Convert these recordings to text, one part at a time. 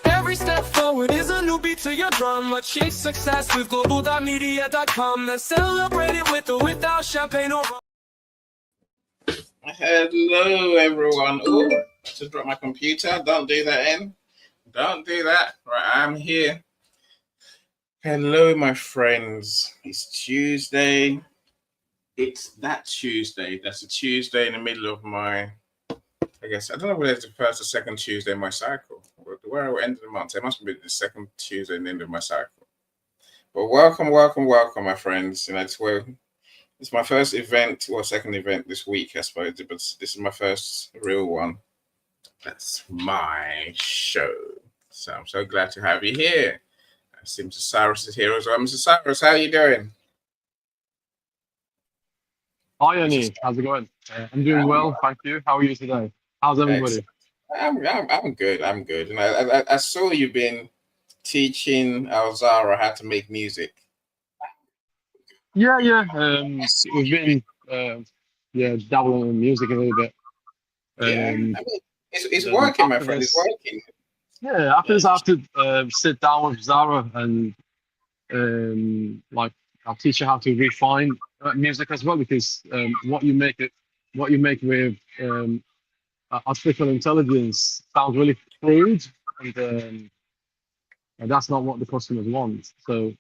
Every step forward is a new beat to your drum. Achieve success with Global.Media.com. Let's celebrate it with or without champagne or rum. Hello, everyone. Oh, I just dropped my computer. Don't do that, in. Don't do that. Right, I'm here. Hello, my friends. It's Tuesday. It's that Tuesday. That's a Tuesday in the middle of my, I guess, I don't know whether it's the first or second Tuesday in my cycle. Where I will end of the month. It must be the second Tuesday in the end of my cycle. But welcome, my friends. And that's where it's my first event or second event this week, I suppose. But this is my first real one. That's my show. So I'm so glad to have you here. I see Mr. Cyrus is here as well. Mr. Cyrus, how are you doing? Hi, Annie. How's it going? I'm doing well, thank you. How are you today? How's everybody? I'm good. I'm good. And I saw you've been teaching Alzara how to make music. Yeah. We've been dabbling in music a little bit. I mean, it's working, my friend. It's working. Yeah, after this, I have to sit down with Zara and I'll teach you how to refine music as well, because what you make with artificial intelligence sounds really crude, and that's not what the customers want. So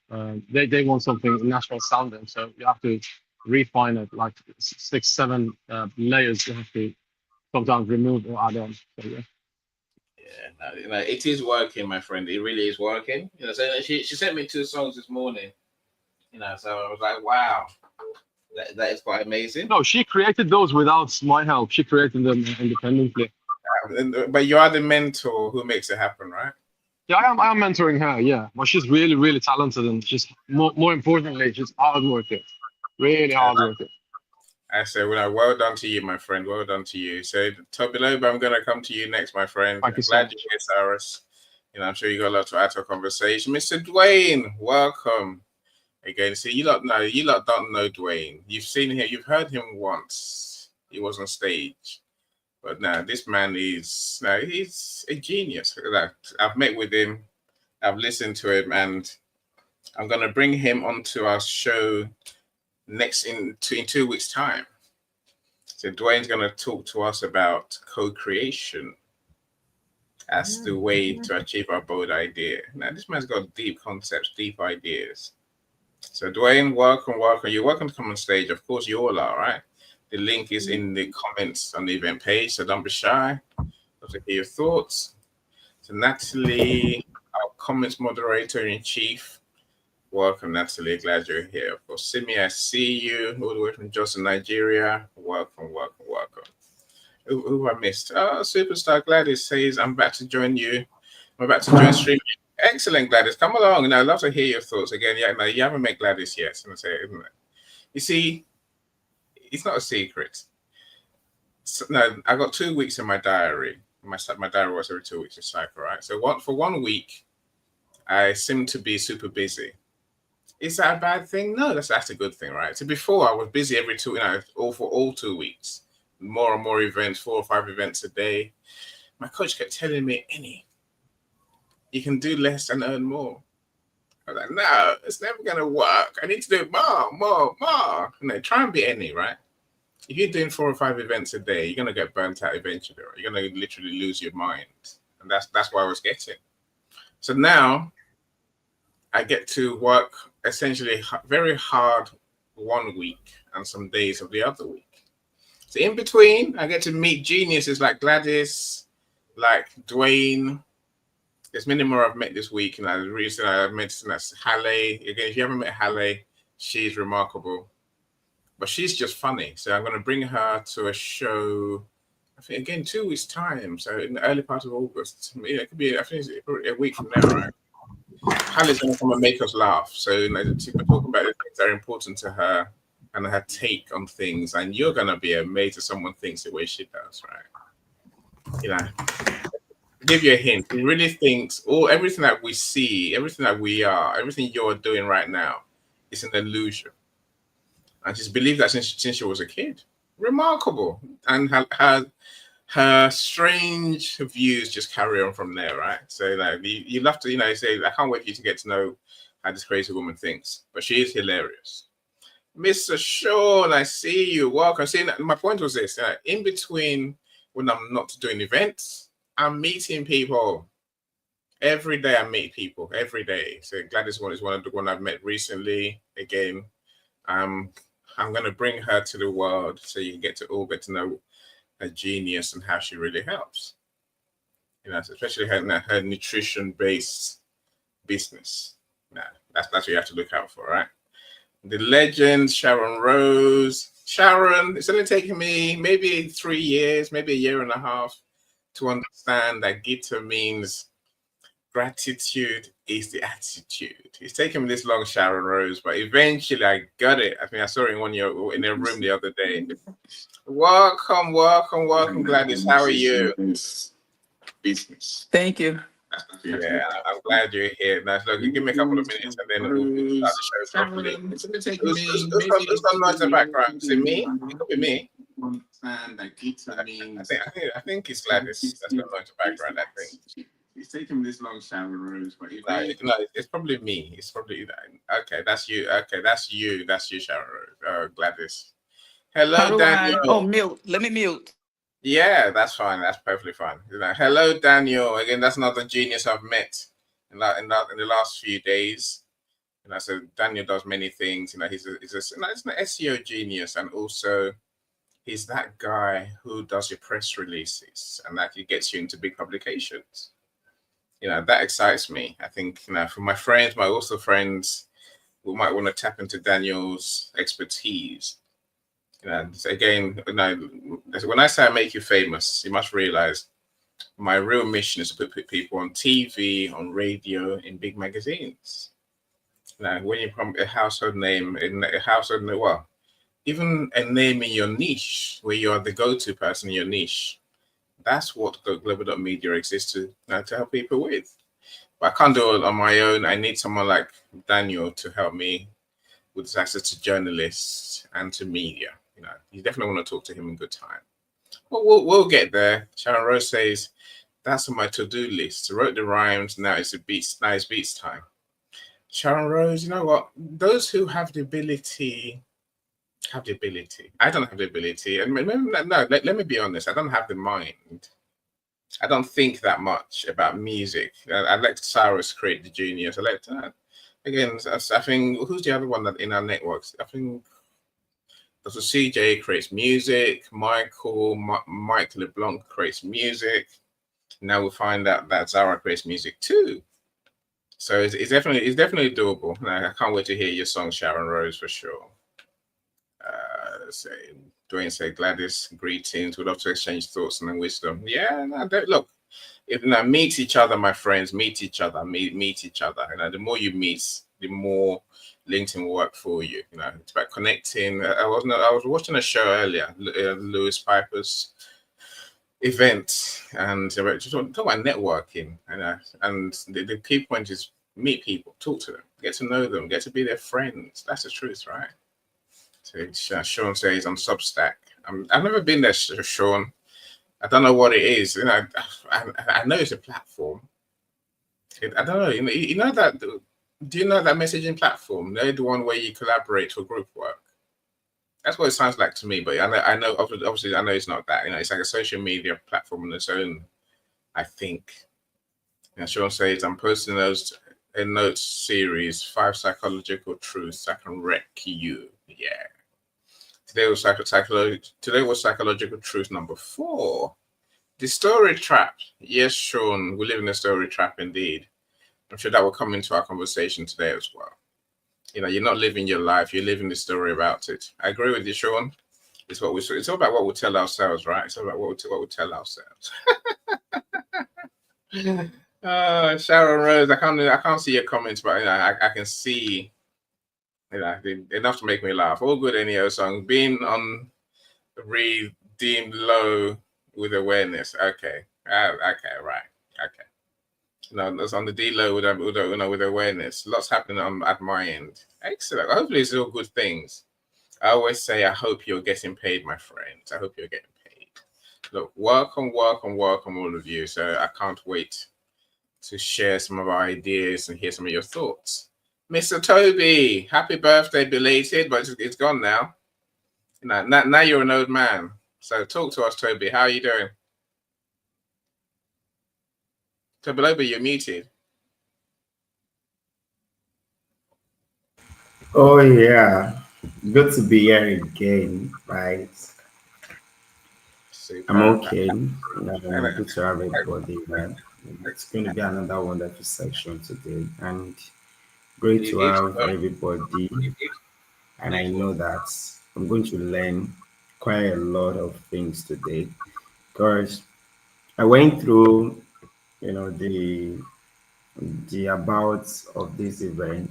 they want something natural sounding. So you have to refine it, like 6-7 layers. You have to sometimes remove or add on. So yeah. Yeah, it is working, my friend. It really is working. So she sent me 2 songs this morning. So I was like, wow, that is quite amazing. No, she created those without my help. She created them independently. But you are the mentor who makes it happen, right? Yeah, I am mentoring her. Yeah, but she's really, really talented, and she's more importantly, she's hard working, really hard working. I say, well done to you, my friend. Well done to you. So, Tobiloba, I'm going to come to you next, my friend. Thank you so glad much. you're here, Cyrus. I'm sure you got a lot to add to our conversation. Mr. Dwayne, welcome. Again, see, you lot don't know Dwayne. You've seen him, you've heard him once. He was on stage. But now this man he's a genius. I've met with him, I've listened to him, and I'm going to bring him onto our show in 2 weeks' time. So Dwayne's going to talk to us about co-creation as the way to achieve our bold idea. Now, this man's got deep concepts, deep ideas. So Dwayne, welcome. You're welcome to come on stage. Of course, you all are, right? The link is in the comments on the event page, so don't be shy. Love to hear your thoughts. So Natalie, our comments moderator in chief. Welcome, Natalie. Glad you're here. Of course, Simi, I see you all the way from Jos in Nigeria. Welcome. Who I missed? Oh, Superstar Gladys says, I'm about to join you. I'm about to join stream. Excellent, Gladys. Come along. And I'd love to hear your thoughts. Again, you haven't met Gladys yet, so say, isn't it? You see, it's not a secret. So, no, I got 2 weeks in my diary. My diary was every 2 weeks in cycle, right? So for 1 week, I seem to be super busy. Is that a bad thing? No, that's a good thing, right? So before I was busy every all 2 weeks, more and more events, 4 or 5 events a day. My coach kept telling me, Annie, you can do less and earn more. I was like, no, it's never gonna work. I need to do more. Try and be Annie, right? If you're doing 4 or 5 events a day, you're gonna get burnt out eventually. Right? You're gonna literally lose your mind, and that's what I was getting. So now I get to work essentially very hard 1 week and some days of the other week. So in between, I get to meet geniuses like Gladys, like Dwayne. There's many more I've met this week, and the reason I mentioned that's Halle. Again, if you haven't met Halle, she's remarkable, but she's just funny. So I'm going to bring her to a show. I think again 2 weeks time. So in the early part of August, it could be. I think it's a week from now, right? Halle's going to come and make us laugh. So we're talking about the things that are important to her and her take on things, and you're going to be amazed if someone thinks the way she does, right? give you a hint. He really thinks everything that we see, everything that we are, everything you're doing right now is an illusion. And she's believed that since she was a kid. Remarkable. And her strange views just carry on from there, right? So like you love to, say, I can't wait for you to get to know how this crazy woman thinks. But she is hilarious. Mr. Sean, I see you. Welcome. See, my point was this: in between when I'm not doing events, I'm meeting people. Every day I meet people. Every day. So Gladys one is one of the one I've met recently. Again, I'm gonna bring her to the world so you get to know her genius and how she really helps. Especially her nutrition-based business. That's what you have to look out for, right? The legend, Sharon Rose. Sharon, it's only taken me maybe 3 years, maybe a year and a half to understand that Gita means gratitude is the attitude. It's taken me this long, Sharon Rose, but eventually I got it. I think I saw it in a room the other day. Welcome, Gladys. How are you? Business. Thank you. Yeah, I'm glad you're here. Now, look, give me a couple of minutes and then we'll start the show properly. Who's got noise in the background? Is it me? It could be me. I think it's Gladys that's got noise in the background, I think. It's taken this long, Sharon Rose, but no, it's probably me. It's probably okay. That's you. Okay, that's you, Sharon Rose. Gladys. Hello, Daniel. Mute. Let me mute. Yeah, that's fine. That's perfectly fine. Hello, Daniel. Again, that's another genius I've met in the last few days. So Daniel does many things. He's an SEO genius, and also he's that guy who does your press releases and that he gets you into big publications. That excites me. I think for my friends, my also friends, we might want to tap into Daniel's expertise. Again, when I say I make you famous, you must realize my real mission is to put people on TV, on radio, in big magazines. When you become a household name, even a name in your niche, where you are the go-to person in your niche, that's what Global.Media exists to help people with. But I can't do it on my own. I need someone like Daniel to help me with access to journalists and to media. You definitely want to talk to him in good time. Well, we'll get there. Sharon Rose says, that's on my to-do list. I wrote the rhymes. Now it's beats time. Sharon Rose, you know what? Those who have the ability have the ability. I don't have the ability. And let me be honest. I don't have the mind. I don't think that much about music. I let Cyrus create the genius. I let that. Again, I think, who's the other one that in our networks? I think Dr. CJ creates music. Mike LeBlanc creates music. Now we find out that Zara creates music too. So it's definitely doable. I can't wait to hear your song, Sharon Rose, for sure. Dwayne said, Gladys, greetings. We'd love to exchange thoughts and wisdom. Yeah, look, if meet each other, my friends, meet each other. The more you meet, the more LinkedIn will work for you. It's about connecting. I was watching a show earlier, Lewis Piper's event, and just talk about networking. And the key point is meet people, talk to them, get to know them, get to be their friends. That's the truth, right? So Sean says on Substack. I've never been there, Sean. I don't know what it is. I know it's a platform. I don't know. You know that. Do you know that messaging platform? They're the one where you collaborate for group work. That's what it sounds like to me. But I know. Obviously, I know it's not that. It's like a social media platform on its own, I think. Sean says, I'm posting those a notes series, 5 psychological truths that can wreck you. Yeah. Today was psychological truth number 4. The story trap. Yes, Sean, we live in a story trap indeed. I'm sure that will come into our conversation today as well. You're not living your life, you're living the story about it. I agree with you, Sean. It's all about what we tell ourselves, right? It's all about what we tell ourselves. Sharon Rose, I can't see your comments, but I can see enough to make me laugh. All good NEO songs. Being on redeemed low with awareness. Okay. Okay, right. Okay. No, that's on the D low with awareness. Lots happening at my end. Excellent. Hopefully, it's all good things. I always say, I hope you're getting paid, my friends. I hope you're getting paid. Look, welcome, all of you. So I can't wait to share some of our ideas and hear some of your thoughts. Mr. Toby, happy birthday, belated, but it's gone now. Now you're an old man. So talk to us, Toby. How are you doing? Toby, you're muted. Oh yeah, good to be here again, right? I'm Super. okay. Good to have everybody, man. It's going to be another wonderful section today, and great to If have everybody. And I know that I'm going to learn quite a lot of things today because I went through, the about of this event,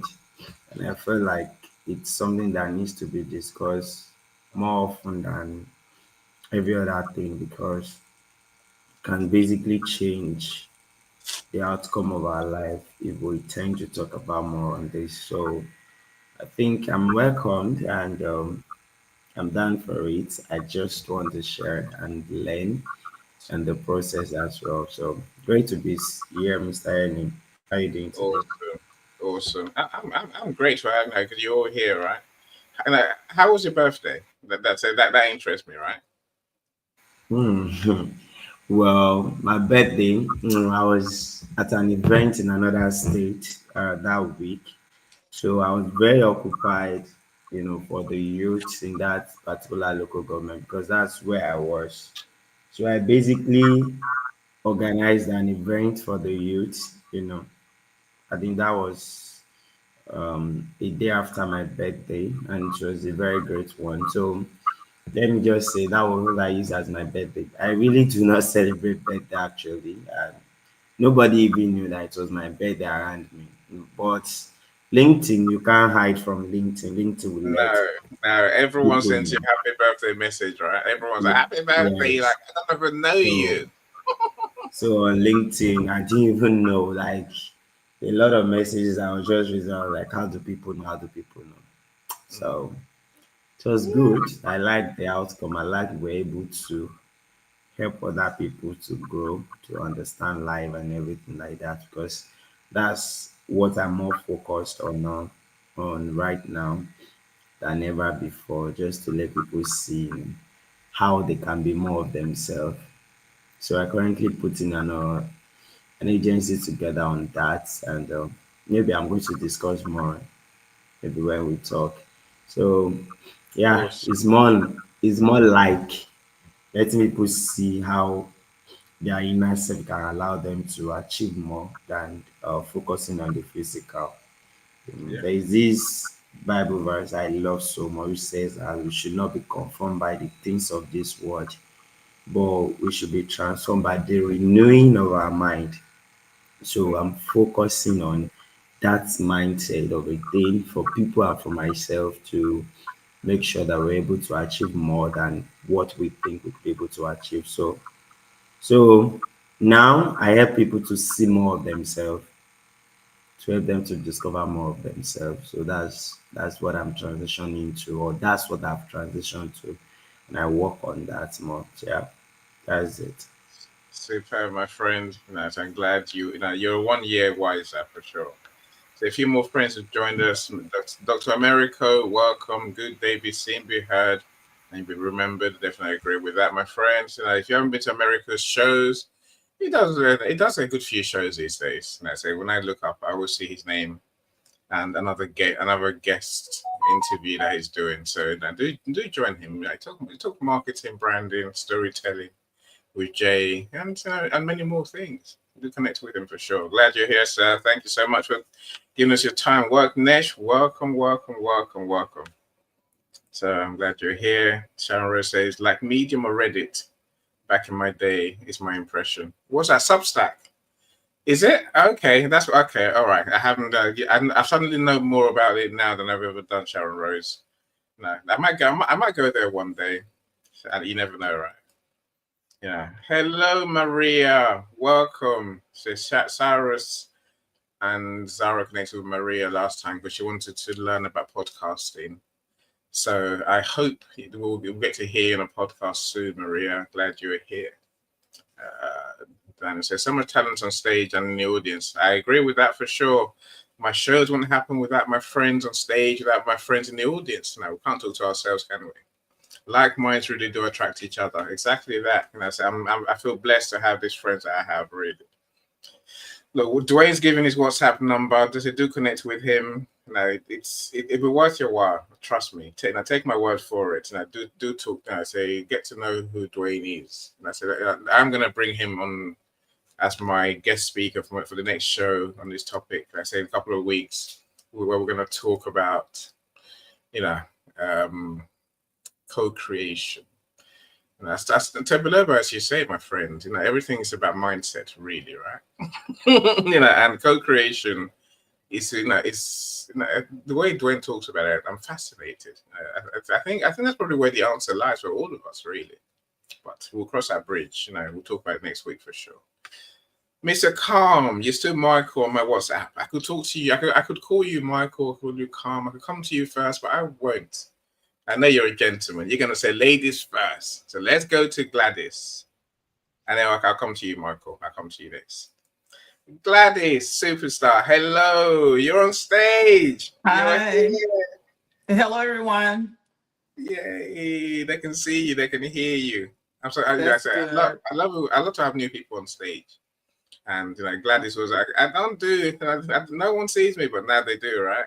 and I feel like it's something that needs to be discussed more often than every other thing because it can basically change the outcome of our life if we tend to talk about more on this. So I think I'm welcomed and I'm down for it. I just want to share and learn and the process as well. So great to be here, Mr. Ernie. How are you doing today? awesome. I'm great for having because you're all here, right? And how was your birthday? That interests me, right? Hmm. Well, my birthday, I was at an event in another state that week. So I was very occupied, for the youth in that particular local government because that's where I was. So I basically organized an event for the youth. I think that was a day after my birthday, and it was a very great one. So let me just say that was what I use as my birthday. I really do not celebrate birthday actually. Nobody even knew that it was my birthday around me. But LinkedIn, you can't hide from LinkedIn. LinkedIn will let No. Everyone people sends know. you happy birthday message, right? Everyone's like, Yeah, happy birthday. You're yes. like, I don't even know So, you. so on LinkedIn, I didn't even know like a lot of messages I was just reading. I was like, how do people know? How do people know? So it was good. I liked the outcome. I liked we're able to help other people to grow, to understand life and everything like that because that's what I'm more focused on right now than ever before, just to let people see how they can be more of themselves. So I currently putting an agency together on that, and maybe I'm going to discuss more maybe when we talk. So yeah, Awesome. it's more like letting people see how their inner self can allow them to achieve more than focusing on the physical. Yeah. There is this Bible verse I love so much which says that we should not be conformed by the things of this world, but we should be transformed by the renewing of our mind. So I'm focusing on that mindset of a thing for people and for myself to make sure that we're able to achieve more than what we think we could be able to achieve. So now I help people to see more of themselves, to help them to discover more of themselves. So that's what I'm transitioning to, or that's what I've transitioned to, and I work on that more. So, yeah, that's it. Super, my friend. So I'm glad you're 1 year wiser for sure. So a few more friends have joined us. Dr. Americo, welcome. Good day, be seen, be heard, and be remembered. Definitely agree with that, my friends. If you haven't been to America's shows, he does a good few shows these days. So when I look up, I will see his name and another guest interview that he's doing. So do join him. I talk marketing, branding, storytelling with Jay, and many more things. Do connect with him for sure. Glad you're here, sir. Thank you so much for giving us your time. Nesh, welcome. So I'm glad you're here. Sharon Rose says, like Medium or Reddit back in my day is my impression. What's that, Substack? Is it? Okay, that's okay. All right. I haven't. I suddenly know more about it now than I've ever done, Sharon Rose. No, I might go there one day. You never know, right? Yeah. Hello, Maria. Welcome. So Cyrus and Zara connected with Maria last time because she wanted to learn about podcasting. So I hope we'll get to hear you on a podcast soon, Maria. Glad you're here. Dan says, so much talent on stage and in the audience. I agree with that for sure. My shows wouldn't happen without my friends on stage, without my friends in the audience. No, we can't talk to ourselves, can we? Like minds really do attract each other. Exactly that. So I feel blessed to have these friends that I have, really. Look, Dwayne's giving his WhatsApp number. Does it do connect with him? No, it'll be worth your while. Trust me. Take my word for it. Do talk. Say get to know who Dwayne is. And I said I'm gonna bring him on as my guest speaker for the next show on this topic. I say in a couple of weeks, where we're gonna talk about, co-creation. And that's Tebeloba, as you say, my friend. Everything is about mindset, really, right? And co-creation is, the way Dwayne talks about it. I'm fascinated. I think that's probably where the answer lies for all of us, really. But we'll cross that bridge. We'll talk about it next week for sure. Mr. Calm, you're still Michael on my WhatsApp. I could talk to you. I could call you Michael, call you Calm. I could come to you first, but I won't. I know you're a gentleman. You're going to say ladies first. So let's go to Gladys. And then I'll come to you, Michael. I'll come to you next. Gladys, superstar. Hello. You're on stage. Hi. Hello, everyone. Yay. They can see you. They can hear you. I'm sorry. I love to have new people on stage. And Gladys was like, I don't do it. No one sees me, but now they do, right?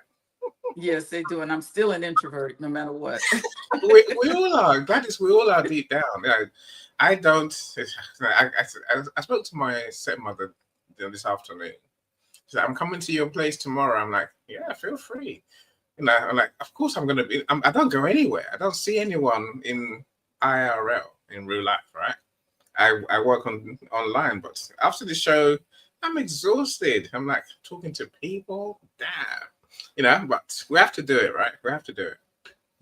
Yes, they do, and I'm still an introvert, no matter what. we all are, Gladys. We all are deep down. I don't. I spoke to my stepmother this afternoon. She said, "I'm coming to your place tomorrow." I'm like, "Yeah, feel free." I'm like, "Of course I'm gonna be." I don't go anywhere. I don't see anyone in IRL in real life, right? I work online, but after the show, I'm exhausted. I'm like talking to people. Damn. But we have to do it, right? We have to do it.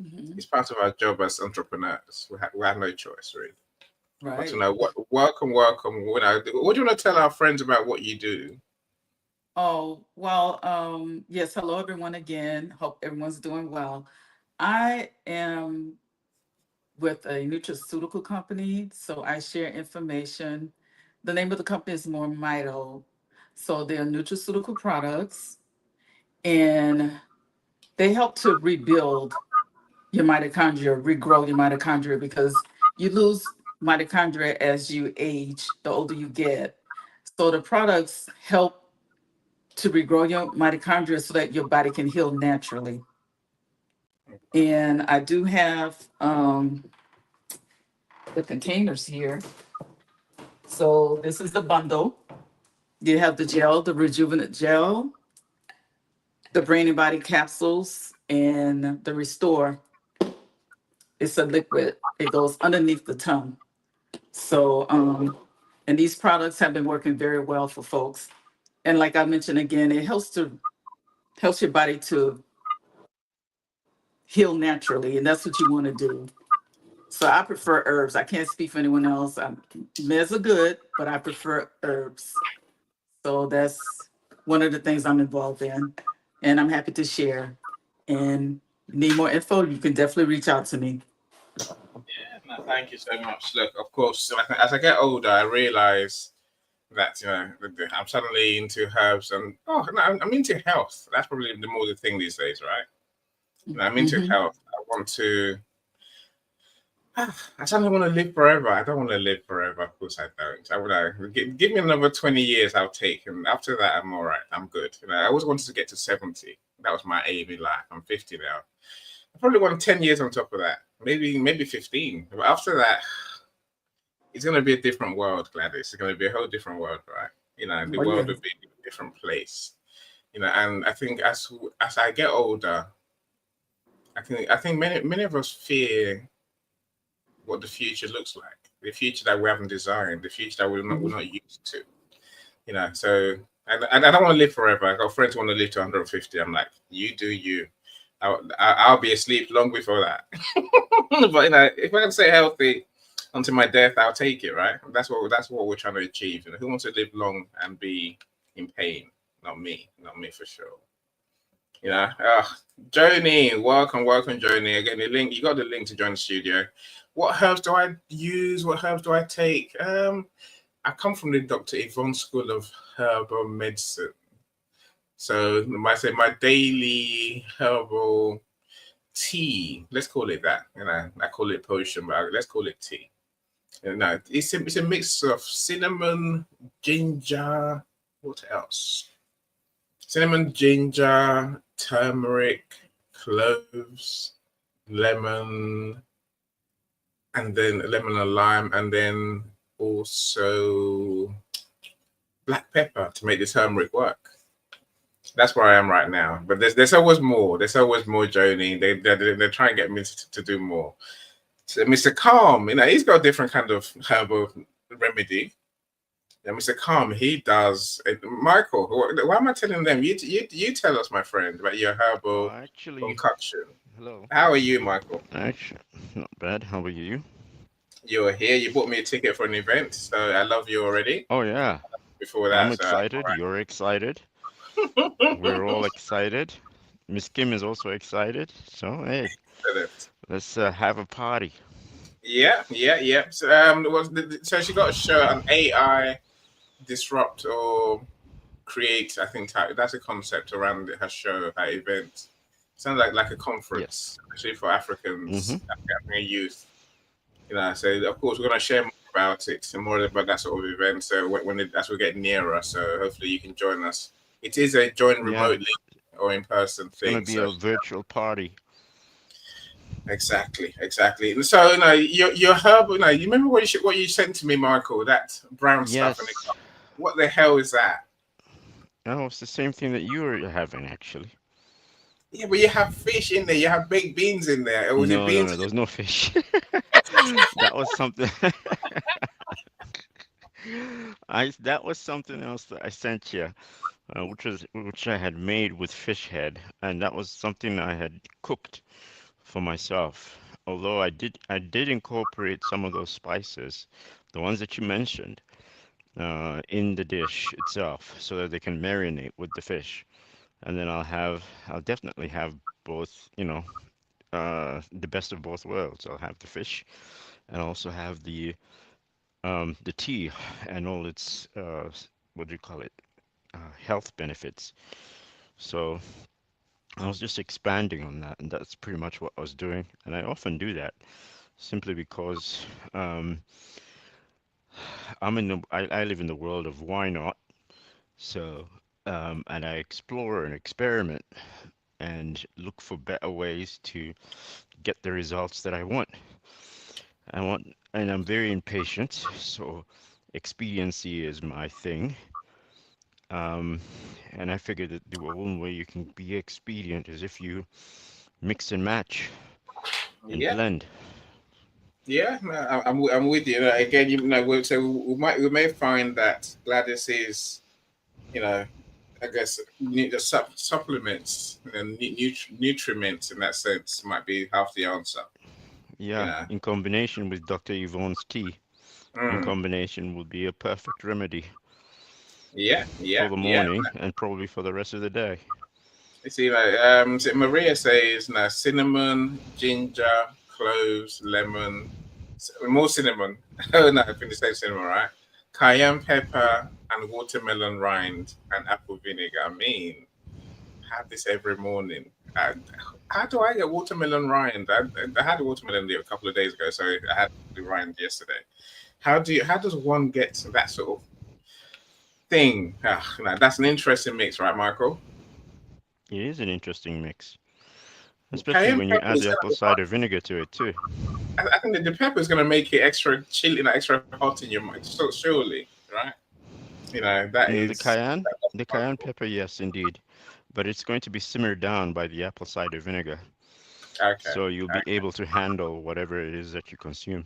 Mm-hmm. It's part of our job as entrepreneurs. We have no choice, really. Right. But welcome. What do you want to tell our friends about what you do? Oh, well, yes. Hello, everyone again. Hope everyone's doing well. I am with a nutraceutical company, so I share information. The name of the company is more Mito. So they're nutraceutical products, and they help to rebuild your mitochondria, regrow your mitochondria, because you lose mitochondria as you age, the older you get. So the products help to regrow your mitochondria so that your body can heal naturally. And I do have the containers here. So this is the bundle. You have the gel, the rejuvenate gel, the brain and body capsules, and the restore. It's a liquid. It goes underneath the tongue. So, and these products have been working very well for folks. And like I mentioned again, it helps your body to heal naturally, and that's what you want to do. So I prefer herbs. I can't speak for anyone else. Meds are good, but I prefer herbs. So that's one of the things I'm involved in, and I'm happy to share. And need more info, you can definitely reach out to me. Yeah, no, thank you so much. Look, of course, as I get older, I realize that I'm suddenly into herbs, and I'm into health. That's probably the thing these days, right? I'm into health. I want to. I suddenly want to live forever. I don't want to live forever. Of course, I don't. I would give me another 20 years. I'll take, and after that, I'm all right. I'm good. I always wanted to get to 70. That was my aim in life. I'm 50 now. I probably want 10 years on top of that. Maybe 15. But after that, it's going to be a different world, Gladys. It's going to be a whole different world, right? The world will be a different place. And I think as I get older, I think many of us fear what the future looks like, the future that we haven't designed, the future that we're not used to. So I don't want to live forever. I got friends who want to live to 150. I'm like, you do you. I'll be asleep long before that. But if I can stay healthy, Until my death, I'll take it, right? That's what we're trying to achieve. Who wants to live long and be in pain? Not me for sure. Joni, welcome, Joni. Again, the link, you got the link to join the studio. What herbs do I use? What herbs do I take? I come from the Dr. Yvonne School of Herbal Medicine. So I say my daily herbal tea, let's call it that. I call it potion, but let's call it tea. It's a mix of cinnamon, ginger, what else? Cinnamon, ginger, turmeric, cloves, lemon, and then lemon and lime, and then also black pepper to make the turmeric work. That's where I am right now. But there's always more. There's always more, Joni. They're trying to get me to do more. So Mr. Calm, he's got a different kind of herbal remedy. And Mr. Calm, he does. Michael, why am I telling them? You tell us, my friend, about your herbal concoction. Hello. How are you, Michael? Actually, not bad. How are you? You're here. You bought me a ticket for an event, so I love you already. Oh yeah. Before that, I'm excited. Right. You're excited. We're all excited. Miss Kim is also excited. So hey, let's have a party. Yeah. So she got a show, an AI disrupt or create. I think that's a concept around her show, her event. Sounds like a conference, especially for Africans, African youth. So of course we're going to share more about it and more about that sort of event. So as we get nearer, so hopefully you can join us. It is a join remotely or in person thing. It's going to be a virtual party. Exactly. And so your herbal. You remember what you sent to me, Michael? That brown stuff in the cup. What the hell is that? Oh, it's the same thing that you were having, actually. Yeah, but you have fish in there. You have baked beans in there. No, there's no fish. That was something. That was something else that I sent you, which I had made with fish head, and that was something I had cooked for myself. Although I did incorporate some of those spices, the ones that you mentioned, in the dish itself, so that they can marinate with the fish. And then I'll definitely have both, the best of both worlds. I'll have the fish and also have the tea and all its what do you call it, health benefits. So I was just expanding on that, and that's pretty much what I was doing. And I often do that simply because I live in the world of why not. So and I explore and experiment and look for better ways to get the results that I want. And I'm very impatient, so expediency is my thing. And I figured that the only way you can be expedient is if you mix and match and blend. Yeah, I'm with you. Again, we may find that Gladys is, I guess the supplements and nutriments in that sense might be half the answer. Yeah, in combination with Dr. Yvonne's tea, in combination would be a perfect remedy. For the morning and probably for the rest of the day. You see, Maria says now cinnamon, ginger, cloves, lemon, more cinnamon. Oh no, I finished saying cinnamon, right? Cayenne pepper and watermelon rind and apple vinegar. I have this every morning. How do I get watermelon rind? I had a watermelon a couple of days ago, so I had the rind yesterday. How does one get that sort of thing? That's an interesting mix, right, Michael? It is an interesting mix, especially when you add the apple cider vinegar to it too. I think the pepper is going to make it extra chilly, extra hot in your mouth. So surely, right? The cayenne pepper, yes, indeed, but it's going to be simmered down by the apple cider vinegar. Okay. So you'll be able to handle whatever it is that you consume.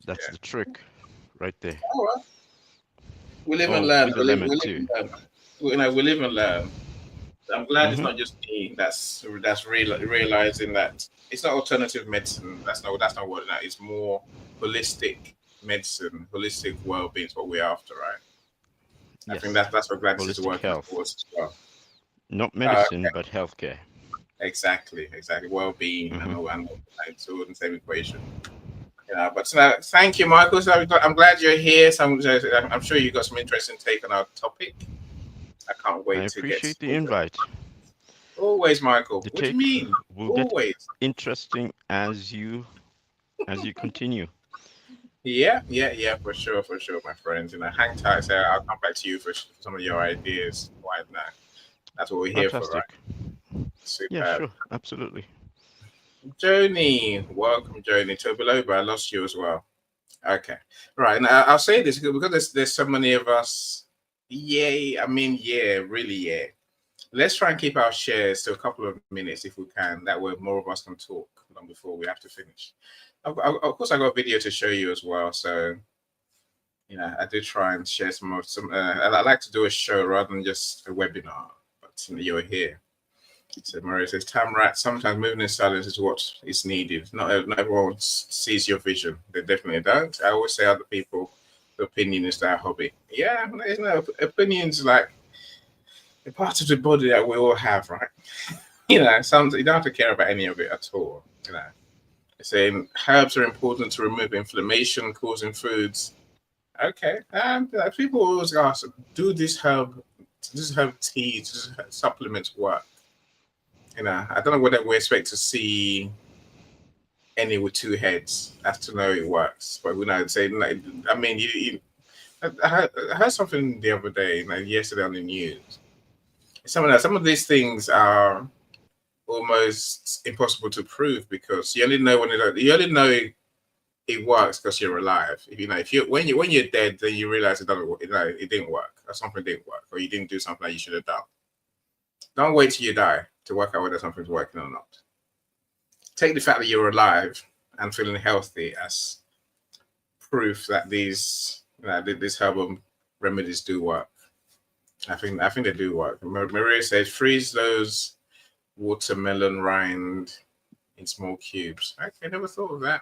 That's the trick, right there. Oh, well. We live and learn. With the lemon too. We live and learn. I'm glad it's not just me that's realizing that it's not alternative medicine. That's not what that is. More holistic medicine, holistic well-being is what we're after, right? I think Yes. that's what Gladys is Holistic working health. towards as well. Not Uh, medicine, but healthcare. exactly. Well-being Hmm. and it's all in the same equation. Yeah, but thank you, Michael. So I'm glad you're here. So I'm sure you got some interesting take on our topic. I can't I wait to get appreciate the invite. always, Michael. The What do you take mean? will get Always. interesting as you continue. Yeah, for sure, my friends. Hang tight. So I'll come back to you for some of your ideas. Why not? That's what we're here for, right? Fantastic. Yeah, Superb. sure. Absolutely. Joni, welcome, Joni. Tobiloba, I lost you as well. Okay, right. And I'll say this because there's so many of us. Yay! I mean, yeah, really, yeah. Let's try and keep our shares to a couple of minutes if we can. That way, more of us can talk long before we have to finish. Of course, I got a video to show you as well. So, I do try and share some. I like to do a show rather than just a webinar. But you're here. So Maria says, Tamrat, sometimes moving in silence is what is needed. Not everyone sees your vision. They definitely don't. I always say other people, the opinion is their hobby. Yeah, opinions like a part of the body that we all have, right? Some you don't have to care about any of it at all. Saying herbs are important to remove inflammation causing foods. Okay, people always ask, do this herb tea, does supplements work? I don't know whether we expect to see any with two heads as to know it works, but we know say, I mean, I heard something the other day, yesterday on the news. Some of these things are almost impossible to prove because you only know it works because you're alive. When you're dead, then you realize it doesn't work. It didn't work, or something didn't work, or you didn't do something that you should have done. Don't wait till you die to work out whether something's working or not. Take the fact that you're alive and feeling healthy as proof that these herbal remedies do work. I think they do work. Maria says freeze those watermelon rind in small cubes. Okay, never thought of that.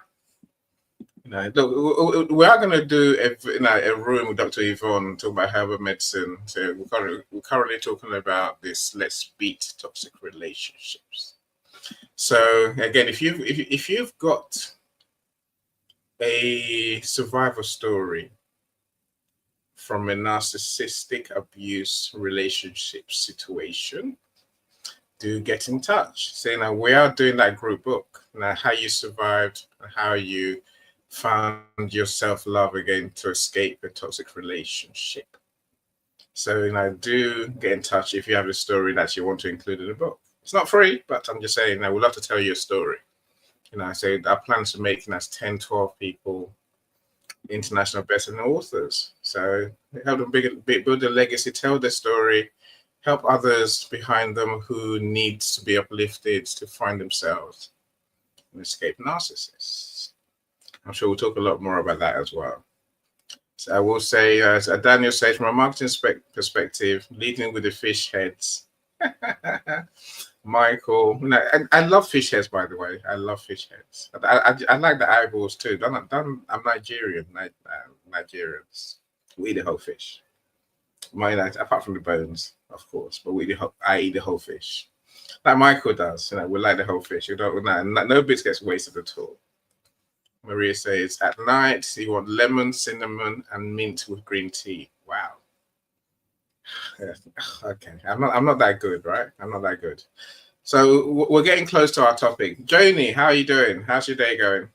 Look, we are going to do a room with Dr. Yvonne talking about herbal medicine. So we're currently talking about this. Let's beat toxic relationships. So again, if you've got a survival story from a narcissistic abuse relationship situation, do get in touch. Say now we are doing that group book. Now how you survived, how you found your self-love again to escape a toxic relationship. So do get in touch if you have a story that you want to include in the book. It's not free, but I'm just saying I would love to tell you a story. I say our plans to make 10, 12 people international best-selling authors. So help them build a legacy, tell their story, help others behind them who need to be uplifted to find themselves and escape narcissists. I'm sure we'll talk a lot more about that as well. So I will say, as Daniel says, from a marketing perspective, leading with the fish heads. Michael, I love fish heads, by the way. I love fish heads. I like the eyeballs too. I'm Nigerian. Nigerians, we eat the whole fish. Apart from the bones, of course, but I eat the whole fish. Like Michael does. We like the whole fish. No bits gets wasted at all. Maria says, at night, you want lemon, cinnamon, and mint with green tea. Wow. Okay, I'm not that good, right? I'm not that good. So we're getting close to our topic. Joni, how are you doing? How's your day going?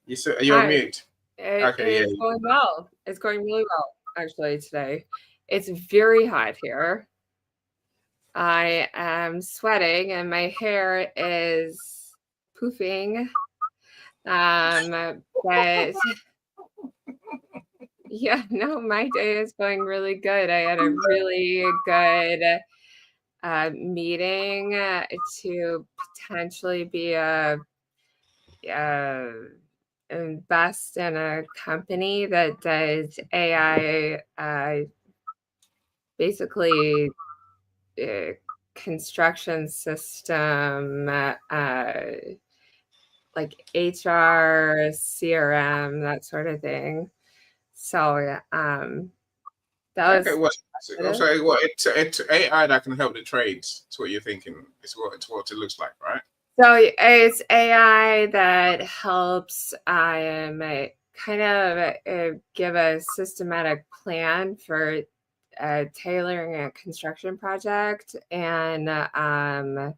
You're on mute. It is going well. It's going really well, actually, today. It's very hot here. I am sweating and my hair is poofing. But yeah, no, my day is going really good. I had a really good meeting to potentially be invest in a company that does AI basically construction system, like HR, CRM, that sort of thing. So yeah, that Okay, was so what it's AI that can help the trades. That's what you're thinking. It's what it looks like, right? So it's AI that helps kind of give a systematic plan for tailoring a construction project and kind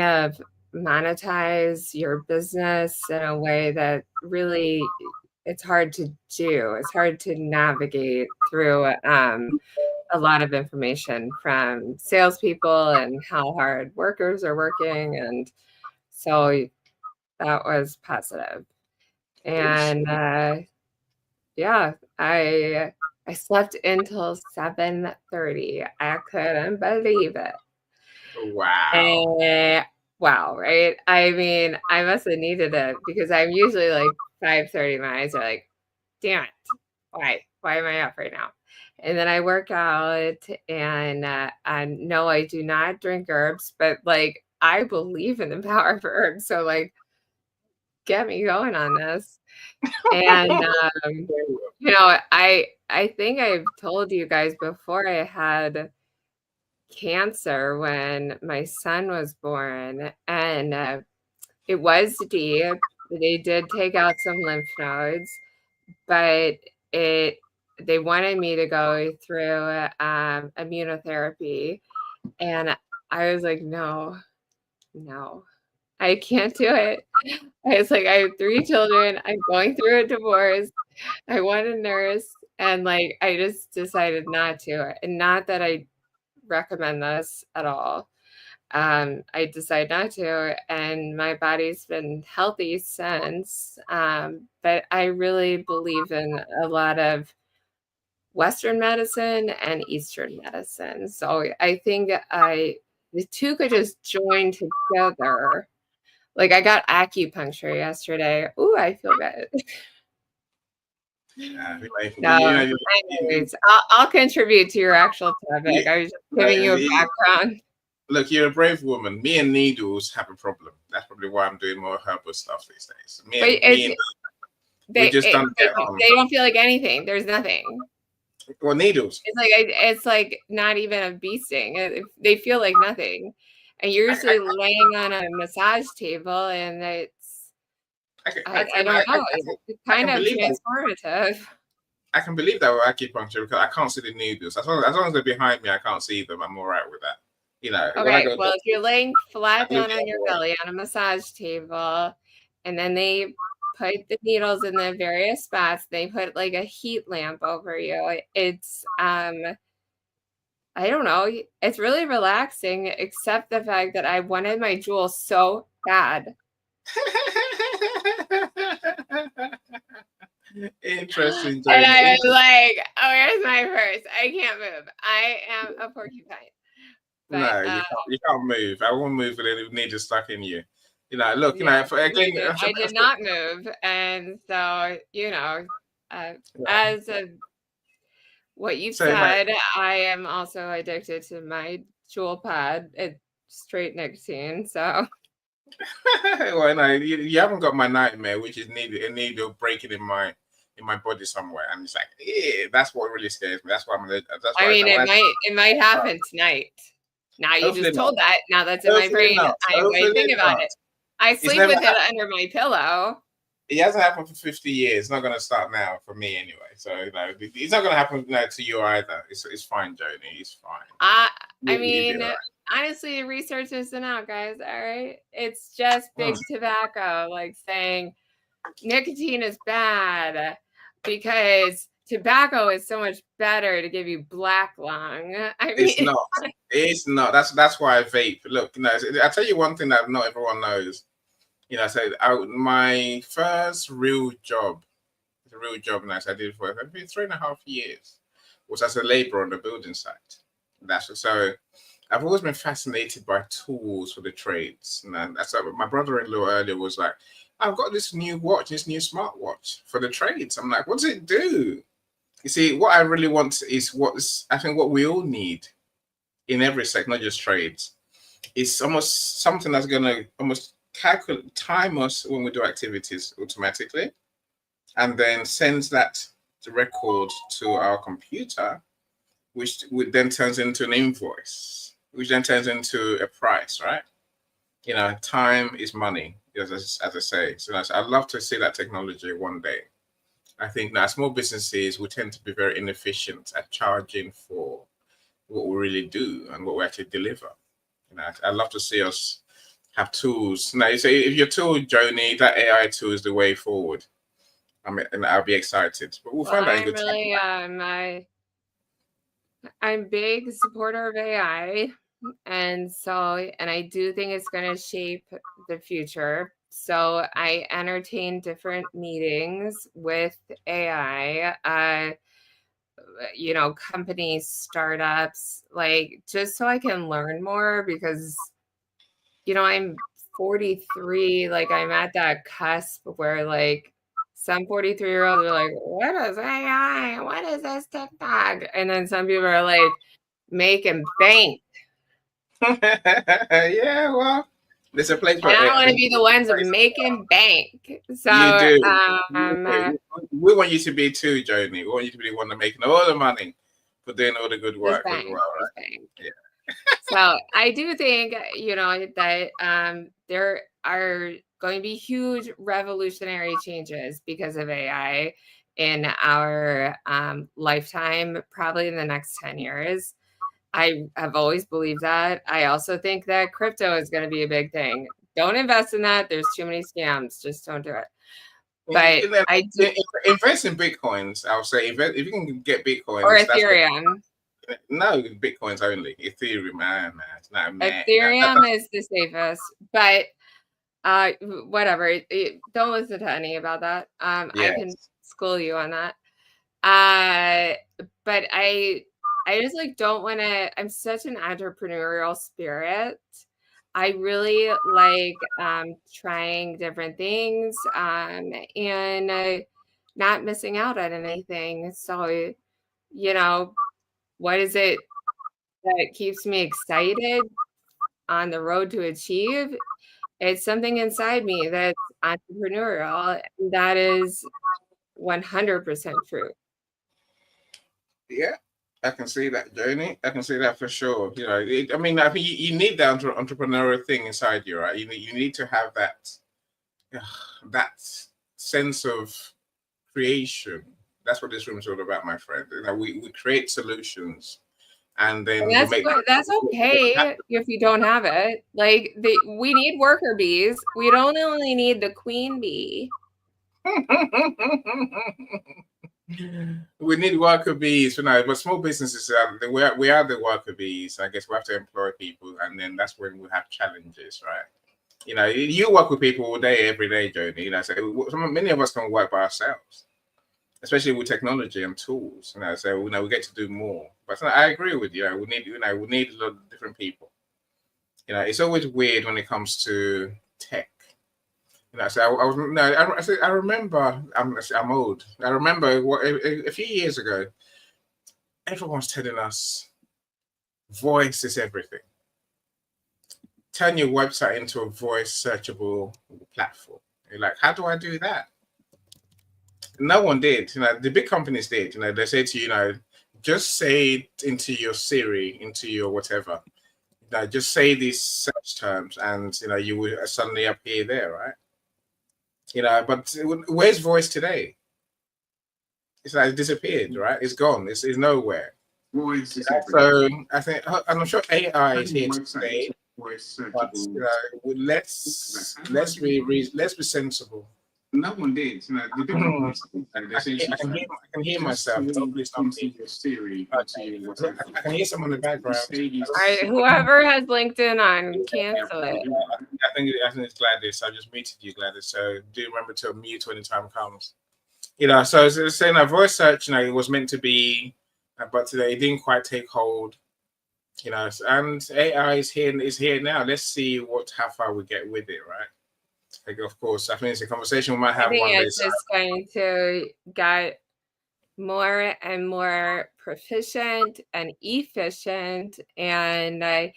of monetize your business in a way that really it's hard to do. It's hard to navigate through a lot of information from salespeople and how hard workers are working. And so that was positive. And yeah, I slept until 7:30. I couldn't believe it. Wow. Wow, right? I mean, I must have needed it because I'm usually like 5:30. My eyes are like, damn it. Why am I up right now? And then I work out and no, I do not drink herbs, but like I believe in the power of herbs. So like get me going on this. And you know, I think I've told you guys before I had cancer when my son was born, and it was deep. They did take out some lymph nodes, but they wanted me to go through immunotherapy, and I was like, no, I can't do it. I was like, I have 3 children. I'm going through a divorce. I want a nurse, and like I just decided not to. And not that I recommend this at all. I decided not to, and my body's been healthy since. But I really believe in a lot of Western medicine and Eastern medicine. So I think the two could just join together. Like I got acupuncture yesterday. Ooh, I feel good. Anyways, I'll contribute to your actual topic. I was just giving you a background. Look, you're a brave woman. Me and needles have a problem. That's probably why I'm doing more herbal stuff these days. They don't feel like anything. There's nothing. Well, needles. It's like not even a bee sting. They feel like nothing. And you're usually laying on a massage table, and it's I don't know. It's kind of transformative. I can believe that with acupuncture because I can't see the needles. As long as they're behind me, I can't see them. I'm all right with that. You know. Okay. Well, if you're laying flat down on your belly on a massage table, and then they put the needles in the various spots, they put like a heat lamp over you. It's I don't know. It's really relaxing, except the fact that I wanted my jewels so bad. Interesting. And I was like, oh, where's my purse? I can't move. I am a porcupine. But, no, you can't move. I won't move with any needle stuck in you. You know, look, you know, I did not move. And so, you know, as what you said, I am also addicted to my jewel pad. It's straight nicotine. So, well, no, you haven't got my nightmare, which is a needle breaking in my body somewhere, and it's like, yeah, that's what really scares me. That's why it might happen tonight. Now you just told that. Now that's in my brain. I might think about it. I sleep with it under my pillow. It hasn't happened for 50 years. It's not going to start now for me anyway. So, you know, it's not going to happen to you either. It's fine, Joni. It's fine. I mean, honestly, the research isn't out, guys. All right. It's just big tobacco, like saying nicotine is bad because tobacco is so much better to give you black lung. I mean, it's not. That's why I vape. Look, you know, I tell you one thing that not everyone knows. You know, so my first real job, and I did for 3.5 years, was as a laborer on the building site. So I've always been fascinated by tools for the trades. And that's my brother-in-law earlier was like, I've got this new watch, this new smartwatch for the trades. I'm like, what does it do? You see, what I really want is I think what we all need in every sector, not just trades, is almost something that's going to almost calculate time us when we do activities automatically, and then sends that record to our computer, which then turns into an invoice, which then turns into a price, right? You know, time is money, as I say. So I'd love to see that technology one day. I think now small businesses, we tend to be very inefficient at charging for what we really do and what we actually deliver. You know, I'd love to see us have tools. Now, you say if your tool, Joni, that AI tool is the way forward. I mean, and I'll be excited. But we'll find out in I'm good really time. I'm big supporter of AI, and I do think it's going to shape the future. So I entertain different meetings with AI, companies, startups, like just so I can learn more because I'm 43, like I'm at that cusp where like some 43-year-olds are like, what is AI? What is this TikTok? And then some people are like making bank. Yeah, well, there's a place for And I it. want to be the ones making bank. So You do. We want you to be too, Joni. We want you to be the one that making all the money for doing all the good work as well, right? Yeah. So I do think, that there are going to be huge revolutionary changes because of AI in our lifetime, probably in the next 10 years. I have always believed that. I also think that crypto is going to be a big thing. Don't invest in that. There's too many scams. Just don't do it. But I do invest in Bitcoins. I'll say if you can get Bitcoins or Ethereum. No, Bitcoins only. Ethereum, man. It's not man. Ethereum is the safest, but whatever. Don't listen to any about that. Yes. I can school you on that. But I just like don't want to. I'm such an entrepreneurial spirit. I really like trying different things and not missing out on anything. So, what is it that keeps me excited on the road to achieve? It's something inside me that's entrepreneurial. And that is 100% true. Yeah, I can see that, Joni. I can see that for sure. I think you need that entrepreneurial thing inside you, right? You need to have that sense of creation. That's what this room is all about, my friend. We create solutions, and then that's okay if you don't have it. Like we need worker bees. We don't only need the queen bee. We need worker bees, but small businesses we are the worker bees. I guess we have to employ people, and then that's when we have challenges, right? You work with people all day, every day, Joni. So many of us can work by ourselves, especially with technology and tools. So we get to do more. But I agree with you. We need a lot of different people. It's always weird when it comes to tech. So I remember. I'm old. I remember a few years ago. Everyone's telling us, voice is everything. Turn your website into a voice searchable platform. You're like, how do I do that? No one did. The big companies did. They say to you, just say it into your Siri, into your whatever. Just say these search terms, and you will suddenly appear there, right? But where's voice today? It's like it disappeared, right? It's gone. It's nowhere. So I think, and I'm sure AI is here to stay. But let's be sensible. No one did. I can hear myself. Hopefully it's not me. I can hear someone in the background. Whoever has LinkedIn on, cancel it. I think it's Gladys. I just muted you, Gladys. So do remember to mute when the time comes. So it's saying that voice search, it was meant to be, but today it didn't quite take hold. And AI is here now. Let's see how far we get with it, right? Like, of course, I think it's a conversation we might have one day. It's just going to get more and more proficient and efficient, and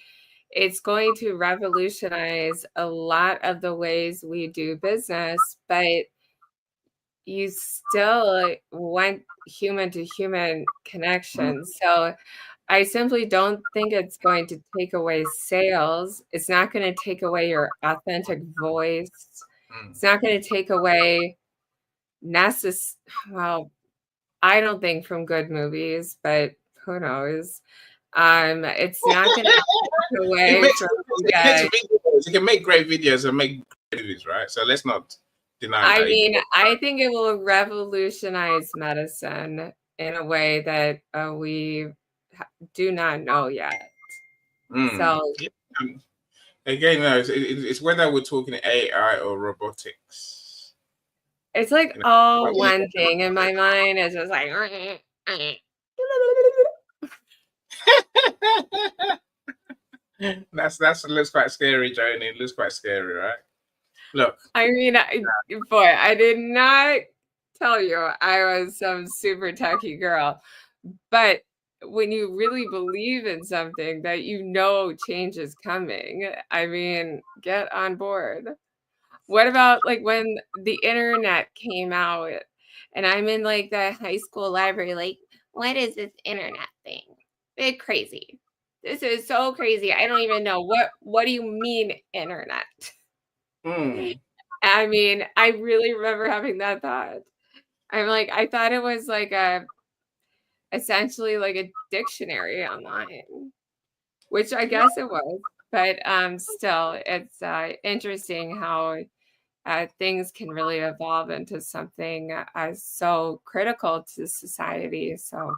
it's going to revolutionize a lot of the ways we do business, but you still want human to human connection. So I simply don't think it's going to take away sales. It's not going to take away your authentic voice. It's not going to take away well, I don't think from good movies, but who knows? It's not going to take away from videos. You can make great videos and make great movies, right? So let's not deny that. I mean, I think it will revolutionize medicine in a way that we do not know yet. So again, no, it's whether we're talking AI or robotics. It's like all one thing in my mind. It's just like that looks quite scary, Joni. It looks quite scary, right? Look. I mean, boy, I did not tell you I was some super techie girl, but when you really believe in something that you know change is coming, I mean, get on board. What about like when the internet came out and I'm in like the high school library, like, what is this internet thing? It's crazy. This is so crazy. I don't even know what do you mean internet? I mean, I really remember having that thought. I'm like, I thought it was like essentially like a dictionary online, which I guess it was, but still, it's interesting how things can really evolve into something so critical to society. So,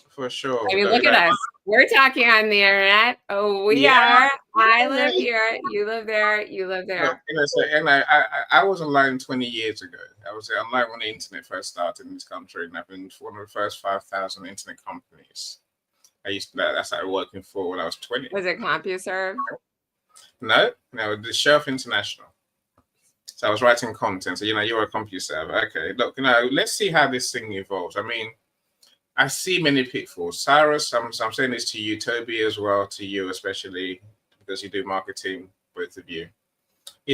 for sure. I mean, look at us. We're talking on the internet. Oh, we are. I live here. You live there. You live there. I was online 20 years ago. I was online when the internet first started in this country, and I've been one of the first 5,000 internet companies. I started working for when I was 20. Was it CompuServe? No, the Shelf International. So I was writing content. So you were a CompuServe. Okay, look, let's see how this thing evolves. I mean, I see many pitfalls. Cyrus, I'm saying this to you, Toby as well, to you especially, because you do marketing, both of you.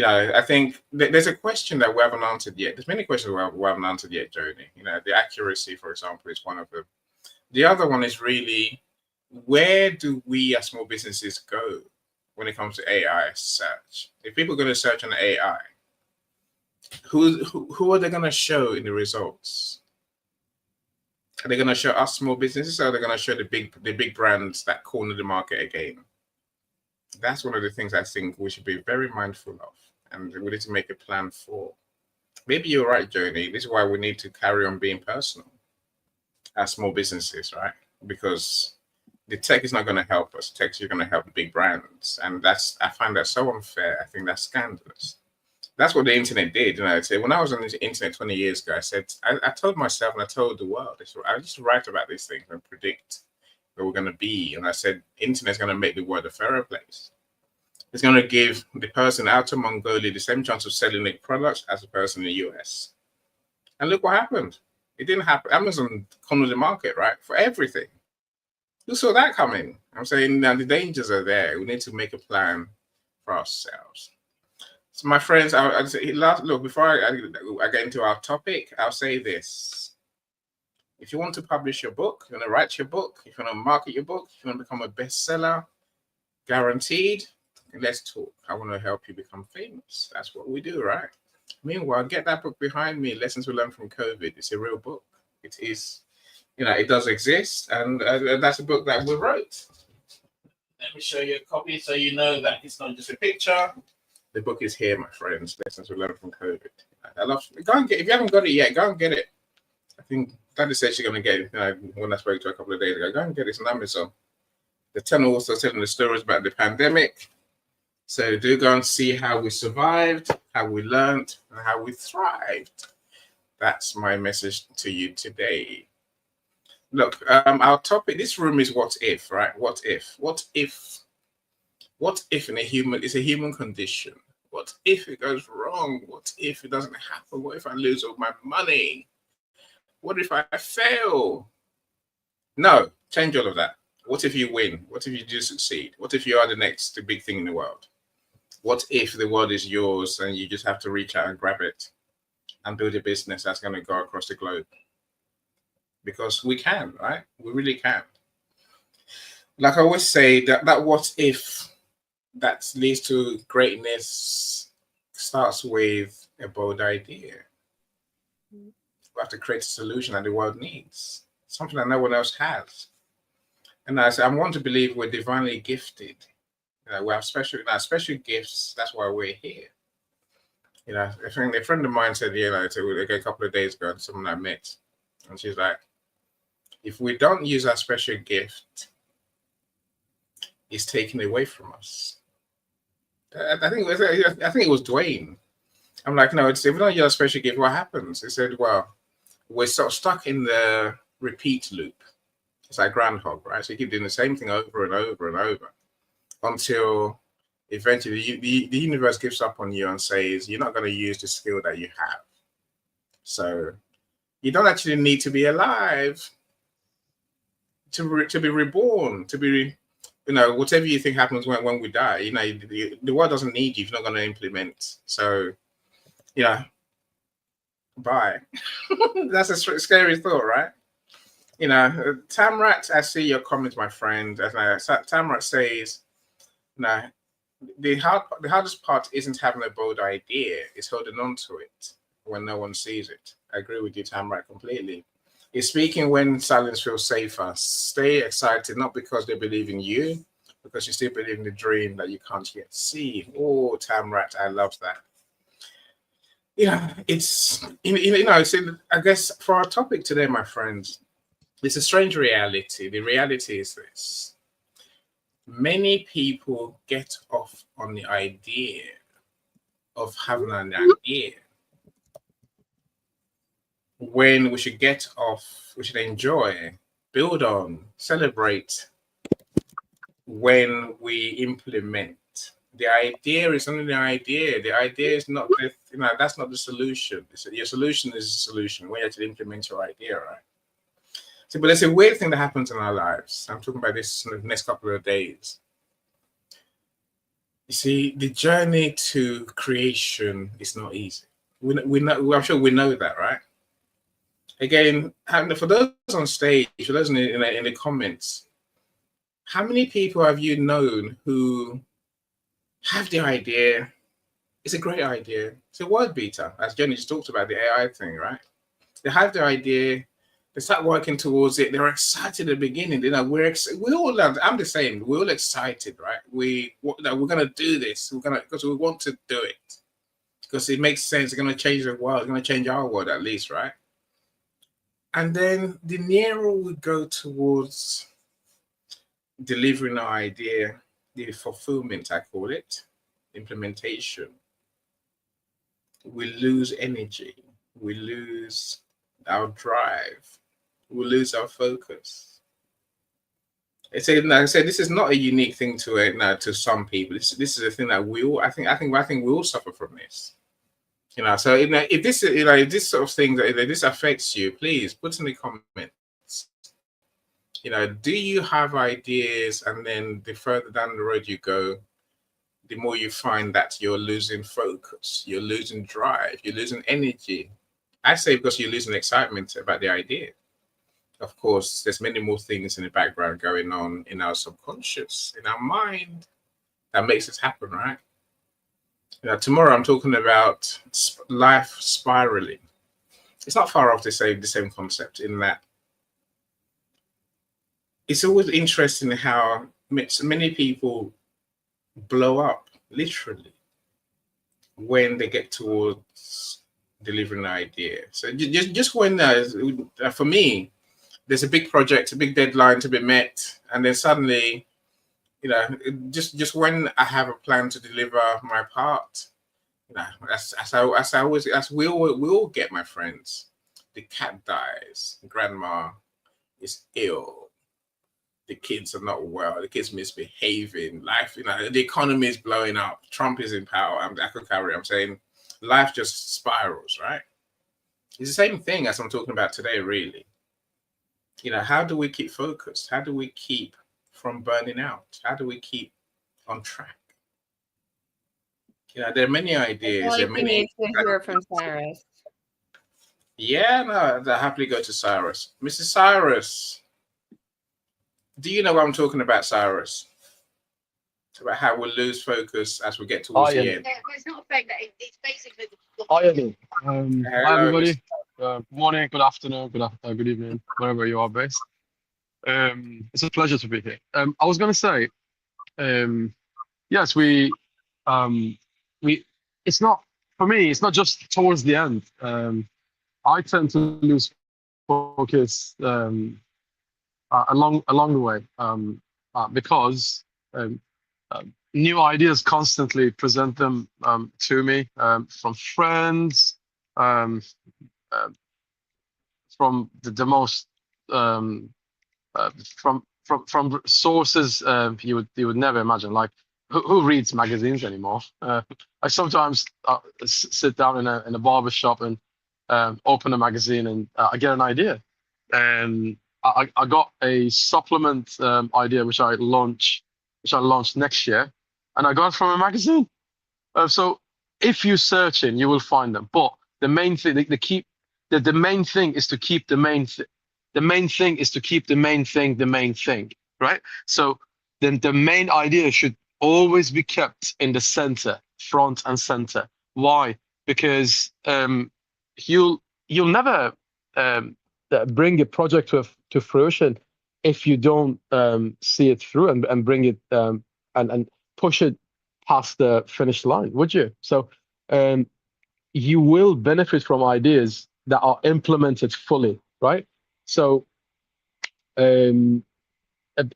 I think there's a question that we haven't answered yet. There's many questions we haven't answered yet, Joni. The accuracy, for example, is one of them. The other one is really, where do we as small businesses go when it comes to AI search? If people are going to search on AI, who are they going to show in the results? Are they going to show us small businesses, or are they going to show the big brands that corner the market again? That's one of the things I think we should be very mindful of, and we need to make a plan for. Maybe you're right, Joni. This is why we need to carry on being personal as small businesses, right? Because the tech is not going to help us. Tech is going to help the big brands, and I find that so unfair. I think that's scandalous. That's what the internet did. I say when I was on the internet 20 years ago, I told myself and I told the world, I just write about these things and predict where we're going to be. And I said, internet's going to make the world a fairer place. It's going to give the person out of Mongolia the same chance of selling their products as a person in the US. And look what happened. It didn't happen. Amazon cornered the market, right? For everything. Who saw that coming? I'm saying now the dangers are there. We need to make a plan for ourselves. So my friends, I'll say, look, before I get into our topic, I'll say this. If you want to publish your book, you want to write your book, if you want to market your book, if you want to become a bestseller, guaranteed, let's talk. I want to help you become famous. That's what we do, right? Meanwhile, get that book behind me, Lessons We Learned from COVID. It's a real book. It is, it does exist, and that's a book that we wrote. Let me show you a copy so you know that it's not just a picture. The book is here, my friends. Lessons We Learned from COVID. Go and get. If you haven't got it yet, go and get it. I think Daddy said she's going to get it. When I spoke to her a couple of days ago, go and get it. It's on Amazon. The 10 also telling the stories about the pandemic. So do go and see how we survived, how we learned, and how we thrived. That's my message to you today. Look, our topic. This room is what if, right? What if? What if? What if in it's a human condition? What if it goes wrong? What if it doesn't happen? What if I lose all my money? What if I fail? No, change all of that. What if you win? What if you do succeed? What if you are the big thing in the world? What if the world is yours and you just have to reach out and grab it and build a business that's going to go across the globe? Because we can, right? We really can. Like I always say, that what if that leads to greatness starts with a bold idea. We have to create a solution that the world needs, something that no one else has. And I want to believe we're divinely gifted. We have special gifts. That's why we're here. A friend of mine said, a couple of days ago, someone I met, and she's like, if we don't use our special gift, it's taken away from us. I think it was Dwayne. I'm like, no, if we don't use our special gift, what happens? He said, well, we're sort of stuck in the repeat loop. It's like groundhog, right? So you keep doing the same thing over and over and over until eventually the universe gives up on you and says, you're not going to use the skill that you have. So you don't actually need to be alive to be reborn, to be, whatever you think happens when we die, the world doesn't need you if you're not going to implement. So, bye. That's a scary thought, right? Tamrat, I see your comment, my friend. Tamrat says, the hardest part isn't having a bold idea, it's holding on to it when no one sees it. I agree with you, Tamrat, completely. It's speaking when silence feels safer. Stay excited, not because they believe in you, because you still believe in the dream that you can't yet see. Oh, Tamrat, I love that. It's, I guess for our topic today, my friends, it's a strange reality. The reality is this. Many people get off on the idea of having an idea when we should get off, we should enjoy, build on, celebrate when we implement. The idea is only the idea. The idea is not that's not the solution. Your solution is the solution when you actually implement your idea, right? So, but there's a weird thing that happens in our lives. I'm talking about this in the next couple of days. You see, the journey to creation is not easy. We know, I'm sure we know that, right? Again, for those on stage, for those in the comments, how many people have you known who have the idea? It's a great idea. It's a word beater, as Jenny just talked about the AI thing, right? They have the idea. They start working towards it. They're excited at the beginning. We all. I'm the same. We're all excited, right? We're gonna do this. Because we want to do it. Because it makes sense. It's gonna change the world. It's gonna change our world at least, right? And then the nearer we go towards delivering our idea, the fulfillment, I call it, implementation, we lose energy. We lose our drive. We lose our focus. Like I said, this is not a unique thing to some people. This is a thing that we all. I think we all suffer from this. So if this sort of thing that this affects you, please put in the comments. Do you have ideas, and then the further down the road you go, the more you find that you're losing focus, you're losing drive, you're losing energy. I say because you're losing excitement about the idea. Of course, there's many more things in the background going on in our subconscious, in our mind, that makes this happen, right? Tomorrow I'm talking about life spiraling. It's not far off to say the same concept in that it's always interesting how many people blow up, literally, when they get towards delivering an idea. So just when, for me, there's a big project, a big deadline to be met, and then suddenly, just when I have a plan to deliver my part, as we all get, my friends. The cat dies, grandma is ill, the kids are not well, the kids misbehaving, life, the economy is blowing up, Trump is in power. I could carry. I'm saying life just spirals, right? It's the same thing as I'm talking about today, really. You know, how do we keep focused? How do we keep from burning out? How do we keep on track? You know, there are many I feel ideas. There like are we need many. to hear from Cyrus. Yeah, no, I'll happily go to Cyrus. Mrs. Cyrus, do you know what I'm talking about, Cyrus? It's about how we'll lose focus as we get towards the Ian. end. It's not a fake. It's basically. Ian. Hi Hello, everybody. Mr. Good morning, good afternoon, good evening, wherever you are based. It's a pleasure to be here. I was going to say, yes, we. It's not for me. It's not just towards the end. I tend to lose focus along the way because new ideas constantly present them to me from friends, um, uh, from the most um, from sources you would never imagine. Like who reads magazines anymore? I sometimes sit down in a barber shop and open a magazine and I get an idea. And I got a supplement idea which I launched next year, and I got it from a magazine. So if you search in, you will find them. But the main thing, the main thing is to keep the main thing. The main thing is to keep the main thing the main thing, right? So then the main idea should always be kept in the center, front and center. Why? Because you'll never bring a project to fruition if you don't see it through and bring it and push it past the finish line, would you? So you will benefit from ideas that are implemented fully, right? So an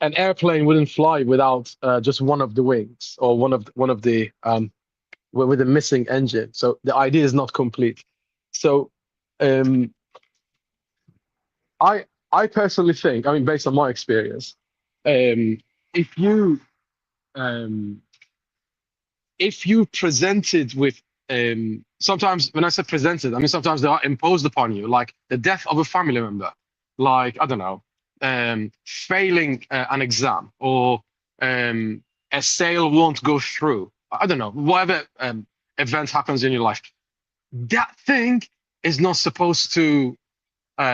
airplane wouldn't fly without just one of the wings or one of the with a missing engine. So the idea is not complete. So I personally think, I mean, based on my experience, if you presented with sometimes when I say presented, I mean sometimes they are imposed upon you, like the death of a family member, like I don't know, failing an exam, or a sale won't go through. I don't know, whatever event happens in your life. That thing is not supposed to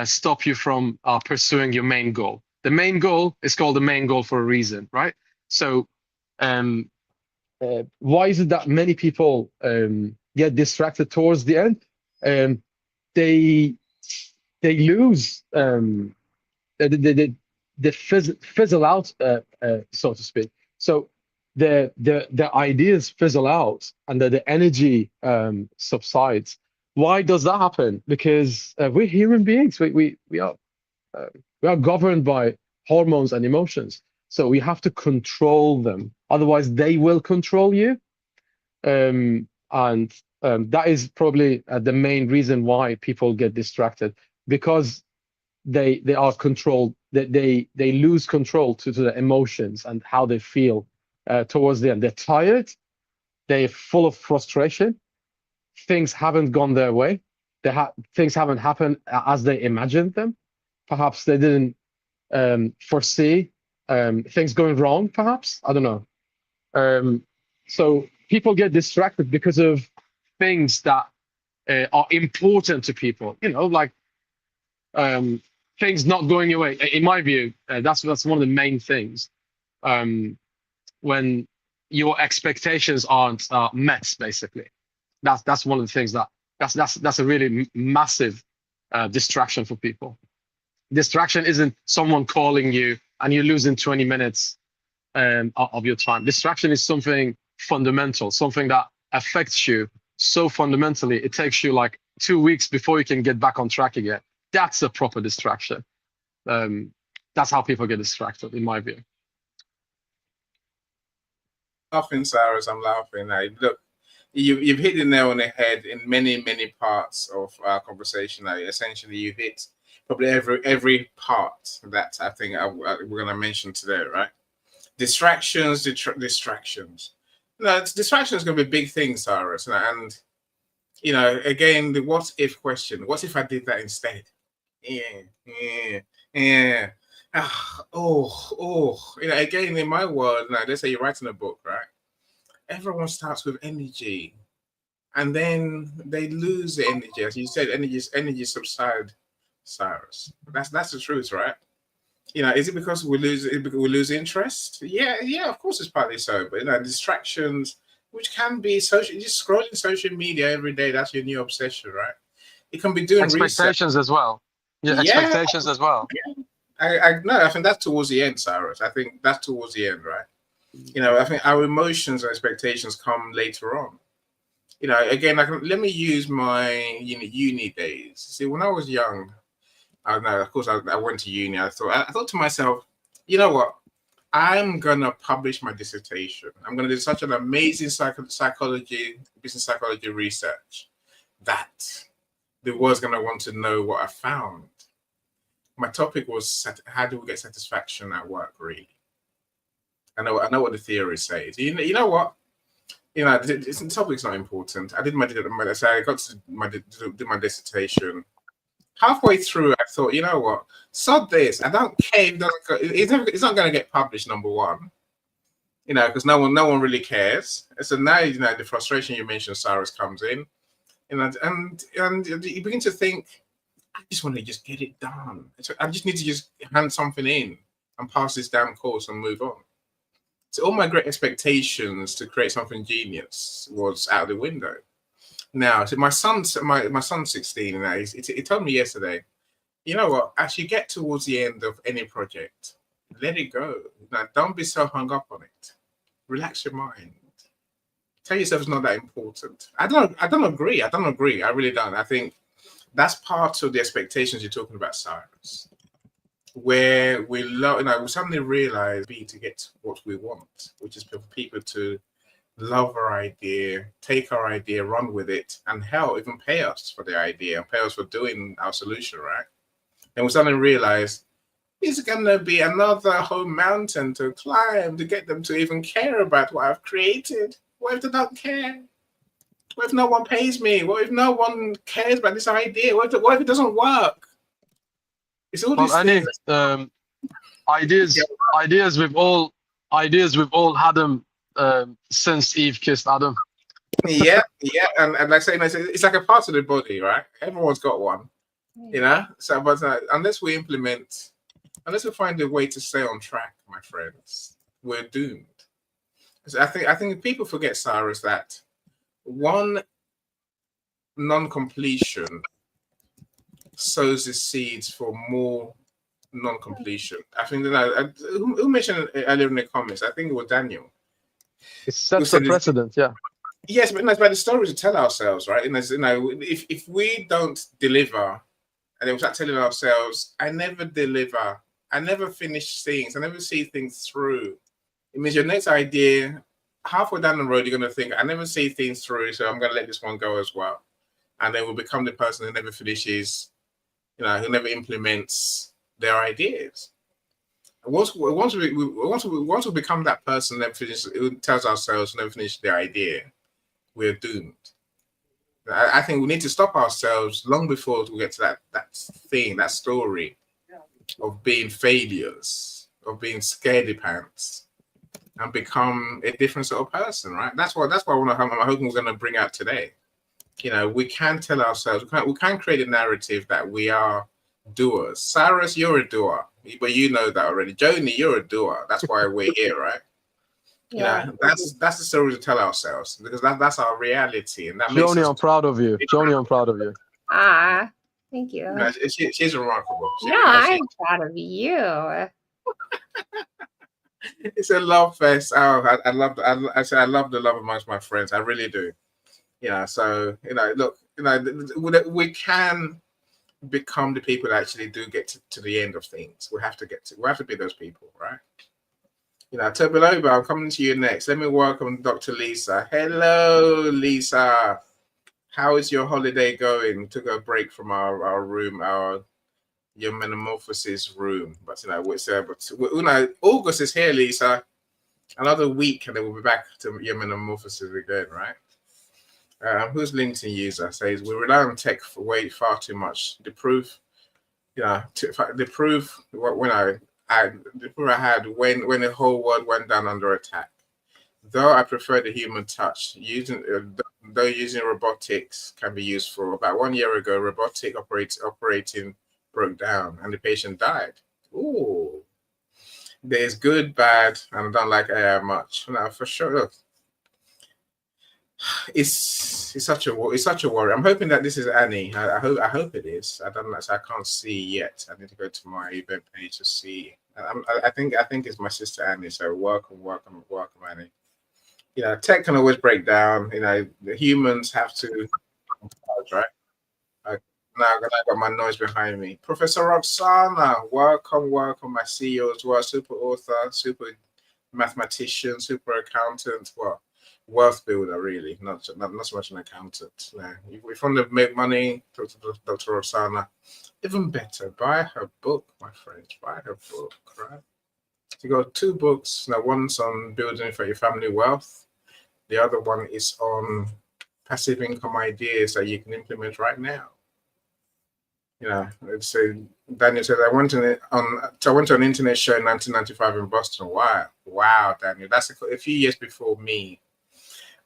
stop you from pursuing your main goal. The main goal is called the main goal for a reason, right? So why is it that many people get distracted towards the end? They lose they fizzle out, so to speak. So the ideas fizzle out and the energy subsides. Why does that happen? Because we're human beings. We are governed by hormones and emotions. So we have to control them. Otherwise, they will control you. And that is probably the main reason why people get distracted, because they are controlled. They lose control to the emotions and how they feel towards the end. They're tired. They're full of frustration. Things haven't gone their way. Things haven't happened as they imagined them. Perhaps they didn't foresee things going wrong. Perhaps, I don't know. So people get distracted because of things that are important to people. You know, like things not going your way. In my view, that's one of the main things. When your expectations aren't met, basically, that's one of the things that's a really massive distraction for people. Distraction isn't someone calling you and you're losing 20 minutes of your time. Distraction is something fundamental, something that affects you so fundamentally. It takes you like 2 weeks before you can get back on track again. That's a proper distraction. That's how people get distracted, in my view. Laughing, Cyrus, I'm laughing. Look, you've hit the nail on the head in many parts of our conversation. Essentially, you hit probably every part that I think we're going to mention today, right? Distractions. Distractions. No, distraction is going to be a big thing, Cyrus, and You know, again, the what if question. What if I did that instead? Yeah. You know, again, in my world, now let's say you're writing a book, right? Everyone starts with energy, and then they lose the energy. As you said, energy subside, Cyrus. That's the truth, right? You know, is it because we lose interest? Yeah, of course it's partly so. But you know, distractions, which can be social, just scrolling social media every day, that's your new obsession, right? It can be doing research. Expectations as well. Yeah, expectations as well. I think that's towards the end, Cyrus. I think that's towards the end, right? You know, I think our emotions and expectations come later on. You know, again, let me use my uni days. See, when I was young, I know, of course, I went to uni. I thought to myself, you know what? I'm gonna publish my dissertation. I'm gonna do such an amazing business psychology research that the world's gonna want to know what I found. My topic was how do we get satisfaction at work, really? I know what the theory says. You know what? You know, the topic's not important. I got to do my dissertation. Halfway through, I thought, you know what? Sod this. I don't care if it's not going to get published. Number one, you know, because no one really cares. So now, you know, the frustration you mentioned, Cyrus, comes in, and you begin to think, I just want to just get it done. I just need to just hand something in and pass this damn course and move on. So all my great expectations to create something genius was out the window. Now, so my son's 16 now. He told me yesterday, you know what? As you get towards the end of any project, let it go. Now, don't be so hung up on it. Relax your mind. Tell yourself it's not that important. I don't agree. I really don't. I think that's part of the expectations you're talking about, Cyrus, where we suddenly realize to get what we want, which is for people to love our idea, take our idea, run with it, and hell, even pay us for the idea and pay us for doing our solution, right? And we suddenly realize it's going to be another whole mountain to climb to get them to even care about what I've created. What if they don't care? What if no one pays me? What if no one cares about this idea? What if it doesn't work? It's all these things. Ideas we've all had them since Eve kissed Adam. yeah, and like I say, it's like a part of the body, right? Everyone's got one, you know. So, but unless we find a way to stay on track, my friends, we're doomed. So I think people forget, Cyrus, that one non-completion sows the seeds for more non-completion. I think who mentioned it earlier in the comments? I think it was Daniel. It sets a precedent, yeah. Yes, but it's about the stories to tell ourselves, right? And you know, if we don't deliver, and then we start telling ourselves, "I never deliver. I never finish things. I never see things through." It means your next idea, halfway down the road, you're going to think, "I never see things through, so I'm going to let this one go as well." And then we'll become the person who never finishes, you know, who never implements their ideas. Once we become that person that who tells ourselves never finish their idea, we're doomed. I think we need to stop ourselves long before we get to that story of being failures, of being scaredy pants, and become a different sort of person, right? That's what I'm hoping we're going to bring out today. You know, we can tell ourselves, we can create a narrative that we are doers. Cyrus, you're a doer, but you know that already. Joni, you're a doer. That's why we're here, right? Yeah. You know, that's the story to tell ourselves, because that's our reality, and that Joni, makes I'm proud of you. Joni, I'm proud of you. Ah, thank you. You know, she's remarkable. I'm proud of you. It's a love fest. Oh, I love the love amongst my friends. I really do. Yeah. So look, we can become the people that actually do get to the end of things. We have to be those people, right? Tobiloba, I'm coming to you next. Let me welcome Dr. Lisa. Hello, Lisa. How is your holiday going? We took a break from our room, your metamorphosis room. But August is here, Lisa. Another week, and then we'll be back to your metamorphosis again, right? Who's LinkedIn user says we rely on tech for way far too much. The proof, the proof when the proof I had when the whole world went down under attack. Though I prefer the human touch, though using robotics can be useful. About 1 year ago, robotic operating broke down and the patient died. Ooh, there's good, bad, and I don't like AI much. No, for sure. Look, it's such a worry. I'm hoping that this is Annie. I hope it is. I don't know. I can't see yet. I need to go to my event page to see. I think it's my sister Annie. So welcome, Annie. Tech can always break down. The humans have to, right? Now I got my noise behind me. Professor Roxana, welcome. I see you as well. Super author, super mathematician, super accountant. Well, wealth builder, really. Not so much an accountant. No. If you want to make money, talk to Dr. Roxana. Even better, buy her book, my friends. Buy her book, right? You got 2 books. Now, one's on building for your family wealth. The other one is on passive income ideas that you can implement right now. So Daniel said, I went to an internet show in 1995 in Boston. Wow, Daniel, that's a few years before me.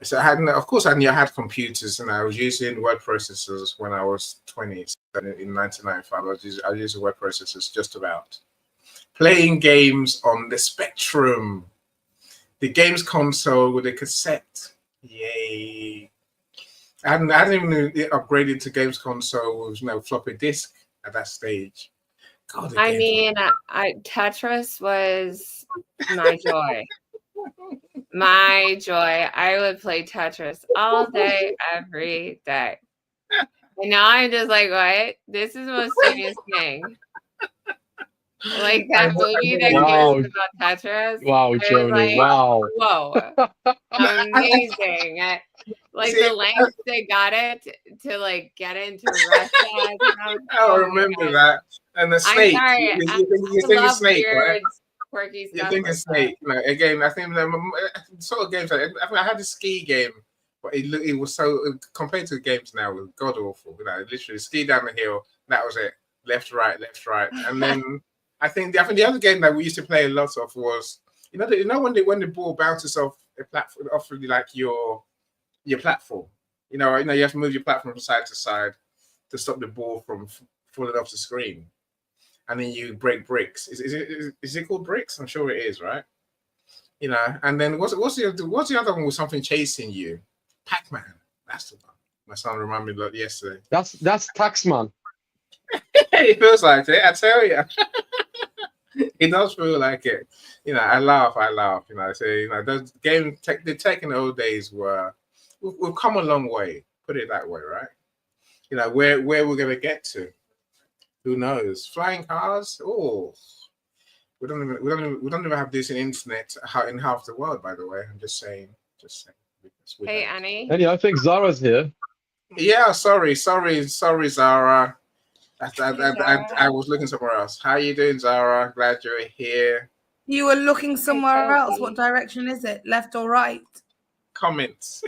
So I had computers, and I was using word processors when I was 20. So in 1995, I was using word processors just about. Playing games on the Spectrum, the games console with a cassette. Yay! I hadn't even upgraded to games console with floppy disk at that stage. God, I mean, Tetris was my joy. My joy. I would play Tetris all day, every day. And now I'm just like, what? This is the most genius thing. Like that movie that Wow. cares about Tetris. Wow, Joni, like, wow. Whoa. Amazing. Like the lengths they got it to like get into Russia. I remember that. And the snake. I'm sorry. You think it's snake, right? Quirky stuff. You think it's snake. Again, I think sort of games. I had a ski game, but it was so compared to the games now, it was god awful. Literally ski down the hill. That was it. Left, right, and then I think the other game that we used to play a lot of was when the ball bounces off a platform, off like your platform. You have to move your platform from side to side to stop the ball from falling off the screen, and then you break bricks. Is it called bricks? I'm sure it is, right? And then what's the other one with something chasing you? Pac-Man. That's the one. My son reminded me of yesterday. That's Taxman. It feels like it, I tell you. It does feel like it. I laugh. Those the tech in the old days we've come a long way. Put it that way, right? Where we're gonna get to, who knows? Flying cars. Oh, we don't even have this in internet in half the world. By the way, I'm just saying. Hey, Annie. Annie, I think Zara's here. Yeah, sorry, Zara. I was looking somewhere else. How you doing, Zara? Glad you're here. You were looking somewhere else. What direction is it? Left or right? Comments.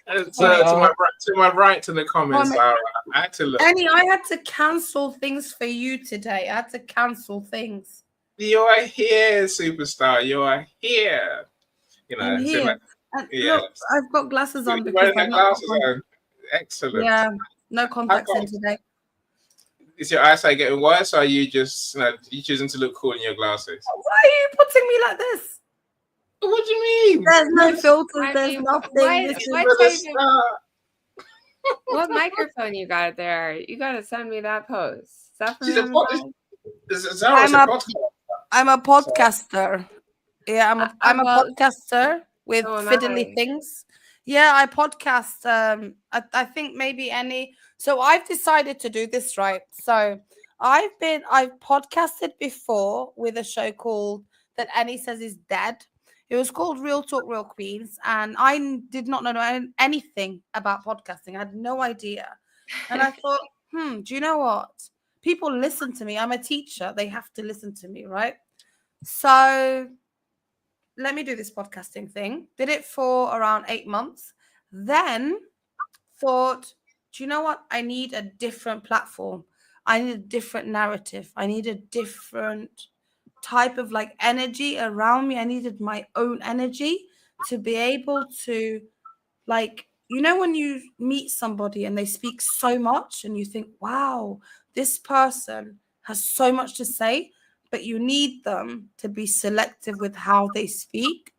To my right to the comments, Zara. I had to look. Annie, I had to cancel things for you today. I had to cancel things. You are here, superstar. You are here. I'm here. Yes. Look, I've got glasses on because I've glasses on. Excellent. Yeah, no contacts in today. Is your eyesight getting worse, or are you just you choosing to look cool in your glasses? Why are you putting me like this? What do you mean? There's no filters. There's nothing. What microphone you got there? You got to send me that post. Is that from I'm a podcaster. Yeah, I'm a podcaster with fiddly things. Yeah, I podcast. I think maybe So I've decided to do this, right? So I've podcasted before with a show called that Annie says is dead. It was called Real Talk, Real Queens, and I did not know anything about podcasting. I had no idea, and I thought, do you know what? People listen to me. I'm a teacher. They have to listen to me, right? So let me do this podcasting thing. Did it for around 8 months. Then thought, do you know what? I need a different platform. I need a different narrative. I need a different type of like energy around me. I needed my own energy to be able to, like, you know, when you meet somebody and they speak so much and you think, wow, this person has so much to say, but you need them to be selective with how they speak.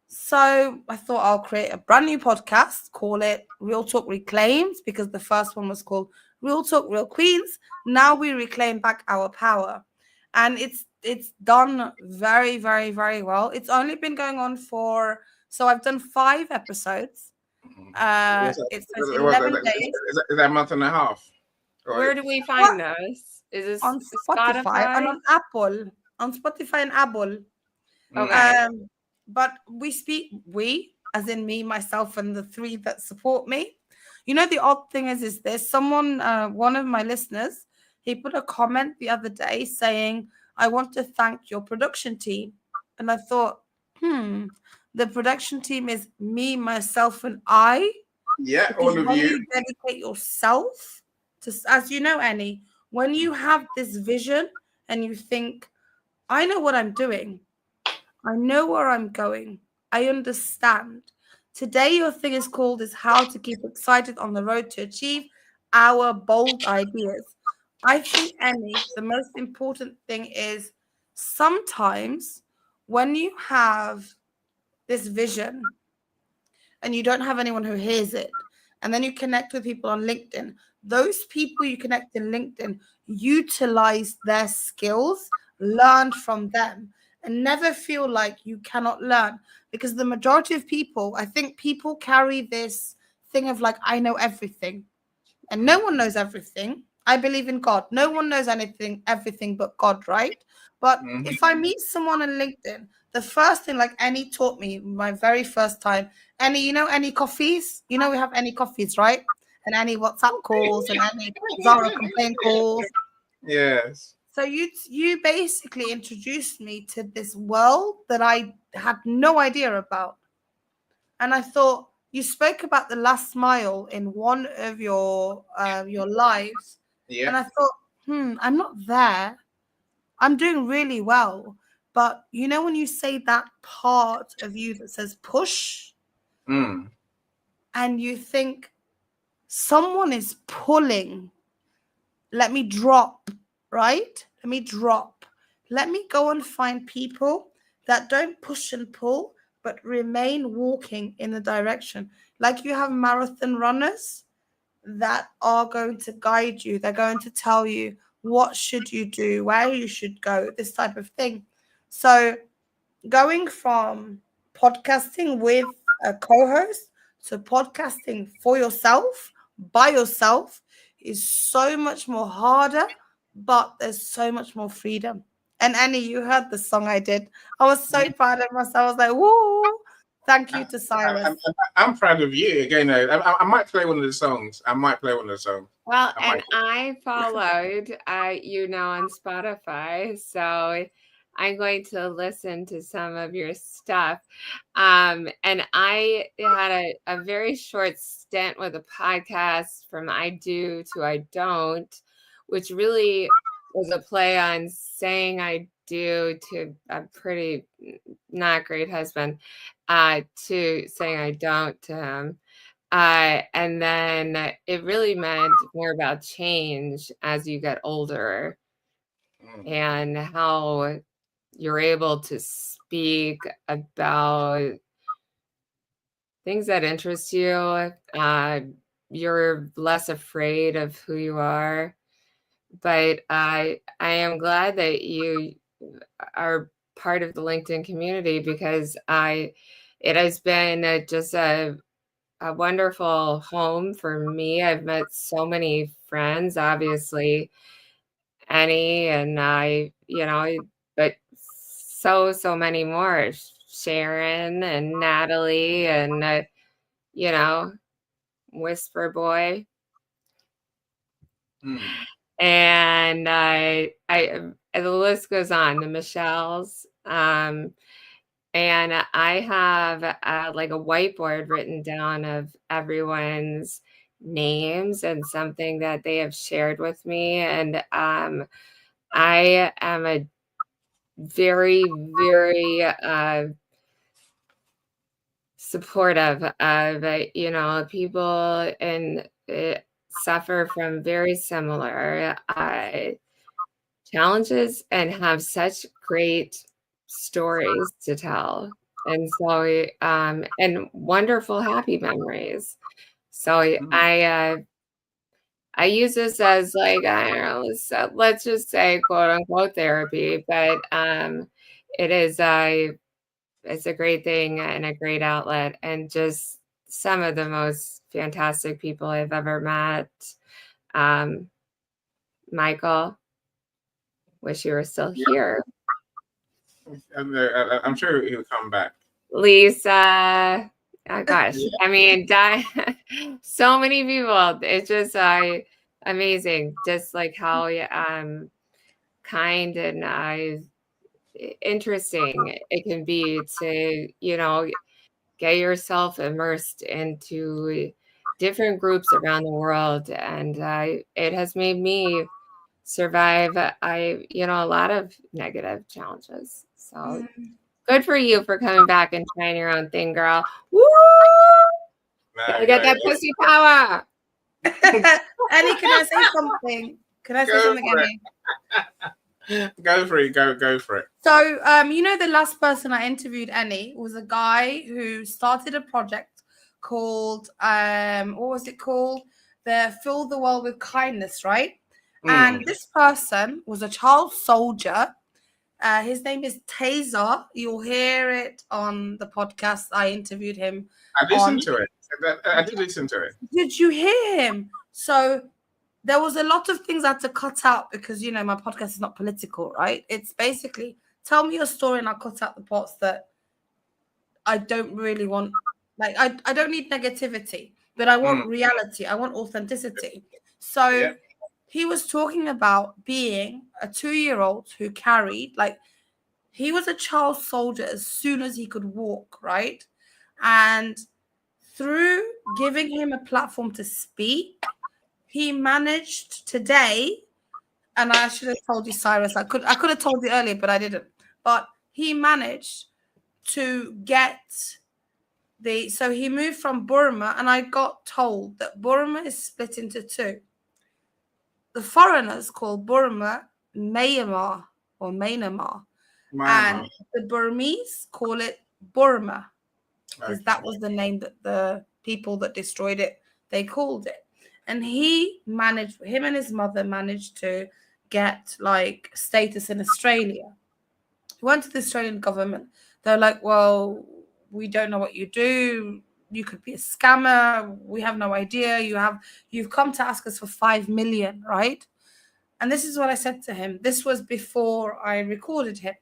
So I thought I'll create a brand new podcast, call it Real Talk Reclaimed, because the first one was called Real Talk Real Queens. Now we reclaim back our power. And it's done very, very, very well. It's only been going on for, so I've done 5 episodes. It's 11 days. Is that a month and a half? Where do we find those? Is this on Spotify and on Apple, on Spotify and Apple. Okay. But we, as in me, myself, and the 3 that support me. You know, the odd thing is there's someone, one of my listeners, he put a comment the other day saying, I want to thank your production team. And I thought, the production team is me, myself, and I. Yeah, because all of when you. dedicate yourself to, as you know, Annie, when you have this vision and you think, I know what I'm doing, I know where I'm going, I understand. Today, your thing is called is how to keep excited on the road to achieve our bold ideas. I think, Annie, the most important thing is sometimes when you have this vision and you don't have anyone who hears it, and then you connect with people on LinkedIn, those people you connect in LinkedIn, utilize their skills, learn from them, and never feel like you cannot learn. Because the majority of people, I think people carry this thing of like, I know everything. And no one knows everything. I believe in God. No one knows everything but God, right? But if I meet someone on LinkedIn, the first thing, like Annie taught me my very first time, Annie, you know, Annie coffees? You know, we have Annie coffees, right? And Annie WhatsApp calls and Annie Zara complaint calls. Yes. So you basically introduced me to this world that I had no idea about. And I thought, you spoke about the last mile in one of your lives. Yeah. And I thought, I'm not there. I'm doing really well. But you know, when you say that part of you that says push, and you think someone is pulling, let me drop, right? Let me drop. Let me go and find people that don't push and pull, but remain walking in the direction. Like you have marathon runners that are going to guide you. They're going to tell you what should you do, where you should go, this type of thing. So going from podcasting with a co-host to podcasting for yourself, by yourself, is so much more harder, but there's so much more freedom. And Annie, you heard the song I did. I was so proud of myself. I was like, whoa. Thank you to Cyrus. I'm proud of you. Again, I might play one of the songs. Well, and I followed you now on Spotify, so I'm going to listen to some of your stuff. And I had a very short stint with a podcast from I do to I don't, which really was a play on saying I do to a pretty not great husband, to saying I don't to him. And then it really meant more about change as you get older and how you're able to speak about things that interest you. You're less afraid of who you are. But I am glad that you are part of the LinkedIn community, because it has been just a wonderful home for me. I've met so many friends, obviously, Annie and I, but so many more, Sharon and Natalie and, Whisper Boy. And the list goes on, the Michelles. And I have like a whiteboard written down of everyone's names and something that they have shared with me. And I am a very, very supportive of, people and suffer from very similar challenges and have such great stories to tell. And so, and wonderful, happy memories. So I use this as like, I don't know, let's just say quote unquote therapy, but it is it's a great thing and a great outlet, and just some of the most fantastic people I've ever met. Michael, wish you were still here. I'm sure he'll come back. Lisa, oh gosh, I mean, so many people. It's just amazing, just like how kind and interesting it can be to get yourself immersed into different groups around the world, and it has made me survive a lot of negative challenges. So good for you for coming back and trying your own thing, girl. Woo! Gotta get that pussy power. Annie, can I say something? Can I say something, Annie? Go for it. Go for it. So, the last person I interviewed, Annie, was a guy who started a project called, what was it called? The Fill the World with Kindness, right? And this person was a child soldier. His name is Taser. You'll hear it on the podcast. I interviewed him. I listened to it. I did listen to it. Did you hear him? So there was a lot of things I had to cut out because, my podcast is not political, right? It's basically, tell me your story and I'll cut out the parts that I don't really want. Like, I don't need negativity, but I want reality. I want authenticity. So he was talking about being a 2-year-old who carried, he was a child soldier as soon as he could walk, right? And through giving him a platform to speak, he managed today, and I should have told you, Cyrus, I could have told you earlier, but I didn't. But he managed to get so he moved from Burma, and I got told that Burma is split into two. The foreigners call Burma Myanmar or Myanmar, and the Burmese call it Burma, because that was the name that the people that destroyed it, they called it. And him and his mother managed to get status in Australia. He went to the Australian government. They're like, well, we don't know what you do. You could be a scammer. We have no idea. You've come to ask us for 5 million, right? And this is what I said to him. This was before I recorded him.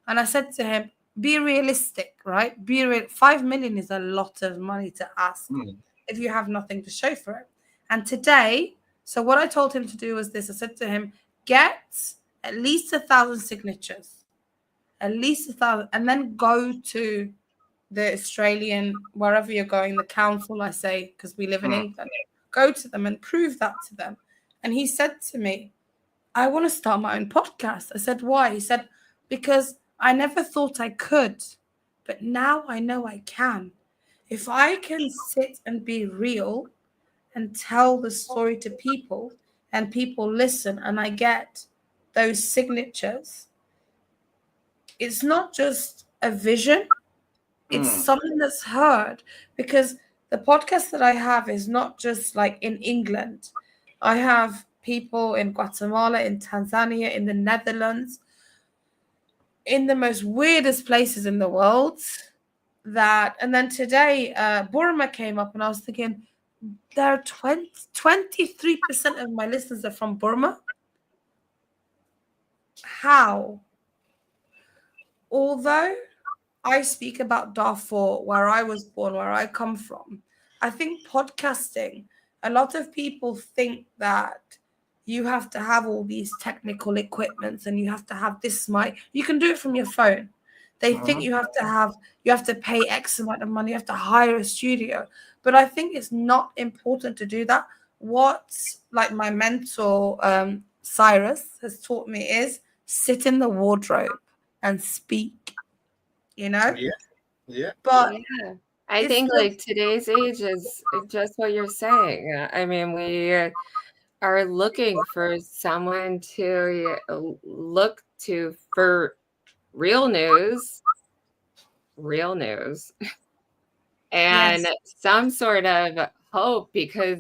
And I said to him, be realistic, right? 5 million is a lot of money to ask if you have nothing to show for it. And today, so what I told him to do was this. I said to him, get at least 1,000 signatures, at least 1,000, and then go to the Australian, wherever you're going, the council, I say, because we live in England, go to them and prove that to them. And he said to me, I want to start my own podcast. I said, why? He said, because I never thought I could, but now I know I can. If I can sit and be real and tell the story to people and people listen and I get those signatures, it's not just a vision, it's something that's heard, because the podcast that I have is not just in England. I have people in Guatemala, in Tanzania, in the Netherlands, in the most weirdest places in the world. And then today, Burma came up and I was thinking, there are 23% of my listeners are from Burma. How? Although I speak about Darfur, where I was born, where I come from, I think podcasting, a lot of people think that you have to have all these technical equipments and you have to have this mic. You can do it from your phone. They think you have to pay X amount of money, you have to hire a studio. But I think it's not important to do that. What like my mentor Cyrus has taught me is sit in the wardrobe and speak, you know? Yeah. But yeah, I think like today's age is just what you're saying. I mean, we are looking for someone to look to for real news, and some sort of hope, because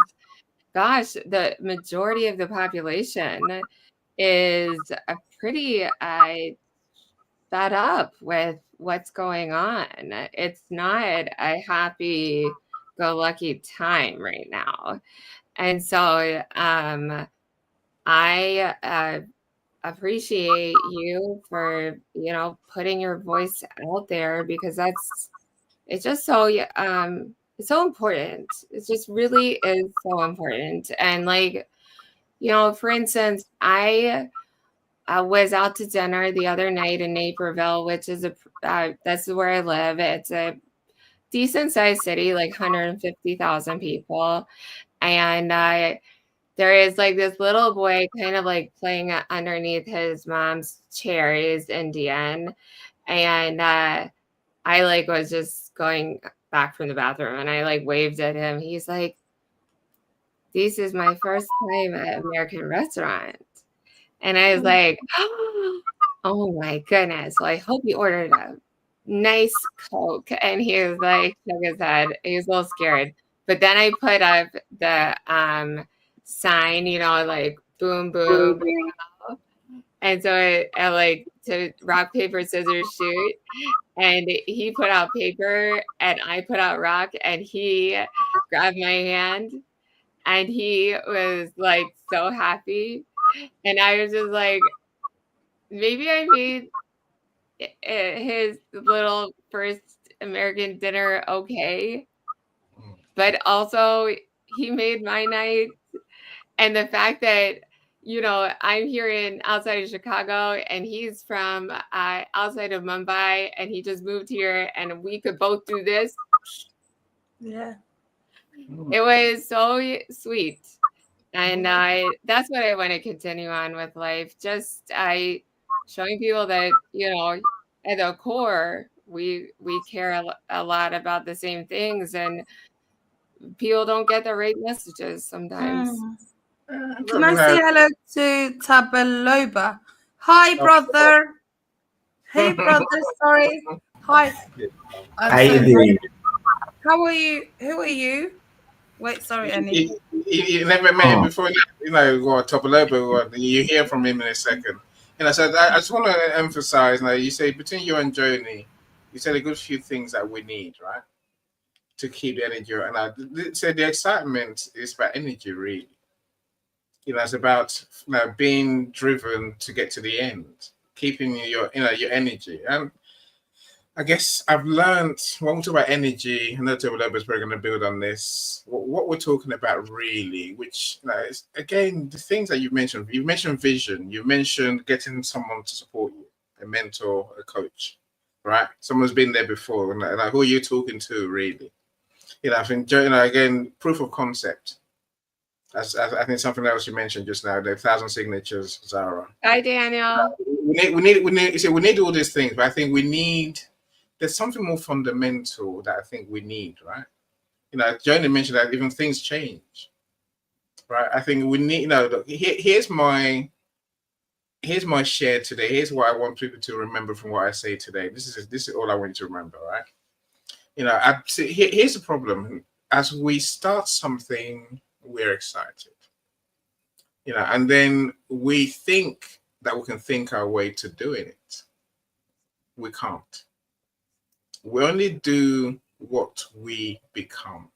gosh, the majority of the population is a pretty fed up with what's going on. It's not a happy go lucky time right now. And so I appreciate you for, putting your voice out there, because it's just so it's so important. It just really is so important. And like, for instance, I was out to dinner the other night in Naperville, which is that's where I live. It's a decent sized city, like 150,000 people. And there is like this little boy kind of like playing underneath his mom's chair. He's Indian. And I like was just going back from the bathroom, and I like waved at him. He's like, "This is my first time at American restaurant." And I was like, oh my goodness. Well, I hope he ordered a nice Coke. And he was like, shook his head. He was a little scared. But then I put up the sign, like boom, boom. And so I like to rock, paper, scissors, shoot. And he put out paper and I put out rock, and he grabbed my hand and he was like so happy. And I was just like, maybe I made his little first American dinner okay, but also he made my night. And the fact that, I'm here outside of Chicago, and he's from outside of Mumbai, and he just moved here, and we could both do this. Yeah. It was so sweet. And that's what I want to continue on with life. Just showing people that, at the core, we care a lot about the same things, and people don't get the right messages sometimes. Can I say hello to Tabaloba? Hi, brother. Hey, brother. Sorry. Hi. How you doing? How are you? Who are you? Wait, sorry, Annie. You never met him before, what Topolobo, you hear from him in a second. So I just want to emphasize, you say between you and Joni, you said a good few things that we need, right? To keep the energy. And I said the excitement is about energy, really. It's about being driven to get to the end, keeping your energy. And I guess I've learned when we talk about energy, I know Toby is probably going to build on this. What we're talking about really, which is, again, the things that you've mentioned vision, you've mentioned getting someone to support you, a mentor, a coach, right? Someone's been there before, and who are you talking to really? I think, again, proof of concept. I think something else you mentioned just now, the 1,000 signatures, Zara. Hi, Daniel. We need all these things, but I think there's something more fundamental that I think we need, right? Joni mentioned that even things change, right? I think we need, here's my share today. Here's what I want people to remember from what I say today. This is all I want you to remember, right? Here's the problem. As we start something, we're excited, and then we think that we can think our way to doing it. We can't. We only do what we become.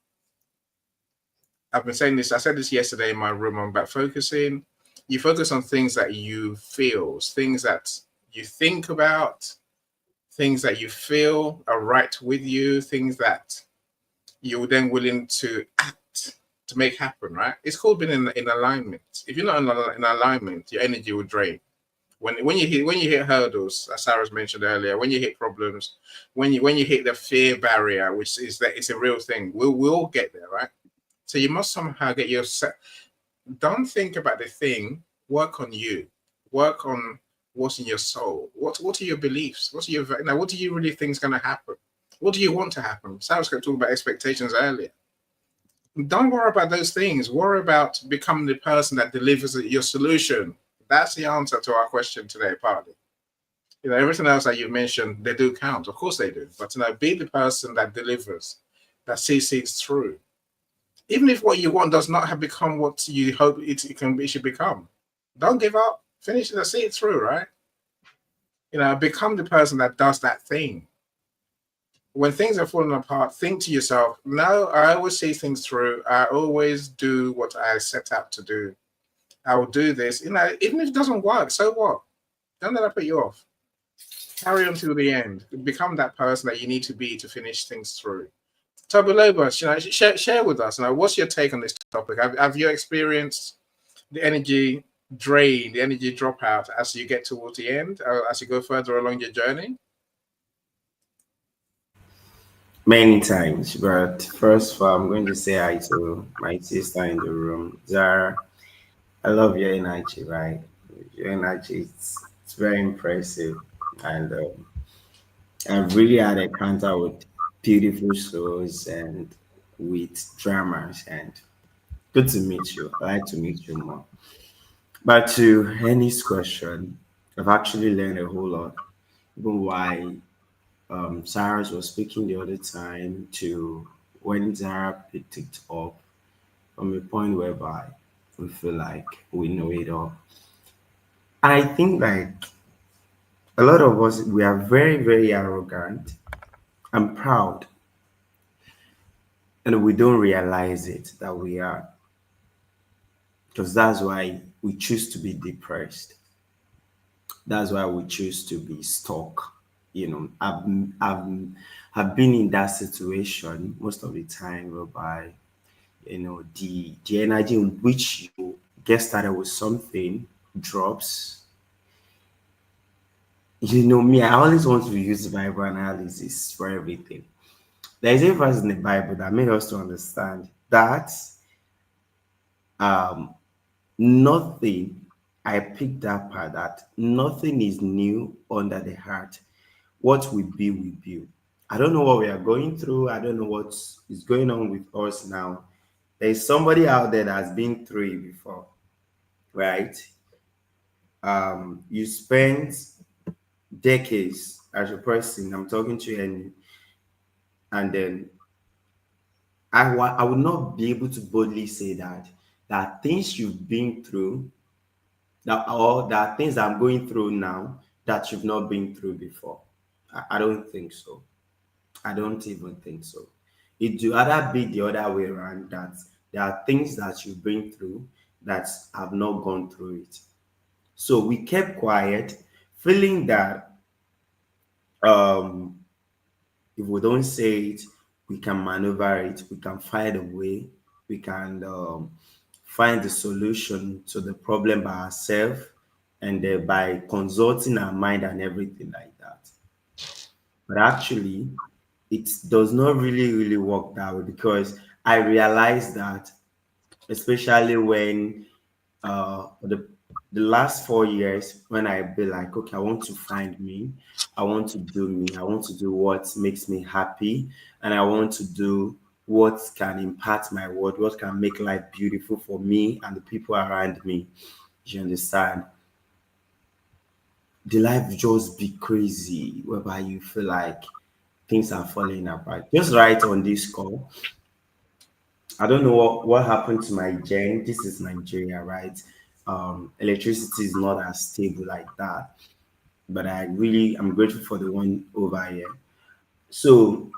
I've been saying this, I said this yesterday in my room about focusing. You focus on things that you feel, things that you think about, things that you feel are right with you, things that you're then willing to act to make happen, right? It's called being in alignment. If you're not in alignment, your energy will drain. When you hit hurdles, as Sarah's mentioned earlier, when you hit problems, when you hit the fear barrier, which is that it's a real thing, we'll all get there, right? So you must somehow get yourself. Don't think about the thing. Work on you. Work on what's in your soul. What are your beliefs? What do you really think is going to happen? What do you want to happen? Sarah's going to talk about expectations earlier. Don't worry about those things. Worry about becoming the person that delivers your solution. That's the answer to our question today, partly. Everything else that you mentioned, they do count. Of course they do. But be the person that delivers, that sees things through. Even if what you want does not have become what you hope it should become. Don't give up. Finish it, see it through, right? Become the person that does that thing. When things are falling apart, think to yourself, no, I always see things through. I always do what I set out to do. I will do this. Even if it doesn't work, so what? Don't let that put you off. Carry on to the end. Become that person that you need to be to finish things through. Toby Lobos, share with us. What's your take on this topic? Have you experienced the energy drain, the energy dropout as you get towards the end, as you go further along your journey? Many times, but first of all, I'm going to say hi to my sister in the room, Zara. I love your energy, right? Your energy, it's very impressive, and I've really had a encounter with beautiful souls and with dramas, and good to meet you. I like to meet you more. But to Henny's question, I've actually learned a whole lot. Even why Sarah was speaking the other time to when Zara picked it up from a point whereby we feel like we know it all. And I think like a lot of us, we are very, very arrogant and proud, and we don't realize it that we are, because that's why we choose to be depressed. That's why we choose to be stuck. I've been in that situation most of the time whereby the energy in which you get started with something drops. Me, I always want to use Bible analysis for everything. There is a verse in the Bible that made us to understand that um nothing, I picked that part, that nothing is new under the heart. What will be, will be. I don't know what we are going through. I don't know what is going on with us now. There's somebody out there that's been through it before, right? You spent decades as a person. I'm talking to you, and then I would not be able to boldly say that things you've been through, that things I'm going through now that you've not been through before. I don't think so. I don't even think so. It would rather be the other way around, that there are things that you bring through that have not gone through it. So we kept quiet, feeling that um, if we don't say it, we can maneuver it, we can find a way, we can find the solution to the problem by ourselves, and by consulting our mind and everything like that. But actually, it does not really work that way, because I realized that, especially when the last 4 years, when I be like, okay, I want to find me, I want to do me, I want to do what makes me happy, and I want to do what can impact my world, what can make life beautiful for me and the people around me. You understand? The life just be crazy, whereby you feel like things are falling apart. Just right on this call, I don't know what happened to my gen. This is Nigeria, right? Electricity is not as stable like that, but I'm grateful for the one over here. So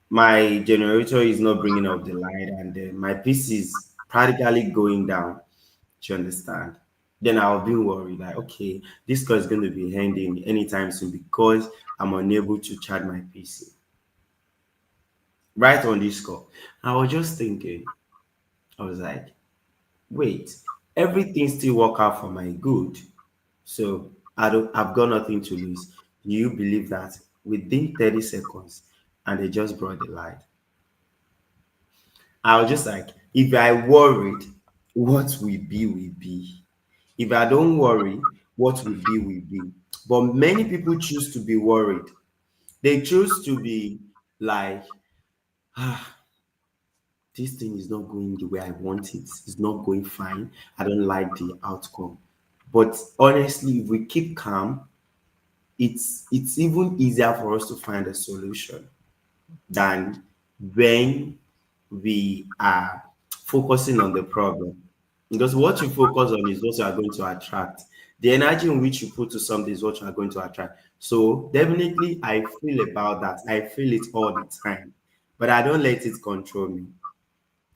my generator is not bringing up the light, and my PC is practically going down. Do you understand? Then I'll be worried, like, okay, this call is going to be ending anytime soon because I'm unable to charge my PC. Right on this call, I was just thinking, I was like, wait, everything still work out for my good. So I've got nothing to lose. Do you believe that within 30 seconds and they just brought the light? I was just like, if I worried, what will be will be. If I don't worry, what will be will be. But many people choose to be worried. They choose to be like, ah, this thing is not going the way I want it. It's not going fine. I don't like the outcome. But honestly, if we keep calm, it's even easier for us to find a solution than when we are focusing on the problem. Because what you focus on is what you are going to attract. The energy in which you put to something is what you are going to attract. So definitely I feel about that. I feel it all the time. But I don't let it control me.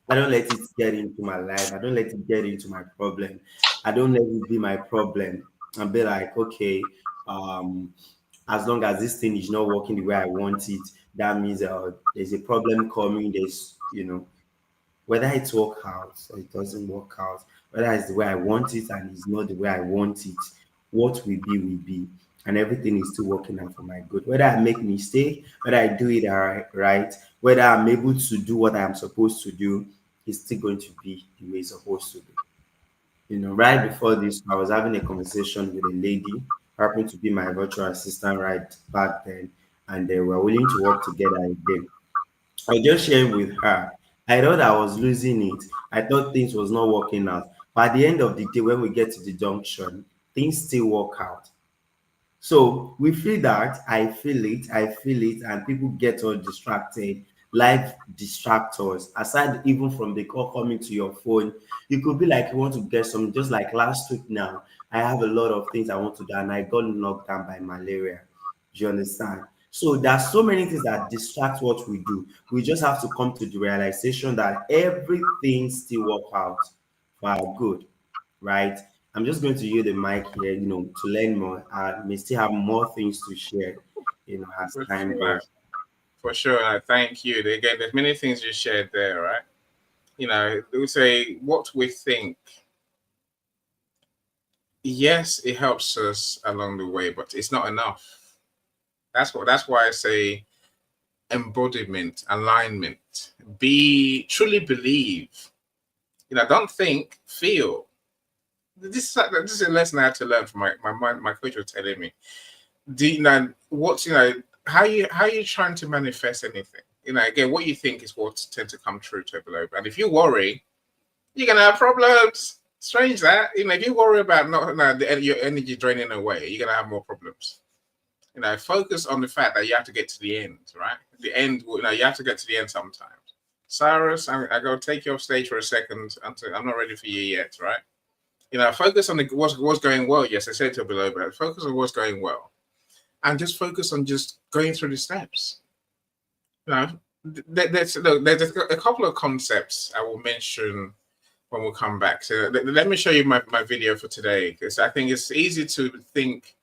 I don't let it get into my life. I don't let it get into my problem. I don't let it be my problem and be like, okay, um, as long as this thing is not working the way I want it, that means there's a problem coming. There's, whether it works out or it doesn't work out, whether it's the way I want it and it's not the way I want it, what will be, and everything is still working out for my good. Whether I make mistake, whether I do it right, whether I'm able to do what I'm supposed to do, it's still going to be the way it's supposed to be. Right before this, I was having a conversation with a lady, who happened to be my virtual assistant right back then, and they were willing to work together again. I was just sharing with her. I thought I was losing it. I thought things was not working out. But at the end of the day, when we get to the junction, things still work out. So we feel that, I feel it, and people get all distracted. Life distracts us. Aside even from the call coming to your phone, you could be like you want to get some. Just like last week now, I have a lot of things I want to do, and I got knocked down by malaria. Do you understand? So there's so many things that distract what we do. We just have to come to the realization that everything still work out for our good, right? I'm just going to use the mic here, to learn more. I may still have more things to share, as For time sure. goes. For sure. Thank you. Again, there's many things you shared there, right? They would say what we think. Yes, it helps us along the way, but it's not enough. That's why I say embodiment, alignment. Truly believe. Don't think, feel. This is a lesson I had to learn from my coach was telling me. How you trying to manifest anything? Again, what you think is what tends to come true to below. And if you worry, you're gonna have problems. Strange that. If you worry about your energy draining away, you're gonna have more problems. Focus on the fact that you have to get to the end, right? The end, you have to get to the end sometimes. Cyrus, I'm gonna take you off stage for a second until I'm not ready for you yet, right? Focus on what's going well. Yes, I said to below, but focus on what's going well, and just focus on just going through the steps. There's a couple of concepts I will mention when we come back. So let me show you my video for today, because I think it's easy to think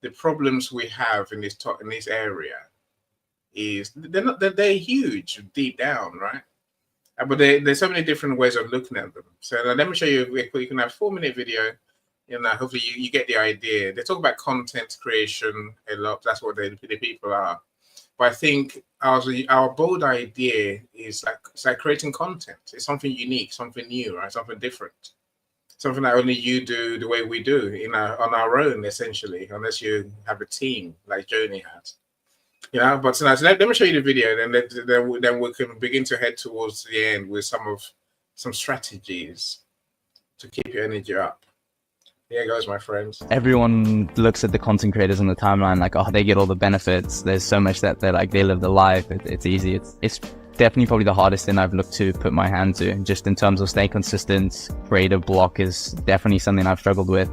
the problems we have in this area is they're huge deep down, right? But there's so many different ways of looking at them. So let me show you. We can have a 4-minute video. Hopefully you get the idea. They talk about content creation a lot. That's what the people are. But I think our bold idea is like creating content. It's something unique, something new, right? Something different. Something that only you do the way we do, on our own, essentially, unless you have a team like Joni has. But tonight, let me show you the video, then we can begin to head towards the end with some strategies to keep your energy up. Here goes, my friends. Everyone looks at the content creators on the timeline like, oh, they get all the benefits. There's so much that they're like, they live the life. It's easy. It's definitely probably the hardest thing I've looked to put my hand to, just in terms of staying consistent. Creative block is definitely something I've struggled with.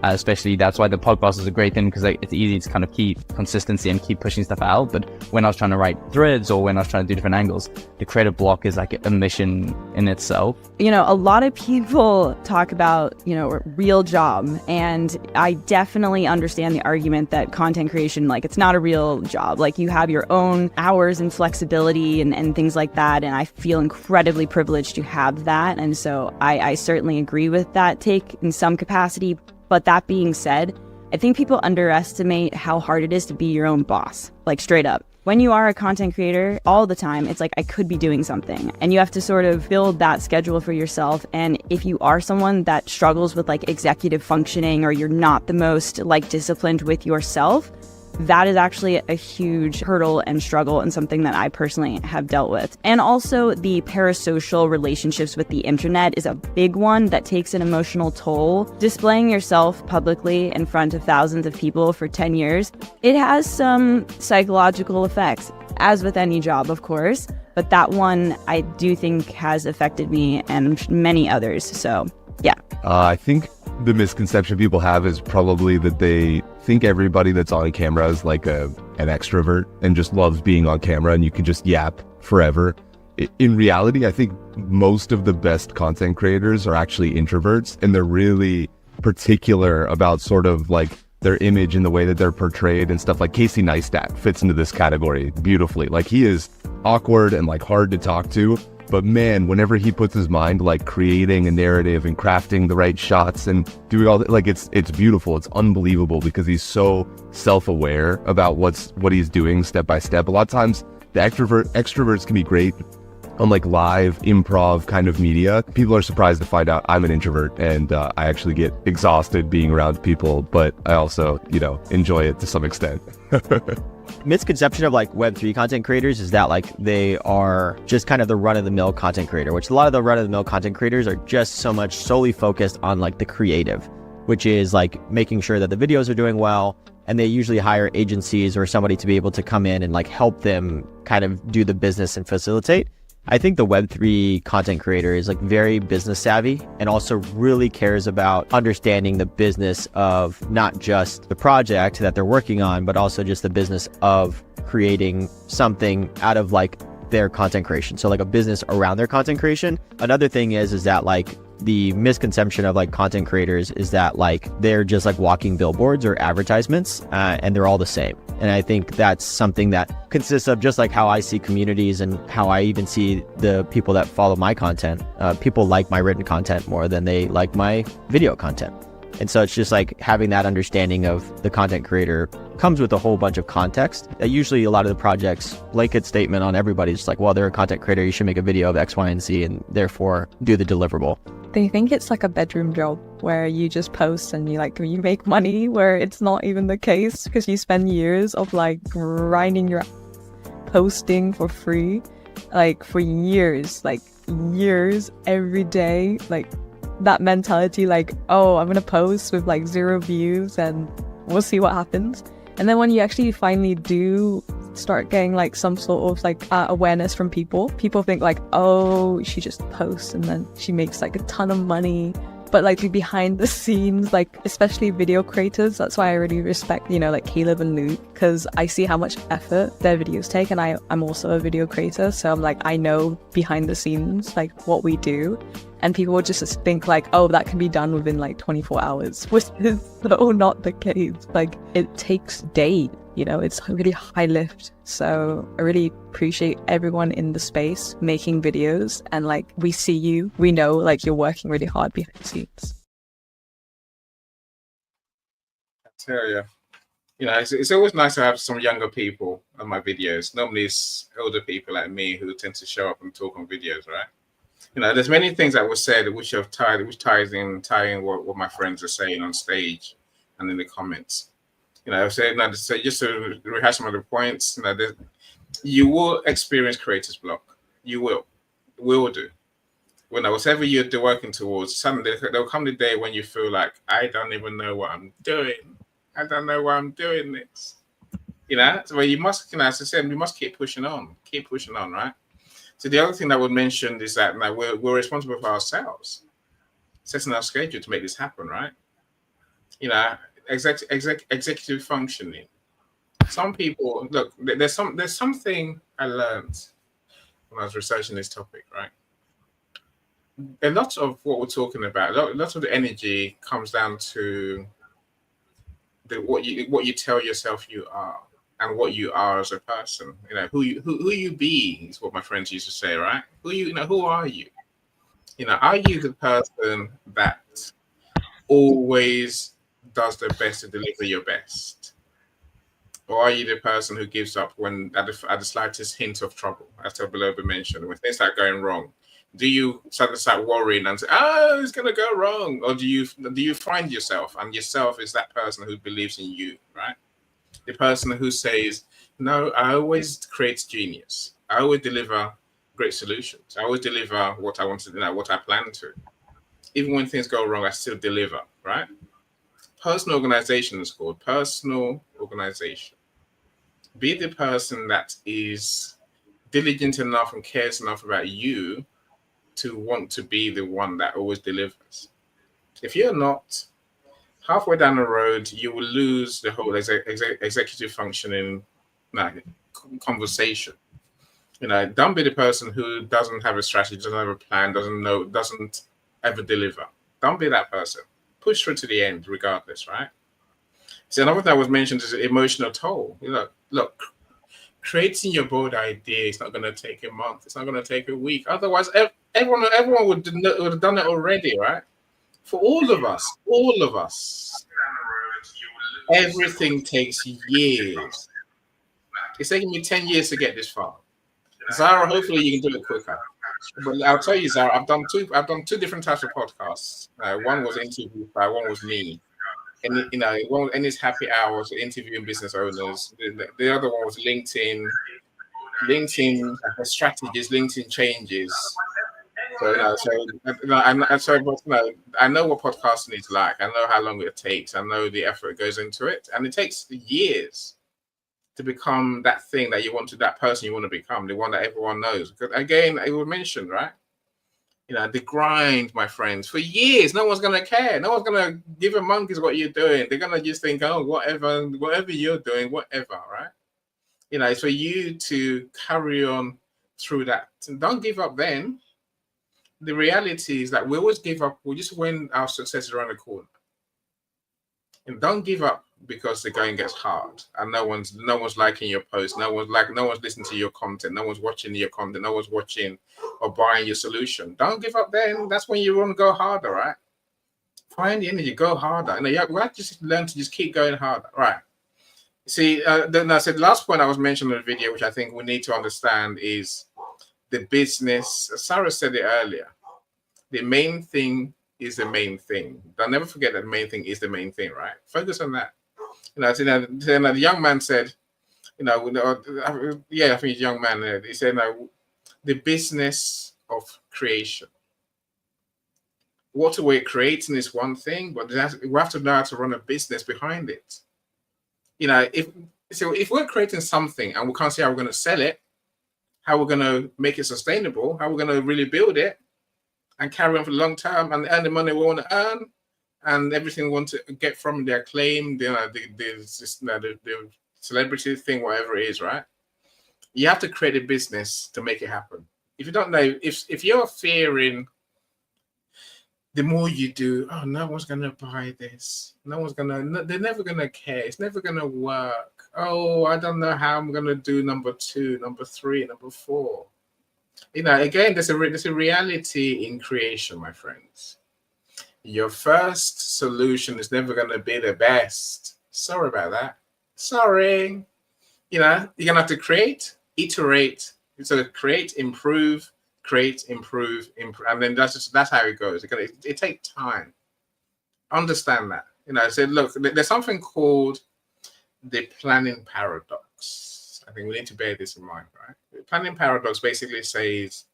Especially that's why the podcast is a great thing, because it's easy to kind of keep consistency and keep pushing stuff out. But when I was trying to write threads or when I was trying to do different angles, the creative block is like a mission in itself. A lot of people talk about, real job, and I definitely understand the argument that content creation, it's not a real job. You have your own hours and flexibility and things like that. And I feel incredibly privileged to have that. And so I certainly agree with that take in some capacity. But that being said, I think people underestimate how hard it is to be your own boss, like straight up. When you are a content creator all the time, it's like, I could be doing something, and you have to sort of build that schedule for yourself. And if you are someone that struggles with like executive functioning, or you're not the most like disciplined with yourself, that is actually a huge hurdle and struggle, and something that I personally have dealt with. And also the parasocial relationships with the internet is a big one that takes an emotional toll. Displaying yourself publicly in front of thousands of people for 10 years, it has some psychological effects, as with any job, of course. But that one I do think has affected me and many others. So yeah. I think the misconception people have is probably that they think everybody that's on camera is like an extrovert and just loves being on camera and you can just yap forever. In reality, I think most of the best content creators are actually introverts, and they're really particular about sort of like their image and the way that they're portrayed and stuff. Like Casey Neistat fits into this category beautifully. Like, he is awkward and like hard to talk to, but man, whenever he puts his mind like creating a narrative and crafting the right shots and doing all that, like it's beautiful. It's unbelievable because he's so self-aware about what he's doing step by step. A lot of times the extroverts can be great on like live improv kind of media. People are surprised to find out I'm an introvert, and I actually get exhausted being around people, but I also, enjoy it to some extent. Misconception of like Web3 content creators is that like they are just kind of the run-of-the-mill content creator, which a lot of the run-of-the-mill content creators are just solely focused on like the creative, which is like making sure that the videos are doing well, and they usually hire agencies or somebody to be able to come in and like help them kind of do the business and facilitate. I think the Web3 content creator is like very business savvy and also really cares about understanding the business of not just the project that they're working on, but also just the business of creating something out of like their content creation. So like a business around their content creation. Another thing is that like the misconception of like content creators is that like they're just like walking billboards or advertisements, and they're all the same. And I think that's something that consists of just like how I see communities and how I even see the people that follow my content. People like my written content more than they like my video content. And so it's just like having that understanding of the content creator comes with a whole bunch of context. Usually a lot of the projects, blanket statement on everybody's just like, well, they're a content creator, you should make a video of X, Y, and Z, and therefore do the deliverable. They think it's like a bedroom job where you just post and you make money, where it's not even the case, because you spend years of like grinding your posting for free, like for years every day, like that mentality, like, oh, I'm gonna post with like 0 views and we'll see what happens. And then when you actually finally do start getting like some sort of like awareness from people think like, oh, she just posts and then she makes like a ton of money. But like behind the scenes, like especially video creators, that's why I really respect, like Caleb and Luke, because I see how much effort their videos take, and I'm also a video creator, so I'm like, I know behind the scenes like what we do, and people would just think like, oh, that can be done within like 24 hours, which is so not the case. Like, it takes days. It's a really high lift. So I really appreciate everyone in the space making videos, and like, we see you, we know like you're working really hard behind the scenes. I tell you, it's always nice to have some younger people on my videos. Normally it's older people like me who tend to show up and talk on videos, right? There's many things that were said which ties in what my friends are saying on stage and in the comments. So just to rehash some of the points, you will experience creator's block. You will. We will do. Whatever you're working towards, suddenly there'll come the day when you feel like, I don't even know what I'm doing. I don't know why I'm doing this. So you must, as I said, we must keep pushing on, right? So the other thing that I would mention is that we're responsible for ourselves, setting our schedule to make this happen, right? Executive functioning. Some people look. There's something I learned when I was researching this topic. Right, a lot of what we're talking about, a lot of the energy comes down to what you tell yourself you are, and what you are as a person. Who you be is what my friends used to say. Right? Who are you? Are you the person that always does their best to deliver your best? Or are you the person who gives up when at the slightest hint of trouble, as Tobiloba mentioned, when things start going wrong? Do you start worrying and say, "Oh, it's gonna go wrong," or do you find yourself, and yourself is that person who believes in you, right? The person who says, "No, I always create genius. I always deliver great solutions. I always deliver what I want to do, what I plan to. Even when things go wrong, I still deliver," right? Personal organization is called personal organization. Be the person that is diligent enough and cares enough about you to want to be the one that always delivers. If you're not, halfway down the road, you will lose the whole executive functioning conversation. Don't be the person who doesn't have a strategy, doesn't have a plan, doesn't ever deliver. Don't be that person. Push through to the end, regardless, right? See, another thing that was mentioned is emotional toll. Look, creating your bold idea is not going to take a month. It's not going to take a week. Otherwise, everyone would have done it already, right? For all of us, everything takes years. It's taken me 10 years to get this far. Zara, hopefully you can do it quicker. But I'll tell you, Zara, I've done two different types of podcasts. One was interview, one was me. And one and it's happy hours interviewing business owners. The other one was LinkedIn strategies, LinkedIn changes. So I know what podcasting is like. I know how long it takes. I know the effort goes into it, and it takes years to become that thing that you want to, that person you want to become, the one that everyone knows. Because again, it was mentioned, right? The grind, my friends, for years, no one's gonna care. No one's gonna give a monkeys what you're doing. They're gonna just think, oh, whatever you're doing, whatever, right? It's for you to carry on through that. And don't give up then. The reality is that we always give up. We just when our success is around the corner. And don't give up because the going gets hard and no one's liking your post, no one's listening to your content, no one's watching your content, no one's watching or buying your solution. Don't give up then. That's when you want to go harder, right? Find the energy, go harder. And we have to just learn to just keep going harder, right? See, then I said the last point I was mentioning in the video, which I think we need to understand, is the business. Sarah said it earlier. The main thing is the main thing. Don't never forget that the main thing is the main thing, right? Focus on that. The young man said, I think he's a young man. He said, the business of creation. What we're creating is one thing, but we have to know how to run a business behind it. If we're creating something and we can't see how we're going to sell it, how we're going to make it sustainable, how we're going to really build it and carry on for the long term and earn the money we want to earn, and everything we want to get from their claim, the celebrity thing, whatever it is, right? You have to create a business to make it happen. If you don't know, if you're fearing the more you do, oh, no one's going to buy this. They're never going to care. It's never going to work. Oh, I don't know how I'm going to do number 2, number 3, number 4. Again, there's a reality in creation, my friends. Your first solution is never going to be the best. Sorry about that. Sorry. You're going to have to create, iterate. So create, improve, and then that's how it goes. It takes time. Understand that. So look, there's something called the planning paradox. I think we need to bear this in mind, right? The planning paradox basically says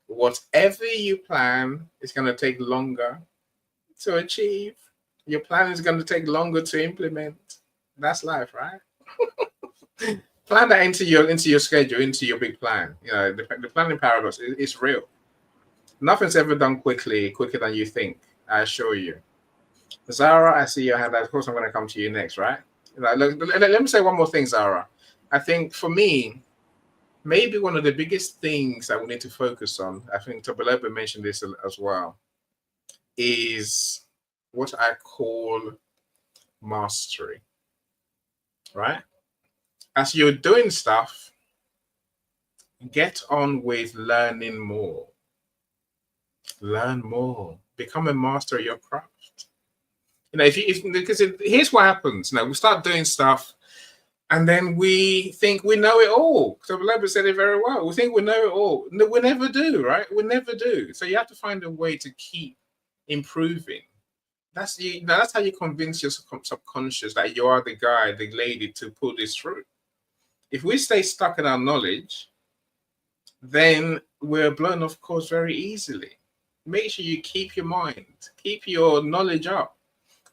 whatever you plan is going to take longer to achieve. Your plan is going to take longer to implement. That's life, right? Plan that into your schedule, into your big plan. The planning paradox is real. Nothing's ever done quicker than you think. I assure you. Zara, I see your hand. Of course, I'm going to come to you next, right? Let me say one more thing, Zara. I think for me, maybe one of the biggest things that we need to focus on, I think Tobiloba mentioned this as well, is what I call mastery, right? As you're doing stuff, get on with learning more. Learn more. Become a master of your craft. Here's what happens. We start doing stuff, and then we think we know it all. So Labor said it very well. We think we know it all. No, we never do, right? We never do. So you have to find a way to keep improving. That's how you convince your subconscious that you are the guy, the lady to pull this through. If we stay stuck in our knowledge, then we're blown off course very easily. Make sure you keep your mind, keep your knowledge up.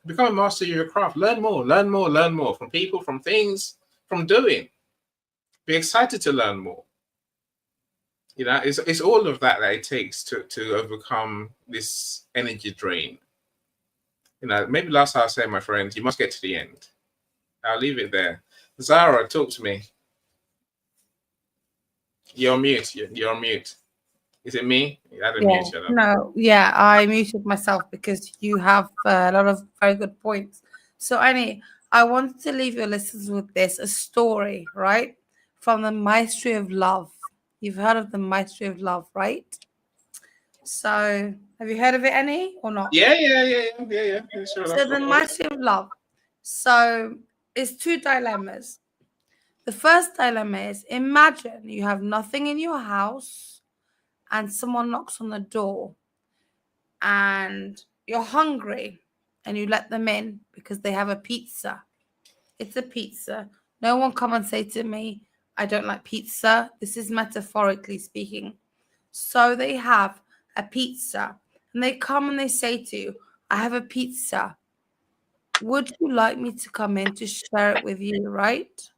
Become a master of your craft. Learn more, learn more, learn more from people, from things, from doing. Be excited to learn more. It's all of that it takes to overcome this energy drain. Maybe last I'll say, my friends, you must get to the end. I'll leave it there. Zara, talk to me. You're on mute. You're on mute. Is it me? No, yeah, I muted myself because you have a lot of very good points. So, Annie, I wanted to leave your listeners with a story, right? From the Mastery of Love. You've heard of the Mastery of Love, right? So, have you heard of it, Annie, or not? Yeah. Sure, so, the Mastery of Love. So, it's two dilemmas. The first dilemma is, imagine you have nothing in your house and someone knocks on the door and you're hungry and you let them in because they have a pizza. It's a pizza. No one come and say to me, I don't like pizza. This is metaphorically speaking. So they have a pizza and they come and they say to you, I have a pizza. Would you like me to come in to share it with you, right?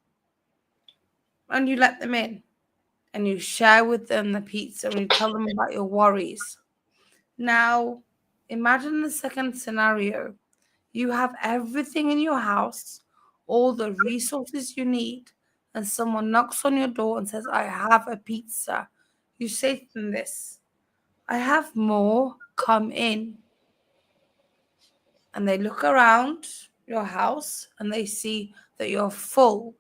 And you let them in and you share with them the pizza and you tell them about your worries. Now, imagine the second scenario. You have everything in your house, all the resources you need, and someone knocks on your door and says, I have a pizza. You say to them this, I have more, come in. And they look around your house and they see that you're full.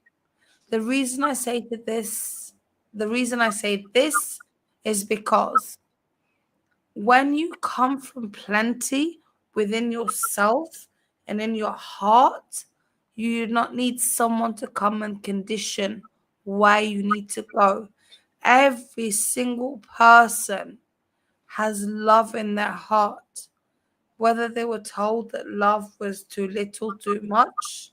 The reason I say this is because when you come from plenty within yourself and in your heart, you do not need someone to come and condition where you need to go. Every single person has love in their heart, whether they were told that love was too little, too much.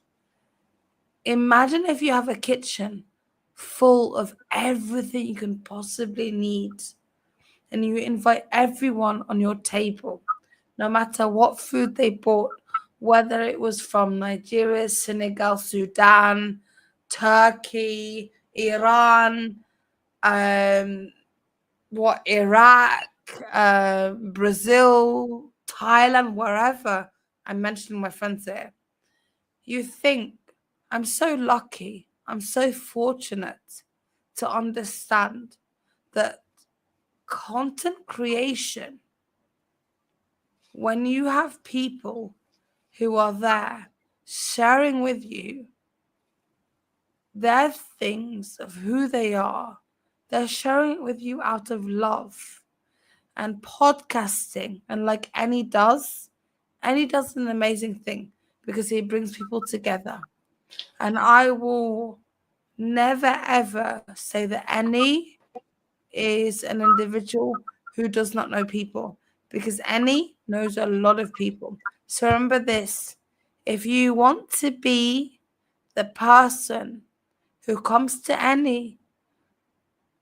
Imagine if you have a kitchen full of everything you can possibly need, and you invite everyone on your table, no matter what food they bought, whether it was from Nigeria, Senegal, Sudan, Turkey, Iran, Iraq, Brazil, Thailand, wherever. I'm mentioning my friends there. You think, I'm so lucky, I'm so fortunate to understand that content creation, when you have people who are there sharing with you their things of who they are, they're sharing it with you out of love. And podcasting, and like Annie does an amazing thing because he brings people together. And I will never ever say that Annie is an individual who does not know people, because Annie knows a lot of people. So remember this, if you want to be the person who comes to Annie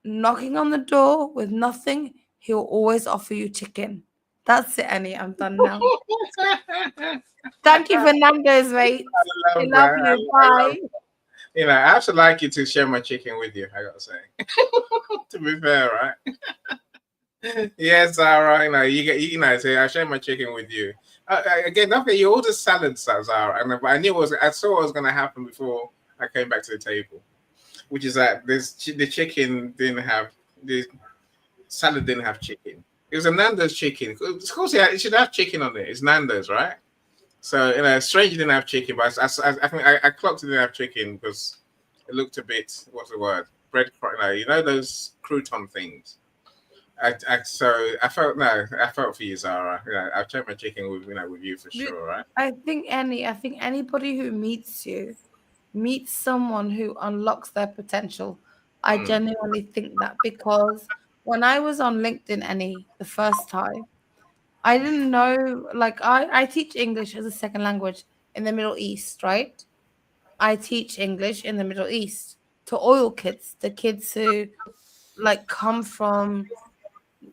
knocking on the door with nothing, he'll always offer you chicken. That's it, Annie. I'm done now. Thank you, Fernandez, mate. I love you. Bye. I actually like you to share my chicken with you, I gotta say. To be fair, right? Yes, Zara, say I share my chicken with you. Again, don't forget you ordered salad, Zara, and I knew I saw what was gonna happen before I came back to the table, which is that the chicken didn't have the salad didn't have chicken. It was a Nando's chicken. Of course, it should have chicken on it. It's Nando's, right? So, strange didn't have chicken, but I think I clocked it didn't have chicken because it looked a bit, what's the word? Bread, those crouton things. I felt for you, Zara. I've checked my chicken with you for sure, right? I think anybody who meets you meets someone who unlocks their potential. I genuinely think that, because when I was on LinkedIn, the first time, I didn't know, like, I teach English as a second language in the Middle East, right? I teach English in the Middle East to oil kids, the kids who like come from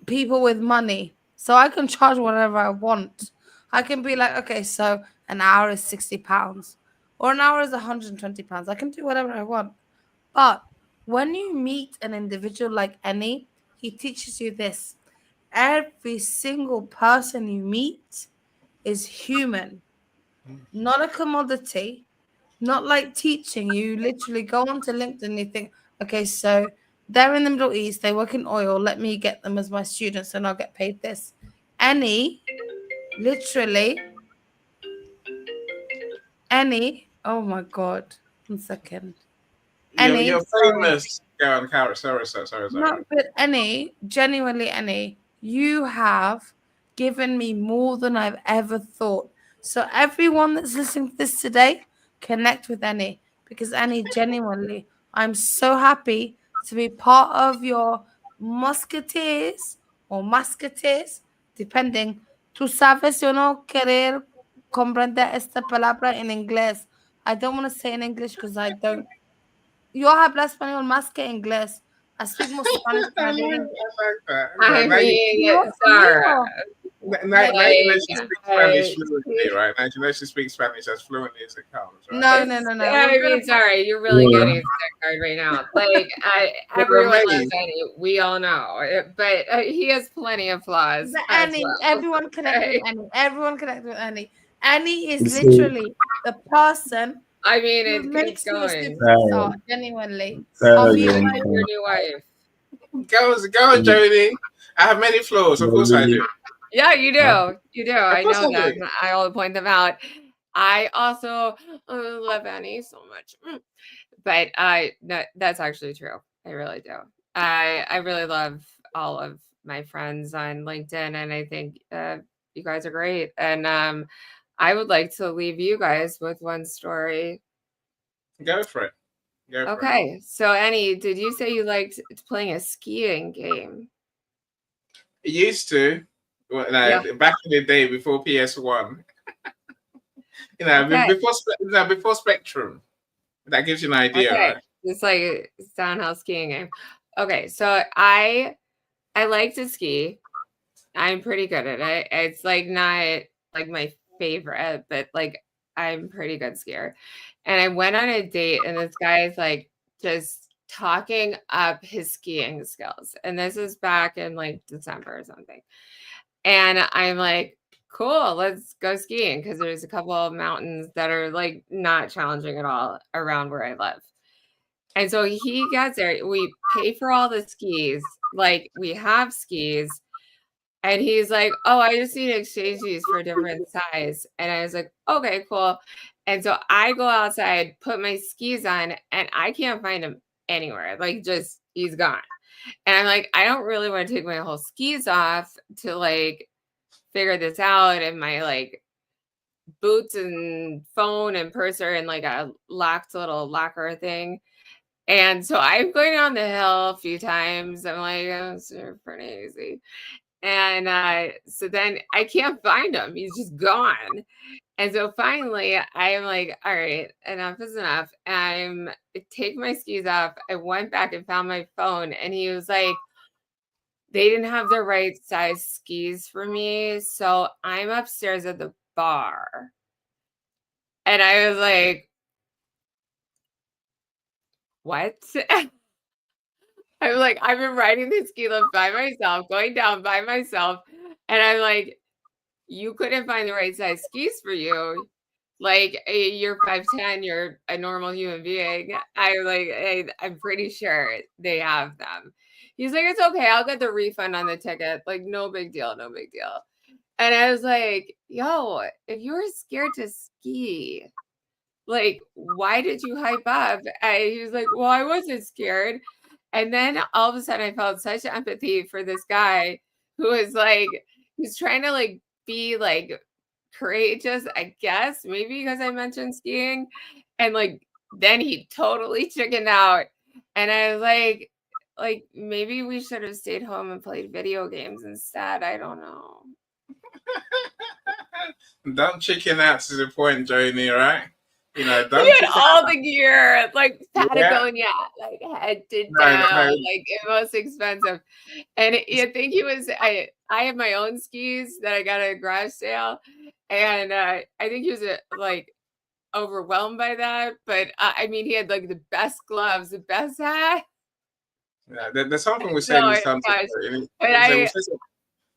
people with money. So I can charge whatever I want. I can be like, okay, so an hour is £60 or an hour is £120. I can do whatever I want. But when you meet an individual like Annie, he teaches you this. Every single person you meet is human, not a commodity, not like teaching. You literally go onto LinkedIn and you think, okay, so they're in the Middle East, they work in oil, let me get them as my students and I'll get paid this. Annie, literally, oh my God, 1 second. You're Sorry. famous. Go on, Kara. Sorry. No, but genuinely, you have given me more than I've ever thought. So everyone that's listening to this today, connect with Annie, because Annie, genuinely, I'm so happy to be part of your musketeers or musketeers, depending. Tú sabes, yo no querer comprender esta palabra en inglés. I don't want to say in English because I don't. Yo hablo español más que inglés. I speak more Spanish than I do English. I mean, Sarah. Now you know she speaks Spanish fluently, right? Now you know she speaks Spanish as fluently as it comes, right? No. I mean, sorry, you're really getting sick right now. Like, everyone loves Annie. We all know, but he has plenty of flaws. Annie, well. everyone connect with Annie. Everyone connect with Annie. Annie is literally the person. I mean, who it makes keeps you a going. superstar, genuinely. I'll be your new wife. Go on, Jody. I have many flaws. Of course I do. Yeah, you do. You do. I know I them. I'll point them out. I also love Annie so much. But that's actually true. I really do. I really love all of my friends on LinkedIn, and I think you guys are great. And I would like to leave you guys with one story. Go for it. Okay. So Annie, did you say you liked playing a skiing game? It used to. Well, back in the day before PS1. Before Spectrum. That gives you an idea, right? It's like downhill skiing game. Okay, so I like to ski. I'm pretty good at it. It's like not like my favorite, but like I'm pretty good skier. And I went on a date, and this guy is like just talking up his skiing skills. And this is back in like December or something. And I'm like, cool, let's go skiing, because there's a couple of mountains that are like not challenging at all around where I live. And so he gets there. We pay for all the skis. Like, we have skis. And he's like, oh, I just need to exchange these for different size. And I was like, okay, cool. And so I go outside, put my skis on, and I can't find him anywhere. Like, just, he's gone. And I'm like, I don't really want to take my whole skis off to like figure this out. And my like boots and phone and purse are in like a locked little locker thing. And so I'm going down the hill a few times. I'm like, oh, it's pretty easy. And so then I can't find him. He's just gone. And so finally I'm like, all right, enough is enough. I take my skis off. I went back and found my phone, and he was like, they didn't have the right size skis for me. So I'm upstairs at the bar. And I was like, what? I'm like, I've been riding this ski lift by myself, going down by myself. And I'm like, you couldn't find the right size skis for you. Like, you're 5'10", you're a normal human being. I'm pretty sure they have them. He's like, it's okay, I'll get the refund on the ticket. Like, no big deal, no big deal. And I was like, yo, if you were scared to ski, like, why did you hype up? He was like, well, I wasn't scared. And then all of a sudden I felt such empathy for this guy who was like, he's trying to like be like courageous, I guess, maybe because I mentioned skiing. And like, then he totally chickened out. And I was like maybe we should have stayed home and played video games instead. I don't know. Don't chicken out to the point, Joni, right? You know, don't He had chicken all out. the gear, like Yeah. Patagonia, like head to down, like it most expensive. And I think he was. I have my own skis that I got at a garage sale, and I think he was like overwhelmed by that. But I mean, he had like the best gloves, the best hat. Yeah, there's something we say No, in this it country. was. But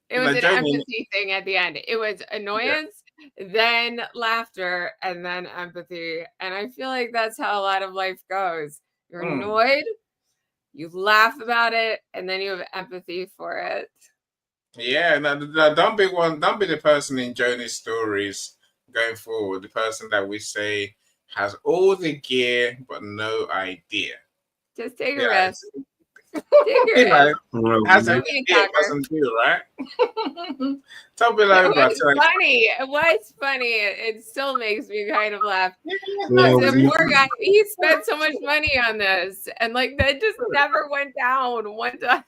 it was an Joni, empathy thing at the end. It was annoyance, then laughter, and then empathy. And I feel like that's how a lot of life goes. You're annoyed, you laugh about it, and then you have empathy for it. Yeah, no, don't be the person in Joni's stories going forward, the person that we say has all the gear but no idea. Just take a risk. You know, has an idea, doesn't do, right? Don't be like that. Funny. It was funny. It still makes me kind of laugh. The poor guy, he spent so much money on this, and like that just never went down one time.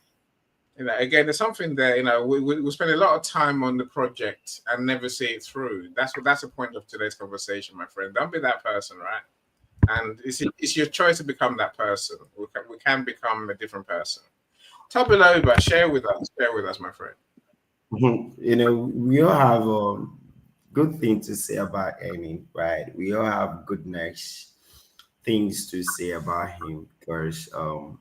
You know, again, there's something there. You know, we spend a lot of time on the project and never see it through. That's the point of today's conversation, my friend. Don't be that person, right? And it's your choice to become that person. We can become a different person. Top it over. Share with us, my friend. You know, we all have good things to say about Annie, right? We all have good nice things to say about him because I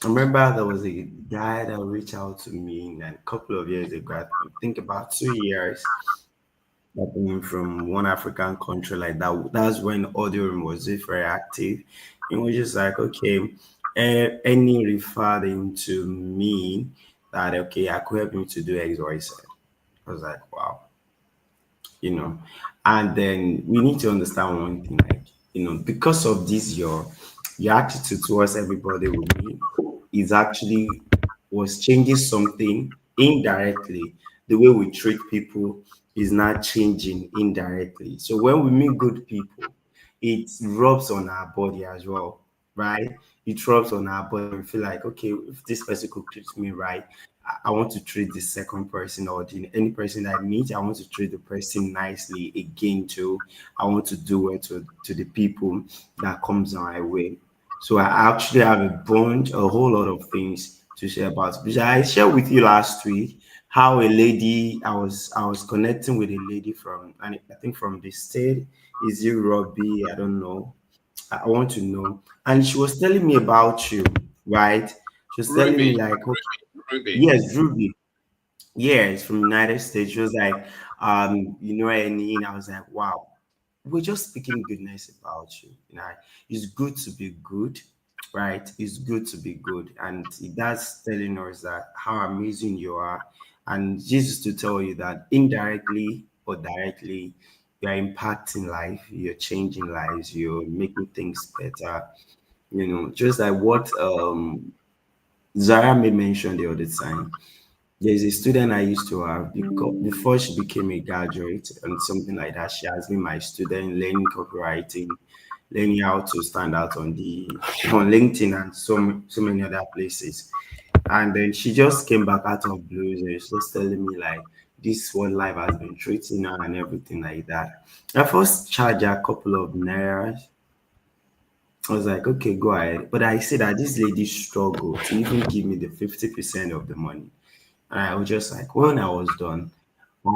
remember there was a guy that reached out to me a couple of years ago. I think about 2 years. From one African country like that. That's when audio room was very active. And we're just like, okay, any referred him to me that okay, I could help him to do X, Y, Z. I was like, wow, you know. And then we need to understand one thing, like, you know, because of this, your attitude towards everybody with me is actually was changing something indirectly. The way we treat people is not changing indirectly. So when we meet good people, it rubs on our body as well, right? It rubs on our body and feel like, okay, if this person could treat me right, I want to treat the second person or any person I meet. I want to treat the person nicely again too. I want to do it to the people that comes my way. So I actually have a whole lot of things to share about. Because I shared with you last week how a lady I was connecting with a lady from, and I think from the state. Is it Robbie? I don't know. I want to know. And she was telling me about you, right? She was telling me like, oh, Ruby. yes, Ruby. Yeah, it's from United States. She was like, you know, and I was like, wow, we're just speaking goodness about you. You know, it's good to be good, right? It's good to be good, and that's telling us that how amazing you are, and Jesus to tell you that indirectly or directly, you're impacting life, you're changing lives, you're making things better. You know, just like what Zara may mention the other time. There's a student I used to have before she became a graduate and something like that. She has been my student learning copywriting, learning how to stand out on LinkedIn and so many other places. And then she just came back out of blues and she's just telling me like this is what life has been treating her and everything like that. I first charged her a couple of naira. I was like, okay, go ahead. But I said that this lady struggled to even give me the 50% of the money. And I was just like, when I was done,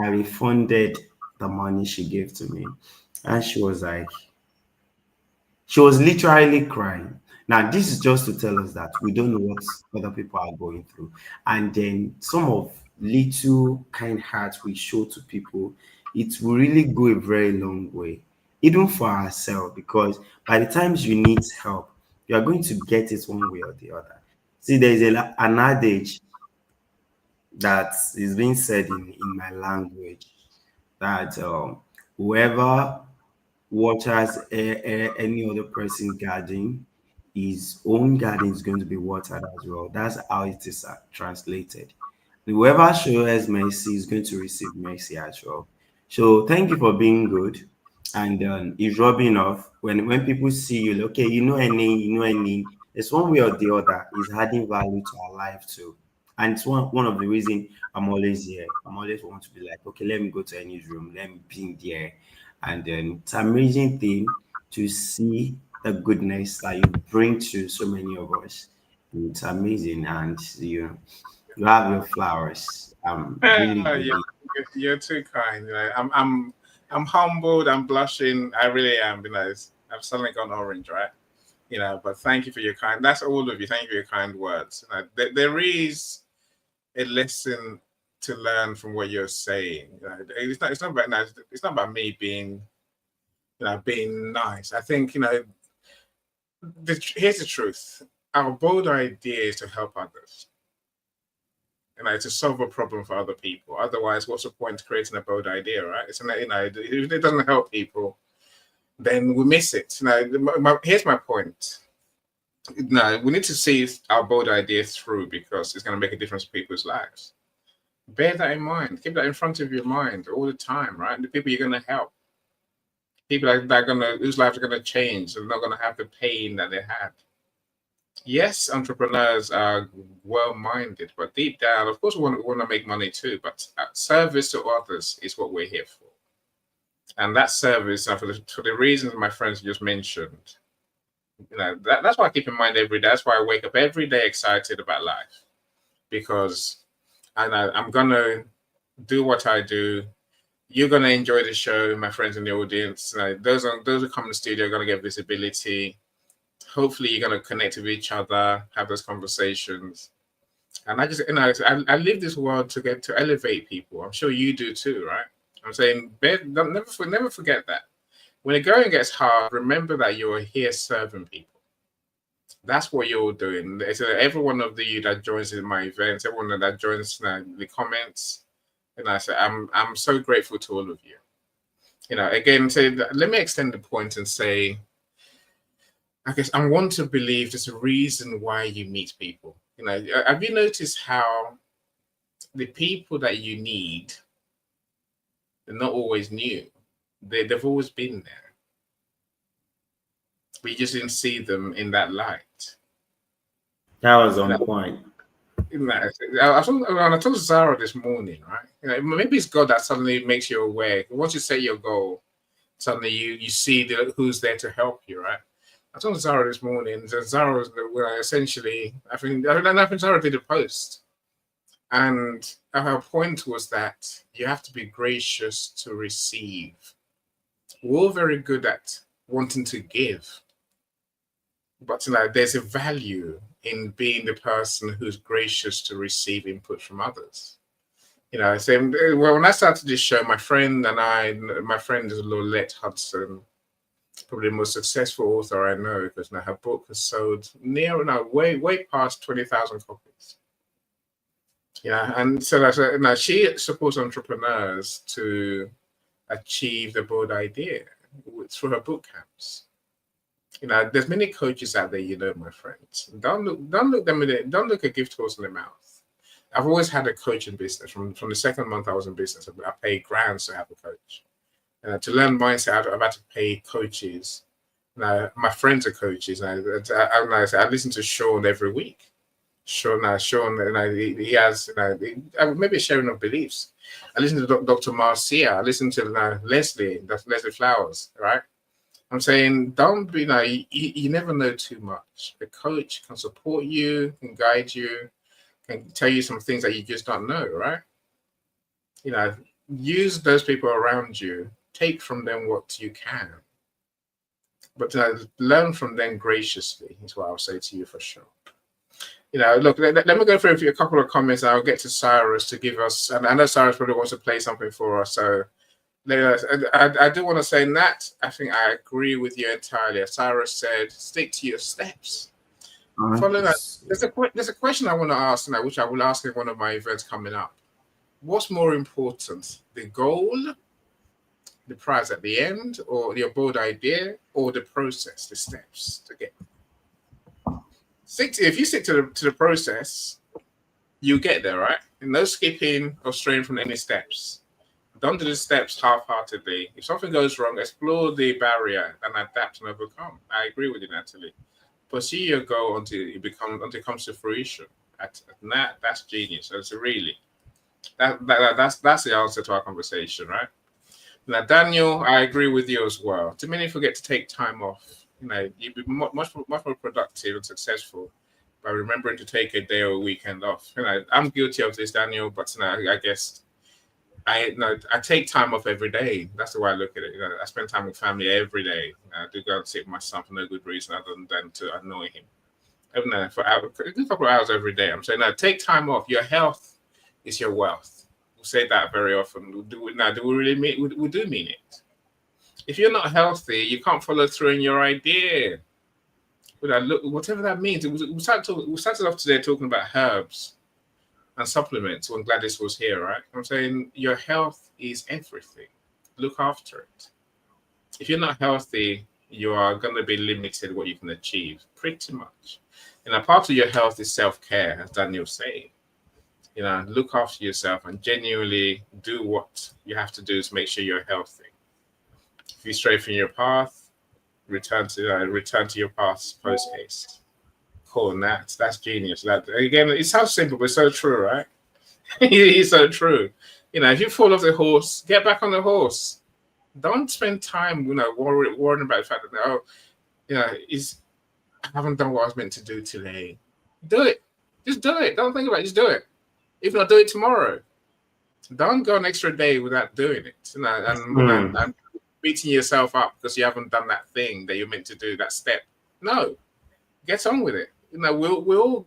I refunded the money she gave to me. And she was literally crying. Now, this is just to tell us that we don't know what other people are going through. And then some of little kind hearts we show to people, it will really go a very long way, even for ourselves, because by the times you need help, you are going to get it one way or the other. See, there's an adage that is being said in my language that whoever waters any other person garden his own garden is going to be watered as well. That's how it is translated. Whoever shows mercy is going to receive mercy as well. So thank you for being good. And it's rubbing off when people see you, okay, you know any, it's one way or the other is adding value to our life too. And it's one of the reasons I'm always here. I'm always want to be like, okay, let me go to any room, let me be in there. And then it's an amazing thing to see the goodness that you bring to so many of us. It's amazing. And you have your flowers. Really, Ah, really. you're too kind. You know, I'm humbled. I'm blushing. I really am. You know, I've suddenly gone orange, right? You know, but thank you for your kind. That's all of you. Thank you for your kind words. You know, there is a lesson to learn from what you're saying. You know, it's not about nice. It's not about me being, being nice. I think here's the truth. Our bold idea is to help others. To solve a problem for other people. Otherwise, what's the point of creating a bold idea, right? If it doesn't help people, then we miss it. Here's my point. We need to see our bold idea through because it's going to make a difference to people's lives. Bear that in mind. Keep that in front of your mind all the time, right? The people you're going to help, people whose lives are going to change, they're not going to have the pain that they had. Yes, entrepreneurs are well-minded, but deep down, of course, we want to make money too. But service to others is what we're here for, and that service, for the reasons my friends just mentioned, that's why I keep in mind every day. That's why I wake up every day excited about life, because I know I'm gonna do what I do. You're gonna enjoy the show, my friends in the audience. Those who come to the studio are gonna get visibility. Hopefully you're going to connect with each other, have those conversations. And I live this world to elevate people. I'm sure you do too, right? I'm saying, never forget that. When the going gets hard, remember that you're here serving people. That's what you're doing. So every one of you that joins in my events, everyone that joins the comments, and I say, I'm so grateful to all of you. Again, let me extend the point and say, I guess I want to believe there's a reason why you meet people. Have you noticed how the people that you need are not always new? They've always been there. We just didn't see them in that light. That was on point. I told Zara this morning, right? Maybe it's God that suddenly makes you aware. Once you set your goal, suddenly you see who's there to help you, right? I told Zara this morning that Zara was essentially, I think Zara did a post. And her point was that you have to be gracious to receive. We're all very good at wanting to give. But there's a value in being the person who's gracious to receive input from others. When I started this show, my friend is Lolette Hudson, probably the most successful author I know, because her book has sold way past 20,000 copies. And so she supports entrepreneurs to achieve the bold idea through her book camps. There's many coaches out there, my friends. Don't look a gift horse in the mouth. I've always had a coaching business. From the second month I was in business, I paid grants to have a coach. To learn mindset, I've had to pay coaches. My friends are coaches. I listen to Sean every week. Sean, he has maybe a sharing of beliefs. I listen to Dr. Marcia. I listen to Leslie. That's Leslie Flowers, right? I'm saying, don't be you never know too much. A coach can support you, can guide you, can tell you some things that you just don't know, right? Use those people around you. Take from them what you can, but learn from them graciously is what I'll say to you for sure. Look, let me go through a couple of comments. I'll get to Cyrus to give us, and I know Cyrus probably wants to play something for us. So I do want to say, Nat, I think I agree with you entirely. As Cyrus said, stick to your steps. Following that, there's a question I want to ask now, which I will ask in one of my events coming up. What's more important, the goal, the prize at the end, or your bold idea, or the process, the steps to get? If you stick to the process, you get there, right? And no skipping or straying from any steps. Don't do the steps half-heartedly. If something goes wrong, explore the barrier and adapt and overcome. I agree with you, Natalie. Pursue your goal until it comes to fruition. That's genius. That's really that's the answer to our conversation, right? Now, Daniel, I agree with you as well. Too many forget to take time off. You'd be much more productive and successful by remembering to take a day or a weekend off. I'm guilty of this, Daniel, but I guess I take time off every day. That's the way I look at it. I spend time with family every day. I do go and sit with my son for no good reason other than to annoy him. Even for a couple of hours every day. I'm saying, take time off. Your health is your wealth. We say that very often. Do we really mean? We do mean it. If you're not healthy, you can't follow through in your idea. Look, whatever that means. We started off today talking about herbs and supplements when Gladys was here, right? I'm saying your health is everything. Look after it. If you're not healthy, you are going to be limited what you can achieve, pretty much. Part of your health is self-care, as Daniel said. Look after yourself and genuinely do what you have to do to make sure you're healthy. If you stray from your path, return to your path post haste. Cool, that's genius. That again, it sounds simple, but it's so true, right? It's so true. If you fall off the horse, get back on the horse. Don't spend time, worrying about the fact that I haven't done what I was meant to do today. Do it. Just do it. Don't think about it. Just do it. If not, do it tomorrow. Don't go an extra day without doing it. And beating yourself up because you haven't done that thing that you're meant to do, that step. No, get on with it. We'll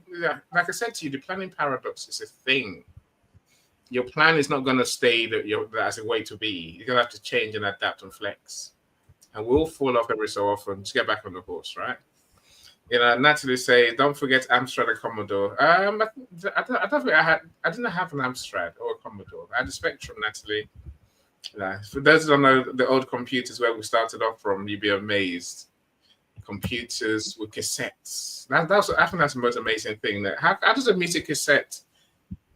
like I said to you, the planning paradox is a thing. Your plan is not going to stay as a way to be. You're going to have to change and adapt and flex. And we'll fall off every so often. Just get back on the horse, right? Natalie say, don't forget Amstrad and Commodore. I don't think I didn't have an Amstrad or a Commodore. I had a Spectrum, Natalie. For those who don't know the old computers where we started off from, you'd be amazed. Computers with cassettes. I think that's the most amazing thing. How does a music cassette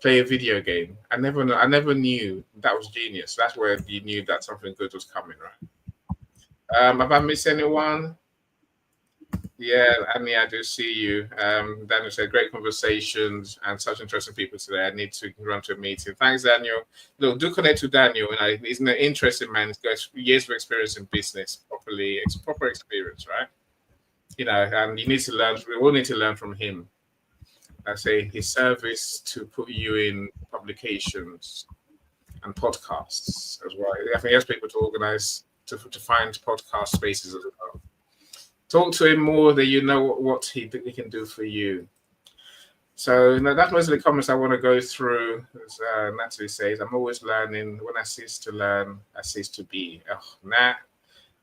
play a video game? I never knew that was genius. That's where you knew that something good was coming, right? Have I missed anyone? Yeah, Annie, I do see you. Daniel said, great conversations and such interesting people today. I need to run to a meeting. Thanks, Daniel. Look, do connect to Daniel. He's an interesting man. He's got years of experience in business, proper experience, right? And you need to learn. We all need to learn from him. I say his service to put you in publications and podcasts as well. I think he has people to organize to find podcast spaces as well. Talk to him more that you know what he can do for you. So that's most of the comments I want to go through. As Natalie says, I'm always learning. When I cease to learn, I cease to be. Oh, Nat,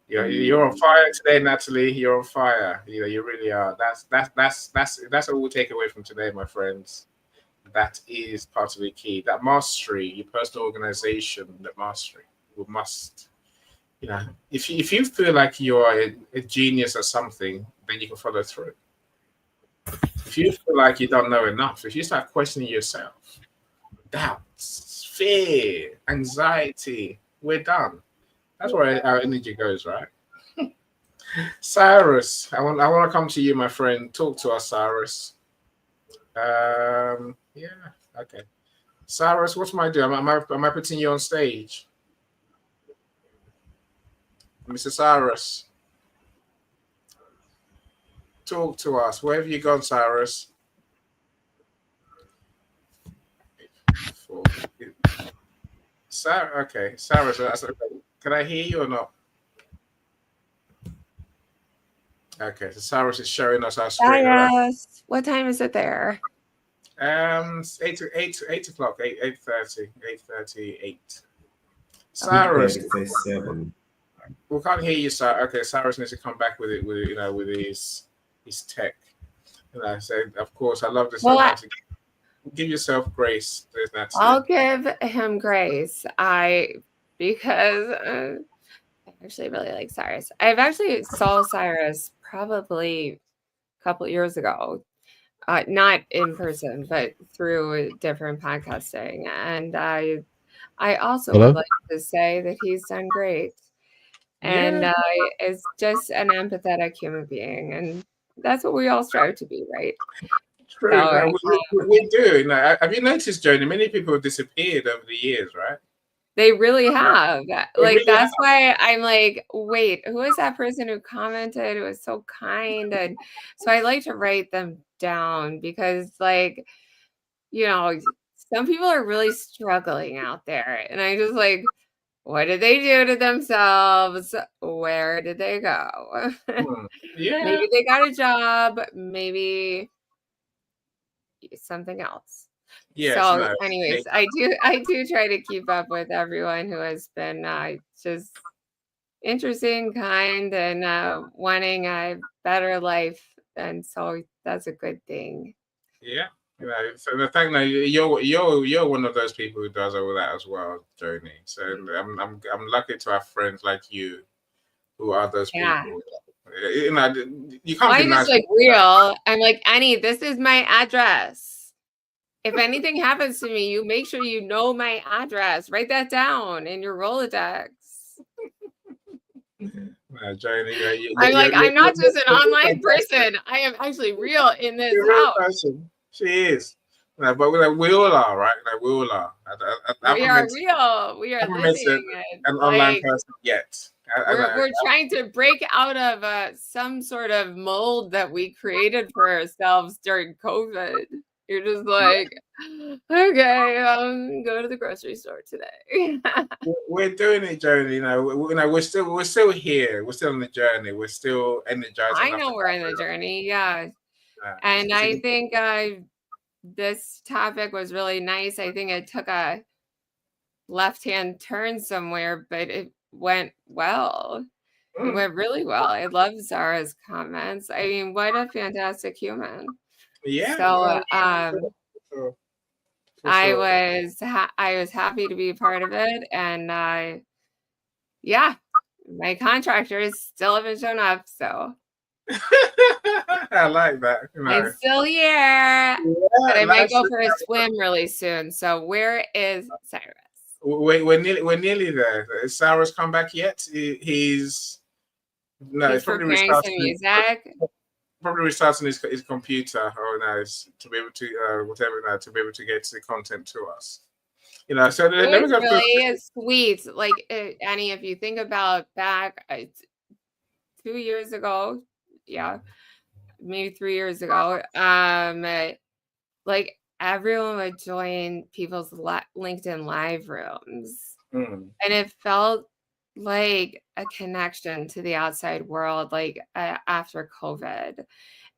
you're on fire today, Natalie. You're on fire. You really are. That's what we'll take away from today, my friends. That is part of the key. That mastery, your personal organization, that mastery. We must. If you feel like you are a genius at something, then you can follow through. If you feel like you don't know enough, if you start questioning yourself, doubts, fear, anxiety, we're done. That's where our energy goes, right? Cyrus, I want to come to you, my friend. Talk to us, Cyrus. Yeah, okay. Cyrus, what am I doing? Am I putting you on stage? Mr. Cyrus, talk to us. Where have you gone, Cyrus? Okay, Cyrus, can I hear you or not? Okay, so Cyrus is showing us our screen. Yes. What time is it there? 8 o'clock, 8:38. Cyrus. We can't hear you, sir. Okay, Cyrus needs to come back with his tech. I said, of course, I love this. Well, give yourself grace. I'll give him grace. Because I actually really like Cyrus. I've actually saw Cyrus probably a couple years ago, not in person, but through different podcasting. And I also Hello? would like to say that he's done great. And Yeah, is just an empathetic human being. And that's what we all strive to be, right? true. So No, we do. No, have you noticed, Joni? Many people have disappeared over the years, right? they really have. They Like, really have. that's why I'm like, wait, who is that person who commented? It was so kind. And so I like to write them down because, like, you know, some people are really struggling out there. And I just like, what did they do to themselves? Where did they go? Yeah. Maybe they got a job, maybe something else. Yes. So, No. anyways, I do try to keep up with everyone who has been just interesting, kind, and wanting a better life, and so that's a good thing. Yeah. You know, so the thing that you're one of those people who does all that as well, Joni. So I'm lucky to have friends like you who are those Yeah. people. You know, you can't I be just nice. like real. I'm like, Annie, this is my address. If anything happens to me, you make sure you know my address. Write that down in your Rolodex. Joni, I'm like, I'm not just an online person. I am actually real in this You're a real house. person. She is. No, but we all are, right? Like, we all are. We are real. We I are haven't met living. an online Like, person yet. we're trying to break out of some sort of mold that we created for ourselves during COVID. You're just like, okay, go to the grocery store today. We're doing it, Joni. You know, we're still here. We're still on the journey. We're still energized. I know we're in the journey, yeah. And I think this topic was really nice. I think it took a left-hand turn somewhere, but it went well. It went really well. I love Zara's comments. I mean, what a fantastic human. Yeah. So I was happy to be a part of it, and yeah, my contractors still haven't shown up, so I like that. You know. I'm still here, but I might go for a swim really soon. So where is Cyrus? We're nearly there. Has Cyrus come back yet? He's probably preparing some music. Probably restarting his computer or to be able to to be able to get the content to us. You know, so let me go through. Really sweet. Like, Annie, if you think about back 2 years ago, yeah, maybe 3 years ago, like everyone would join people's LinkedIn live rooms, and it felt like a connection to the outside world, like after COVID,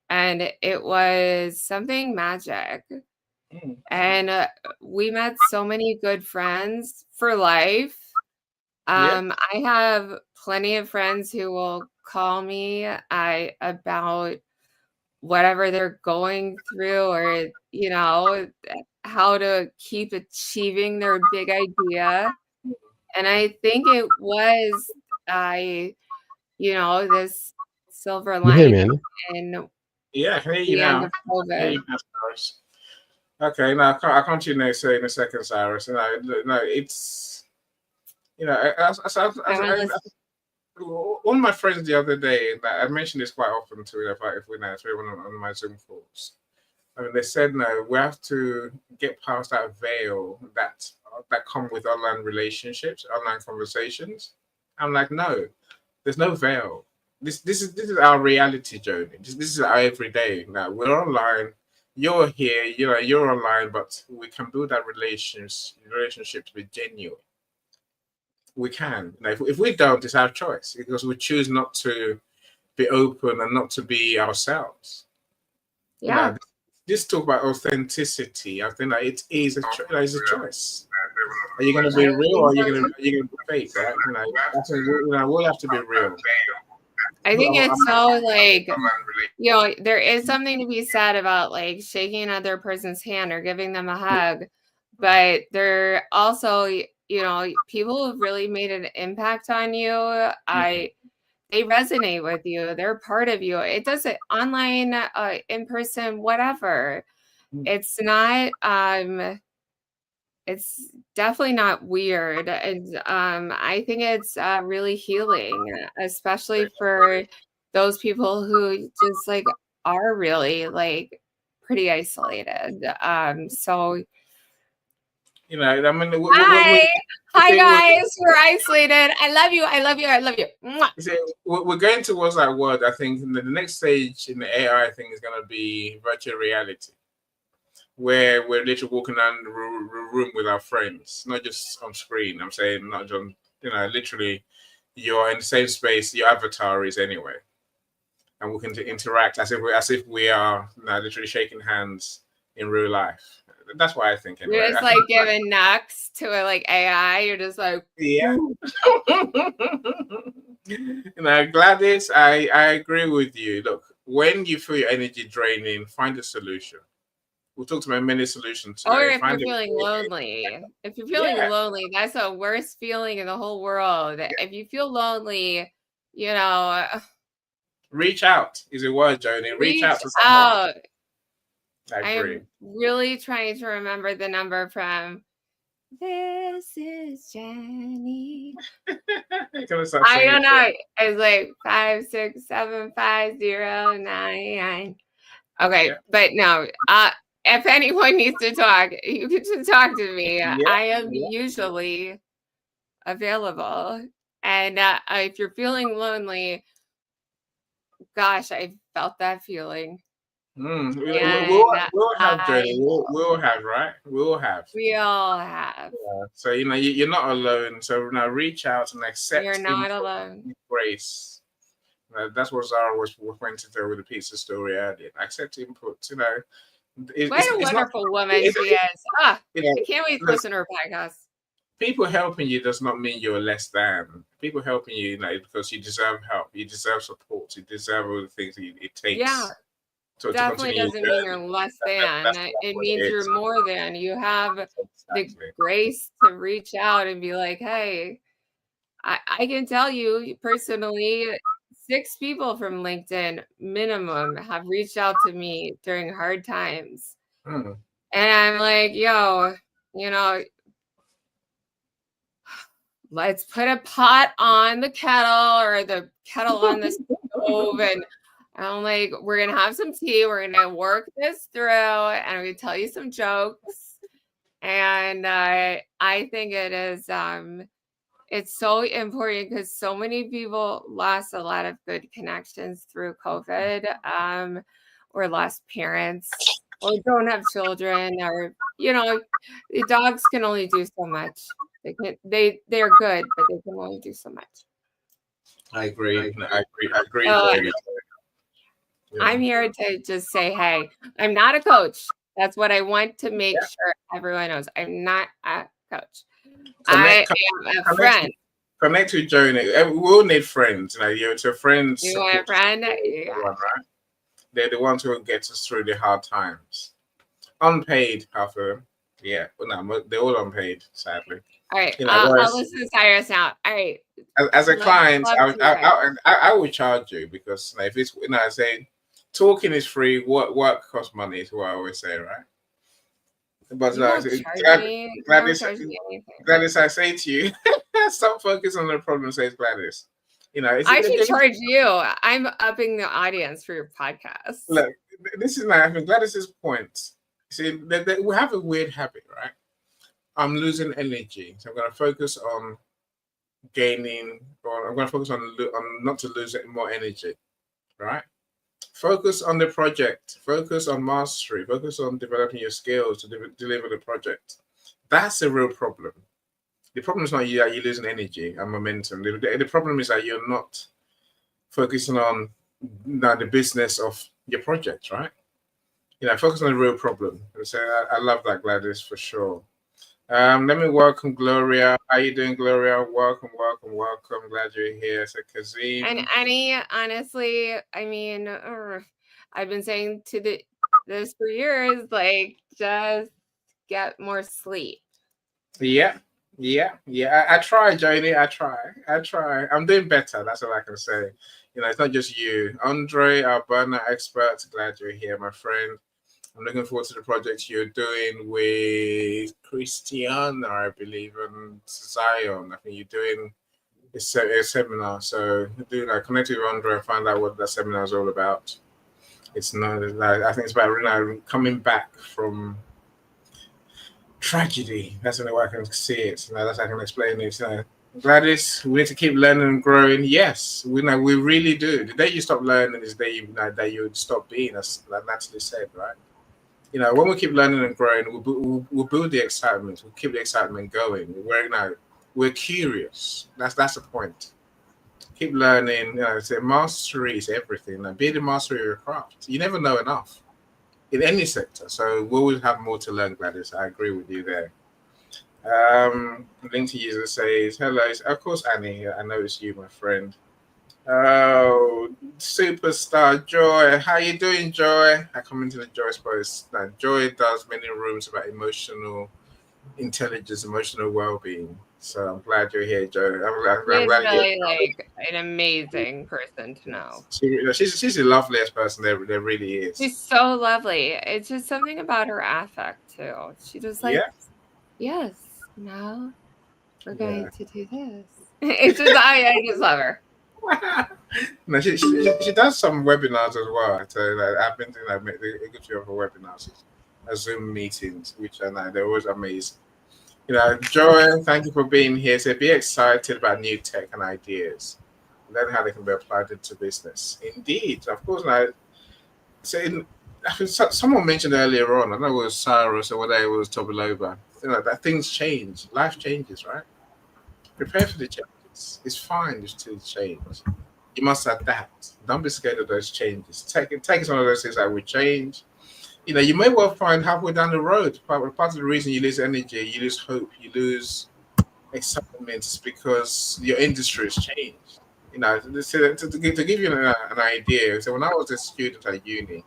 and it was something magic. And we met so many good friends for life. I have plenty of friends who will call me about whatever they're going through, or how to keep achieving their big idea. And I think it was this silver lining in I can hear you the end now. of COVID. Okay, now I'll continue in a second, Cyrus. No, it's one of my friends the other day. I mentioned this quite often to if we on my Zoom calls. I mean, they said no, we have to get past that veil that come with online relationships, online conversations. I'm like, no, there's no veil. This is our reality, Joni. This is our everyday. Now we're online. You're here. You're online, but we can build that relationship to be genuine. We can. Now, if we don't, it's our choice because we choose not to be open and not to be ourselves. Yeah. This talk about authenticity. I think that it is a choice. Are you going to be real or are you going to be fake? Right? We'll have to be real. I think it's so there is something to be said about like shaking another person's hand or giving them a hug, but there also, people have really made an impact on you. they resonate with you. They're part of you. It doesn't online, in person, whatever. It's not, it's definitely not weird. And I think it's really healing, especially for those people who just like are really like pretty isolated. So You know, I mean, hi guys, we're isolated. I love you. I love you. I love you. Mwah. We're going towards that world. I think the next stage in the AI thing is going to be virtual reality, where we're literally walking around the room with our friends, not just on screen. I'm saying not just, you know, literally you're in the same space your avatar is anyway, and we can interact as if we are, you know, literally shaking hands in real life. That's what I think. Anyway. You're just like giving knocks to a like AI. You're just like, yeah. You know, Gladys, I agree with you. Look, when you feel your energy draining, find a solution. We talked about many solutions today. or if you're feeling lonely. If you're feeling lonely, that's the worst feeling in the whole world. If you feel lonely, you know, reach out is a word, Joni. Reach out to someone. I agree. I'm really trying to remember the number from This Is Jenny. I don't know. It's like 5675099. Okay, but no. If anyone needs to talk, you can just talk to me. I am usually available. And if you're feeling lonely, gosh, I felt that feeling. We'll have, Jody. We'll have, right? We'll have. We all have. Yeah. So, you know, you're not alone. So now reach out and accept. You're not alone. Grace. That's what Zara was pointing to with the pizza story earlier. Accept input. You know, what a wonderful woman she is. I can't wait to listen to her podcast. People helping you does not mean you're less than. People helping you, you know, because you deserve help, you deserve support, you deserve all the things it takes. Yeah. Definitely doesn't mean you're less than. It means you're more than. You have the grace to reach out and be like, hey, I can tell you personally, 6 people from LinkedIn minimum have reached out to me during hard times. And I'm like, yo, you know, let's put a pot on the kettle or the kettle on the stove, and I'm like, we're gonna have some tea, we're gonna work this through, and I'm gonna tell you some jokes. And I think it is it's so important because so many people lost a lot of good connections through COVID, or lost parents, or don't have children, or you know, the dogs can only do so much. They're good, but they can only do so much. I agree. I agree. I'm here to just say, hey, I'm not a coach. That's what I want to make sure everyone knows. I'm not a coach. I am a friend. Connect with Joni. We all need friends. You know, it's a friend. You want a friend? Yeah. Right? They're the ones who will get us through the hard times. Unpaid, half of them. Yeah, but no, they're all unpaid, sadly. All right, you know, I'll listen to Cyrus now. All right. As a client, I would charge you because, you know, if it's, you know, I say talking is free, work costs money is what I always say, right? But Gladys, I say to you, stop focusing on the problem, says Gladys. You know, I should charge you. I'm upping the audience for your podcast. Look, this is I think Gladys's point. See, we have a weird habit, right? I'm losing energy, so I'm going to focus on gaining, or I'm going to focus on not to lose more energy, right? Focus on the project, focus on mastery, focus on developing your skills to deliver the project. That's a real problem. The problem is not you're losing energy and momentum. The problem is that you're not focusing on the business of your project, right? You know, focus on the real problem. So I love that, Gladys, for sure. Let me welcome Gloria. How you doing, Gloria? Welcome. Glad you're here. So Kazim. And Annie, honestly, I mean, I've been saying this for years, like, just get more sleep. Yeah. Yeah, yeah. I try, Joni. I try. I'm doing better. That's all I can say. It's not just you, Andre, our burnout expert. Glad you're here, my friend. I'm looking forward to the project you're doing with Christiana, I believe, and Zion. I think you're doing a seminar. So connect with Andre and find out what that seminar is all about. It's not like, I think it's about coming back from tragedy. That's the only way I can see it. That's how I can explain it. Gladys, we need to keep learning and growing. Yes, we really do. The day you stop learning is the day you would stop being, as Natalie said, right? When we keep learning and growing, we'll build the excitement. We'll keep the excitement going. We're curious. That's the point. Keep learning. Say mastery is everything. Be the master of your craft. You never know enough in any sector. So we always have more to learn, Gladys. I agree with you there. Link to user says, hello. Of course, Annie, I know it's you, my friend. Oh, superstar Joy. How you doing, Joy? I come into the Joy's post. Now, Joy does many rooms about emotional intelligence, emotional well-being. So I'm glad you're here, Joy. I'm glad really like an amazing person to know. She's the loveliest person there really is. She's so lovely. It's just something about her affect too. She just like, yes, now we're going to do this. It's just I just love her. No, she does some webinars as well. So I've been doing a good few of her webinars, Zoom meetings, which they're always amazing. Joy, thank you for being here. So be excited about new tech and ideas. Learn how they can be applied into business. Indeed, of course. Someone mentioned earlier on, I don't know if it was Cyrus or whether it was Tobiloba, that things change. Life changes, right? Prepare for the changes. It's fine just to change. You must adapt. Don't be scared of those changes. Take some of those things that will change. You may well find halfway down the road, part of the reason you lose energy, you lose hope, you lose excitement is because your industry has changed. To give you an idea, so when I was a student at uni,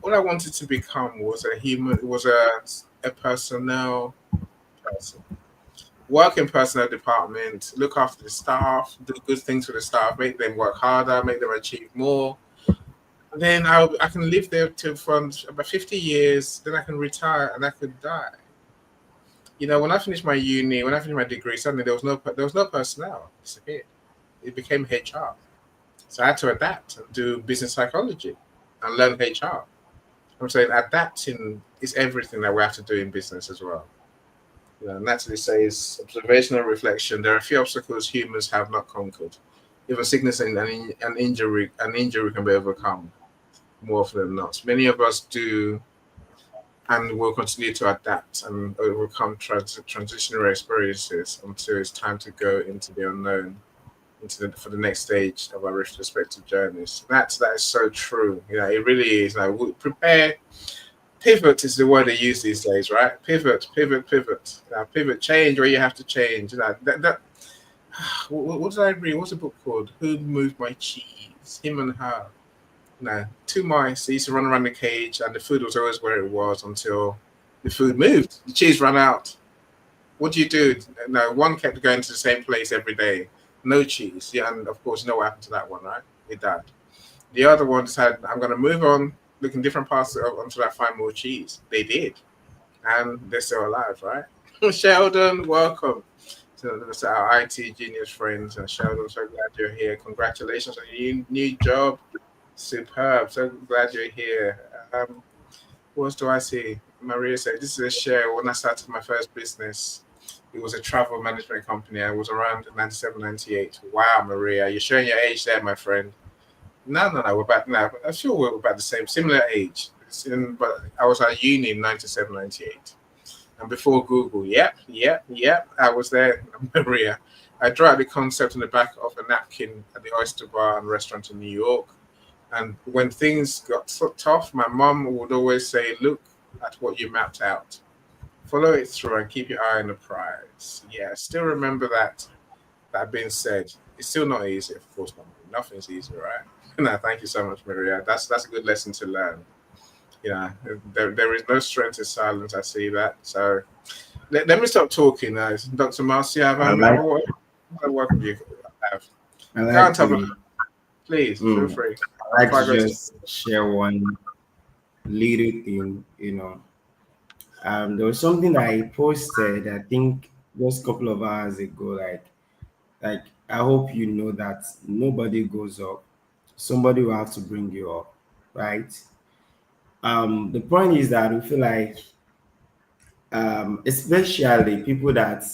all I wanted to become was a personnel person. Work in personnel department, look after the staff, do good things for the staff, make them work harder, make them achieve more. Then I can live there for about 50 years. Then I can retire and I could die. When I finished my uni, when I finished my degree, suddenly there was no personnel. It disappeared. It became HR. So I had to adapt and do business psychology and learn HR. I'm saying adapting is everything that we have to do in business as well. Natalie says, observation and reflection. There are a few obstacles humans have not conquered. Even sickness and injury can be overcome. More often than not, many of us do, and will continue to adapt and overcome transitionary experiences until it's time to go into the unknown, for the next stage of our respective journeys. That is so true. It really is. We prepare. Pivot is the word they use these days, right? Pivot. Pivot. Change where you have to change. What did I read? What's the book called? Who Moved My Cheese? Him and Her. Two mice used to run around the cage, and the food was always where it was until the food moved. The cheese ran out. What do you do? One kept going to the same place every day. No cheese. Yeah, and of course, you know what happened to that one, right? It died. The other one decided, I'm going to move on, look in different parts until I find more cheese. They did. And they're still alive, right? Sheldon, welcome to our IT genius friends. And Sheldon, so glad you're here. Congratulations on your new job. Superb. So glad you're here. What else do I see? Maria said, this is a share. When I started my first business, it was a travel management company. I was around 97, 98. Wow, Maria, you're showing your age there, my friend. No, we're about now. I feel we're about the similar age. But I was at uni in 97, 98. And before Google, yep, I was there, Maria. I drew out the concept on the back of a napkin at the Oyster Bar and restaurant in New York. And when things got so tough, my mom would always say, look at what you mapped out. Follow it through and keep your eye on the prize. Yeah, still remember that. That being said, it's still not easy, of course. Nothing's easy, right? No, thank you so much, Maria. That's a good lesson to learn. There is no strength in silence. I see that. So let me stop talking now. Dr. Marcia, I like what do you have? I like Can't have a, to please feel free. I like Before to I go to just share one little thing, there was something that I posted, I think just a couple of hours ago, like I hope you know that nobody goes up. Somebody will have to bring you up, right? The point is that we feel like especially people that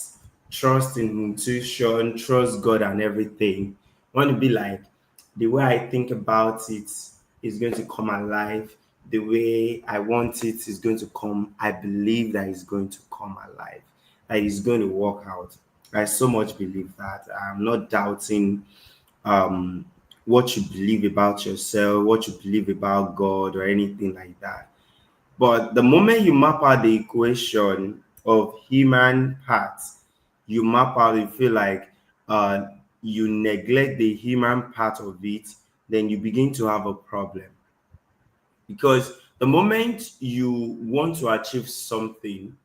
trust in intuition, trust God and everything, want to be like, the way I think about it is going to come alive. The way I want it is going to come. I believe that it's going to come alive. That it's going to work out. I so much believe that. I'm not doubting um, what you believe about yourself, what you believe about God, or anything like that. But the moment you map out the equation of human parts, you map out, you feel like uh, you neglect the human part of it, then you begin to have a problem. Because the moment you want to achieve something,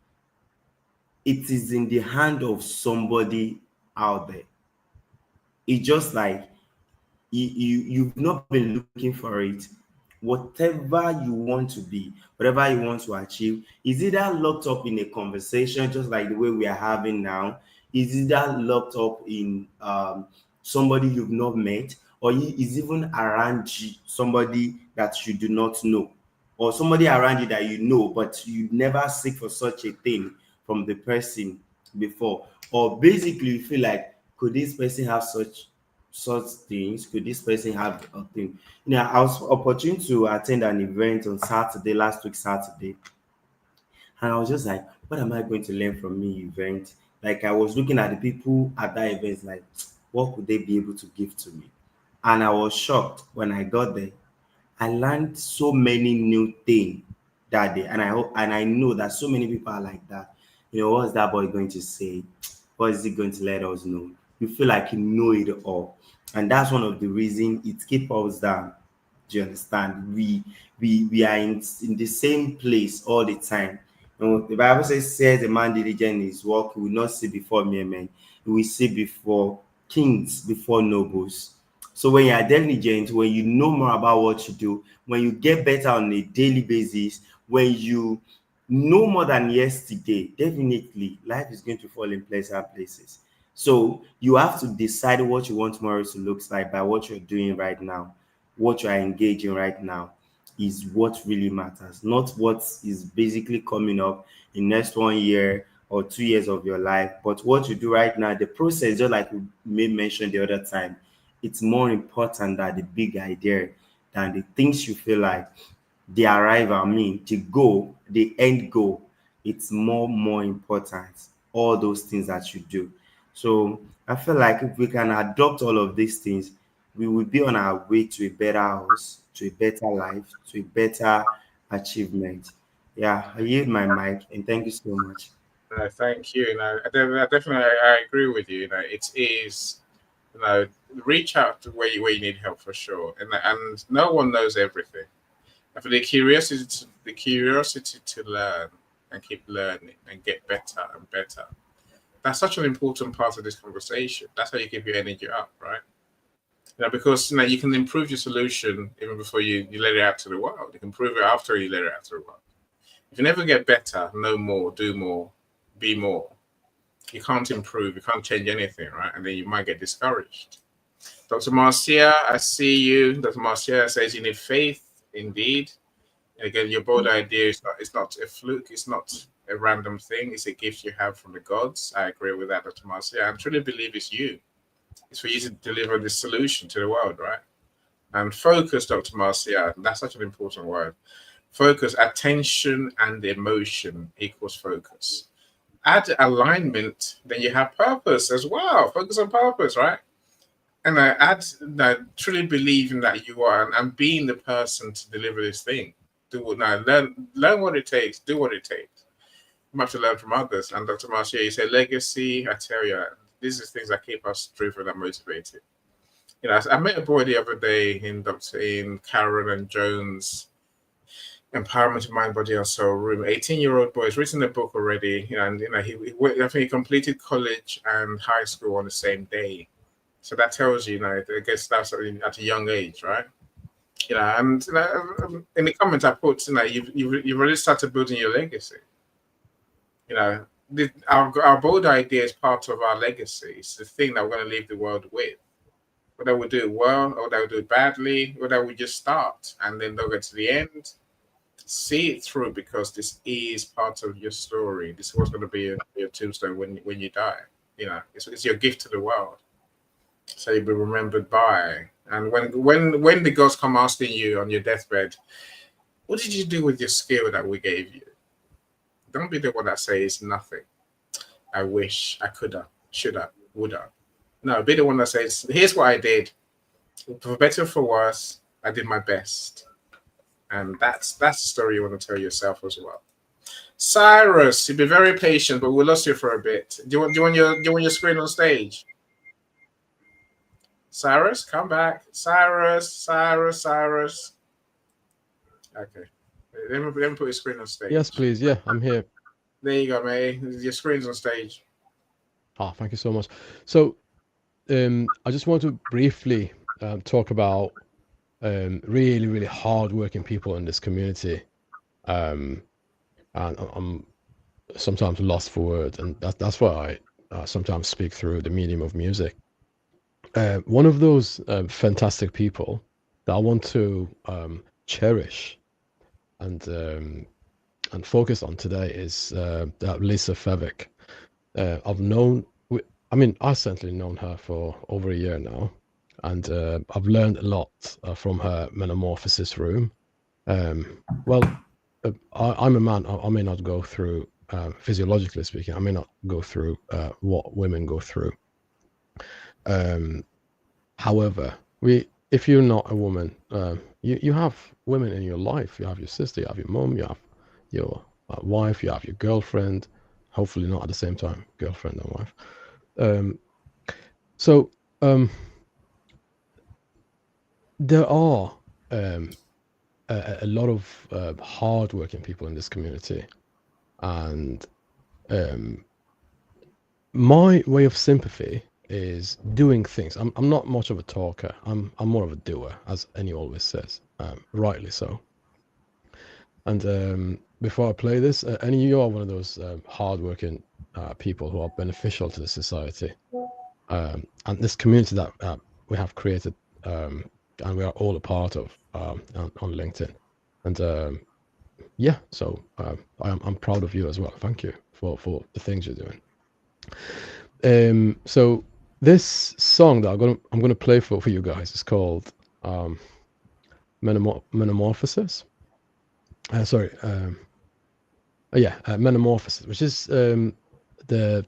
it is in the hand of somebody out there. It's just like you've not been looking for it. Whatever you want to be, whatever you want to achieve, is either locked up in a conversation just like the way we are having now, is either locked up in somebody you've not met, or is even around you, somebody that you do not know, or somebody around you that you know but you never seek for such a thing from the person before. Or basically you feel like, could this person have such things? Could this person have a thing? I was opportune to attend an event on Saturday, last week Saturday, and I was just like, what am I going to learn from me event? Like I was looking at the people at that event, like, what could they be able to give to me? And I was shocked when I got there. I learned so many new things that day, and I hope and I know that so many people are like that. What's that boy going to say? What is he going to let us know? You feel like you know it all, and that's one of the reasons it keeps us down. Do you understand? We are in the same place all the time. The Bible says, "A man diligent in his work, he will not see before mere men; he will see before kings, before nobles." So when you are diligent, when you know more about what you do, when you get better on a daily basis, when you know more than yesterday, definitely life is going to fall in pleasant places. So you have to decide what you want tomorrow to look like by what you're doing right now. What you are engaging right now is what really matters, not what is basically coming up in next 1 year or 2 years of your life, but what you do right now. The process, just like we made mention the other time, it's more important than the big idea, than the things you feel like the arrival, the goal, the end goal. It's more important, all those things that you do. So I feel like if we can adopt all of these things, we will be on our way to a better house, to a better life, to a better achievement. Yeah, I yield my mic and thank you so much. thank you. I agree with you. It is, reach out to where you need help for sure, and no one knows everything. And for the curiosity to learn and keep learning and get better and better. That's such an important part of this conversation. That's how you keep your energy up, right? Because you can improve your solution even before you let it out to the world. You can improve it after you let it out to the world. If you never get better, know more, do more, be more, you can't improve, you can't change anything, right? And then you might get discouraged. Dr. Marcia, I see you. Dr. Marcia says you need faith, indeed. And again, your broad idea is not a fluke, it's not a random thing, it's a gift you have from the gods. I agree with that, Dr. Marcia. I truly believe it's you. It's for you to deliver the solution to the world, right? And focus, Dr. Marcia, that's such an important word. Focus, attention and emotion equals focus. Add alignment, then you have purpose as well. Focus on purpose, right? And I add that truly believing that you are and being the person to deliver this thing. Learn what it takes, do what it takes. You have to learn from others. And Dr. Marcia, you say legacy. I tell you, these are things that keep us driven and motivated. I met a boy the other day in Karen and Jones. Empowerment of Mind, Body, and Soul Room. 18-year-old boy. He's written a book already, and I think he completed college and high school on the same day. So that tells you, I guess that's at a young age, right? And in the comments I put, you've already started building your legacy. Our bold idea is part of our legacy. It's the thing that we're going to leave the world with. Whether we do it well or whether we do it badly, whether we just start and then they'll get to the end, see it through, because this is part of your story. This is what's going to be your tombstone when you die. It's your gift to the world. So you'll be remembered by. And when the gods come asking you on your deathbed, what did you do with your skill that we gave you? Don't be the one that says nothing. I wish, I coulda, shoulda, woulda. No, be the one that says, here's what I did. For better or for worse, I did my best. And that's the story you want to tell yourself as well. Cyrus, you've been very patient, but we lost you for a bit. Do you want your screen on stage? Cyrus, come back. Cyrus. Okay. Let me put your screen on stage. Yes, please. Yeah, I'm here. There you go, mate. Your screen's on stage. Ah, thank you so much. So, I just want to briefly talk about really, really hard-working people in this community. And I'm sometimes lost for words, and that's why I sometimes speak through the medium of music. One of those fantastic people that I want to cherish and focus on today is Lisa Fevick. I've certainly known her for over a year now, and I've learned a lot from her Metamorphosis room. I'm a man. I may not go through, physiologically speaking, I may not go through what women go through. However, if you're not a woman, you have women in your life. You have your sister, you have your mom, you have your wife, you have your girlfriend. Hopefully not at the same time, girlfriend and wife. There are a lot of hardworking people in this community, and my way of sympathy is doing things. I'm not much of a talker. I'm more of a doer, as Annie always says, rightly so. And before I play this, Annie, you are one of those hardworking people who are beneficial to the society, and this community that we have created, and we are all a part of on LinkedIn. And so I'm proud of you as well. Thank you for the things you're doing. So this song that I'm gonna play for you guys is called Metamorphosis. Metamorphosis, which is the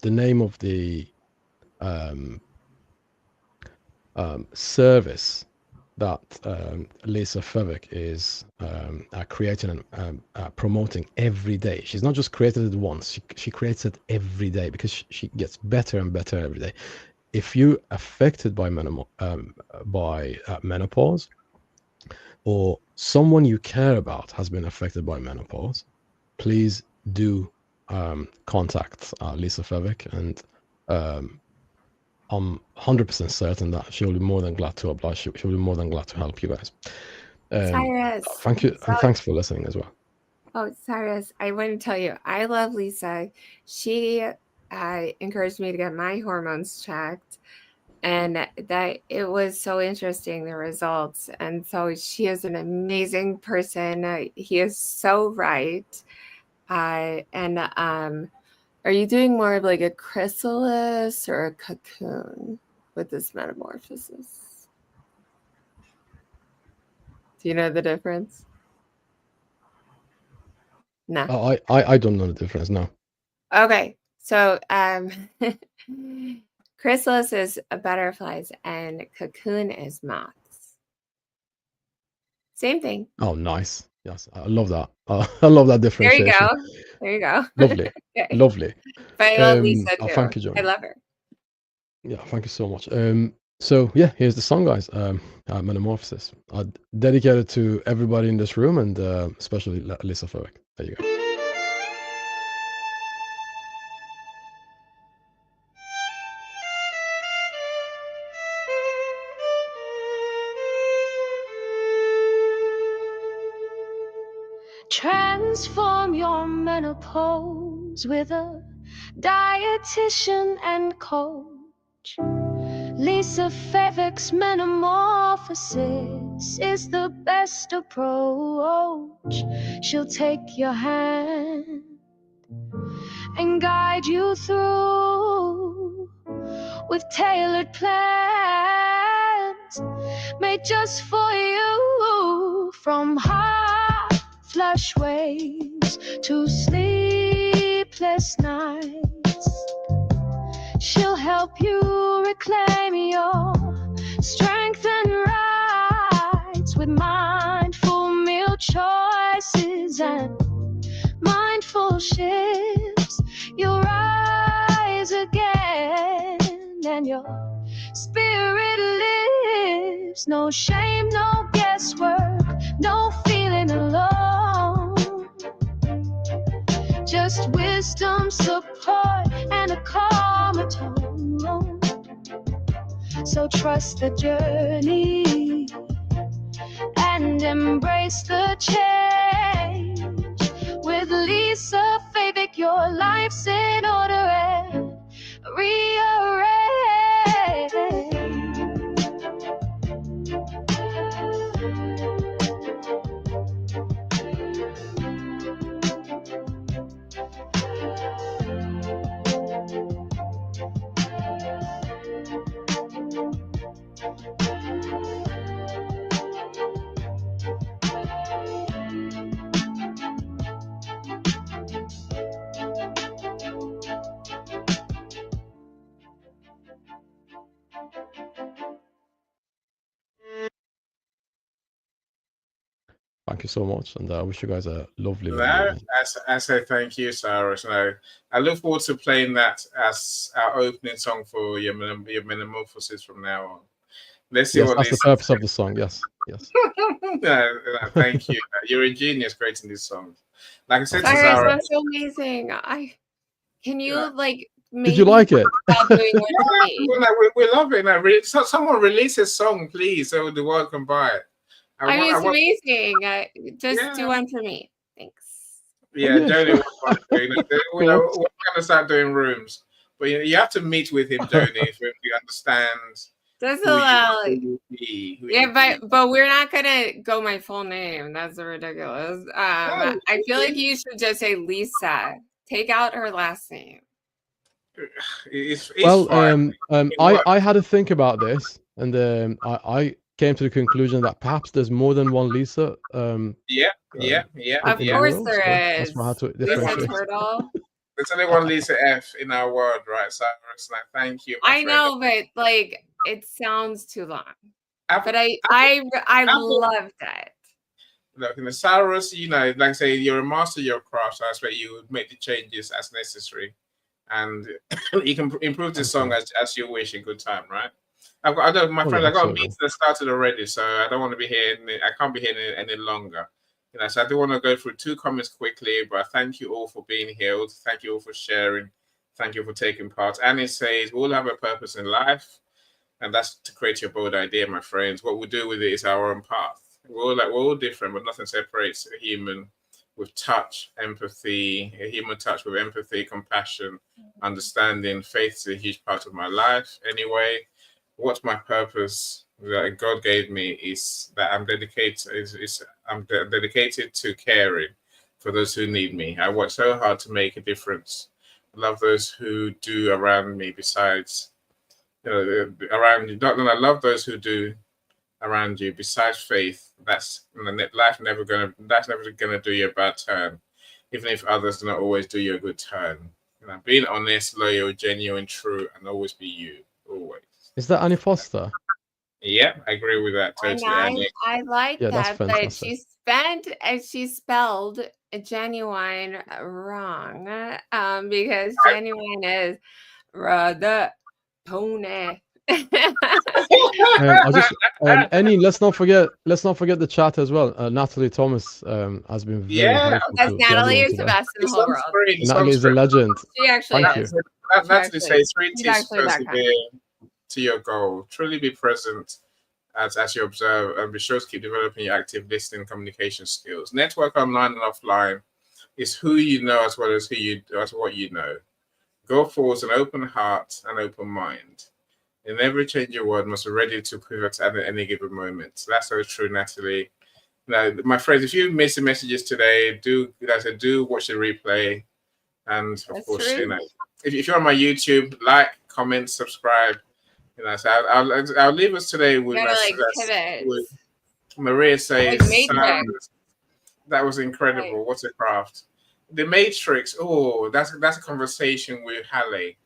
name of the service that Lisa Fevick is creating and promoting every day. She's not just created it once, she creates it every day, because she gets better and better every day. If you're affected by menopause, or someone you care about has been affected by menopause, please do contact Lisa Fevick, and I'm 100% certain that she'll be more than glad to oblige. She'll be more than glad to help you guys. Cyrus, thank you, and thanks for listening as well. Oh, Cyrus, I want to tell you, I love Lisa. She encouraged me to get my hormones checked, and that it was so interesting, the results. And so she is an amazing person. He is so right. Are you doing more of like a chrysalis or a cocoon with this metamorphosis? Do you know the difference? No. I don't know the difference, no. Okay. So chrysalis is butterflies and cocoon is moths. Same thing. Oh, nice. Yes, I love that. I love that differentiation. There you go. Lovely. Okay. Lovely. But I love Lisa too. Thank you, John. I love her. Yeah, thank you so much. So yeah, here's the song, guys. Metamorphosis. Dedicated to everybody in this room, and especially Lisa Furwick. There you go. Transform your menopause with a dietitian and coach. Lisa Furwick's Metamorphosis is the best approach. She'll take your hand and guide you through with tailored plans made just for you. From hot flush waves to sleepless nights, she'll help you reclaim your strength and rights with mindful meal choices and mindful shifts. You'll rise again and your spirit lives. No shame, no guesswork, no feeling alone. Just wisdom, support, and a calmer tone. So trust the journey and embrace the change. With Lisa Furwick, your life's in order and rearrange. Thank you so much, and I wish you guys a lovely, lovely No, evening. I say thank you, Cyrus. No, I look forward to playing that as our opening song for your Metamorphosis from now on. Let's see Yes, what that's the Lisa purpose of the song. Yes, yes. no, thank you. You're a genius creating these songs. Like I said to Cyrus, Zara, that's so amazing. Can you like Did you maybe like it? stop doing one for me? we love it. No, someone release a song, please, so the world can buy it. I mean, it's amazing. Just do Yeah. one for me. Thanks. Yeah, yeah, Joni sure. was one thing. We're going to start doing rooms, but you have to meet with him, Joni, if you understand Just who allow. you be. But we're not gonna go my full name. That's ridiculous. I feel like you should just say Lisa. Take out her last name. It's Well, fine. I had to think about this, and I came to the conclusion that perhaps there's more than one Lisa. Yeah. Of in the course world, there so is. that's why I had to Lisa differentiate. Turtle. There's only one Lisa F in our world, right, Cyrus? And I thank you, my I friend. know, but like it sounds too long. But I loved it. Look, in the Cyrus, like I say, you're a master of your craft, so I expect you would make the changes as necessary, and you can improve the song as you wish in good time, right? My friend, I got a meeting that started already, so I don't want to be here. I can't be here any longer. So I do want to go through 2 comments quickly, but thank you all for being here. Thank you all for sharing. Thank you for taking part. Annie says, we all have a purpose in life, and that's to create your bold idea, my friends. What we do with it is our own path. We're all different, but nothing separates a human with touch, empathy, a human touch with empathy, compassion, understanding. Faith is a huge part of my life. Anyway, what's my purpose that God gave me is that I'm dedicated to caring for those who need me. I work so hard to make a difference. I love those who do around me. Besides, around you. And I love those who do around you. Besides faith, that's never gonna do you a bad turn, even if others do not always do you a good turn. Being honest, loyal, genuine, true, and always be you. Always. Is that Annie Foster? Yeah, I agree with that totally. I like that, but she spelled genuine wrong. Because genuine is rather pony. I just Annie, let's not forget the chat as well. Natalie Thomas has been very helpful Yes, to Natalie everyone is the today. best in the whole world. Natalie is a legend. She actually Thank is. you. Natalie says, three She's tips actually that kind. persevere to your goal. Truly be present as you observe, and be sure to keep developing your active listening communication skills. Network online and offline is who you know as well as what you know. Go forward with an open heart and open mind. In every change your word must be ready to pivot at any given moment. So that's so true, Natalie. Now, my friends, if you missed the messages today, do watch the replay, and of That's course, true. if you're on my YouTube, like, comment, subscribe. So I'll leave us today with, pivot. with Maria says, Matrix. that was incredible. Right. What a craft. The Matrix. Oh, that's a conversation with Halle.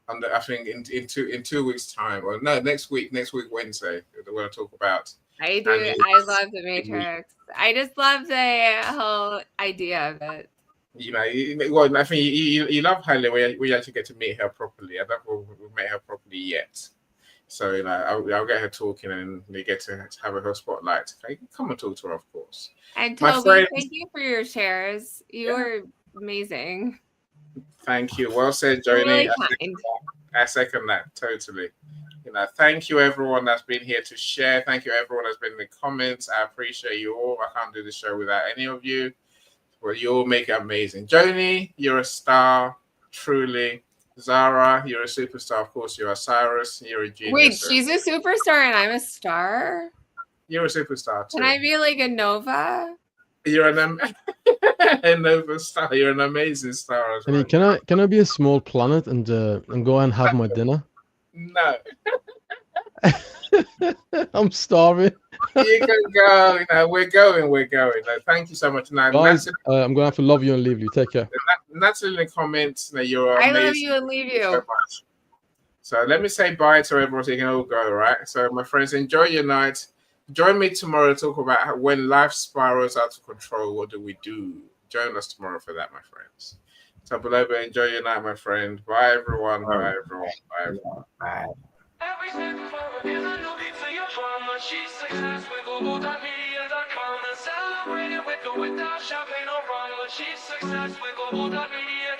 I think in 2 weeks' time, or no, next week Wednesday, we're going to talk about. I do. I love the Matrix. I just love the whole idea of it. I think you love Halle. We actually get to meet her properly. I don't think we've met her properly yet. So I'll get her talking, and we get to have her spotlight. Come and talk to her, of course. And My Toby, friend, thank you for your shares. You are amazing. thank you. Well said, You're Joni. really kind. I second that totally. Thank you everyone that's been here to share. Thank you everyone that's been in the comments. I appreciate you all. I can't do the show without any of you. Well, you all make it amazing. Joni, you're a star, truly. Zara, you're a superstar. Of course, you are. Cyrus, you're a genius. Wait, she's a superstar and I'm a star? You're a superstar too. Can I be like a Nova? You're a Nova star. You're an amazing star as well. Annie, can I be a small planet and go and have my dinner? No. I'm starving. You can go. We're going. Thank you so much. Now, Guys, Natalie, I'm gonna have to love you and leave you. Take care. Natalie in the comments, you're I amazing. love you and leave you. So much. So let me say bye to everyone so you can all go, right? So my friends, enjoy your night. Join me tomorrow to talk about when life spirals out of control, what do we do? Join us tomorrow for that, my friends. So below, enjoy your night, my friend. Bye, everyone. Bye, everyone. Bye, everyone. Bye. Every step forward is a new beat to your drum. Achieve success with Global.Media.com and celebrate it with or without champagne or rum. Achieve success with Global.Media.com.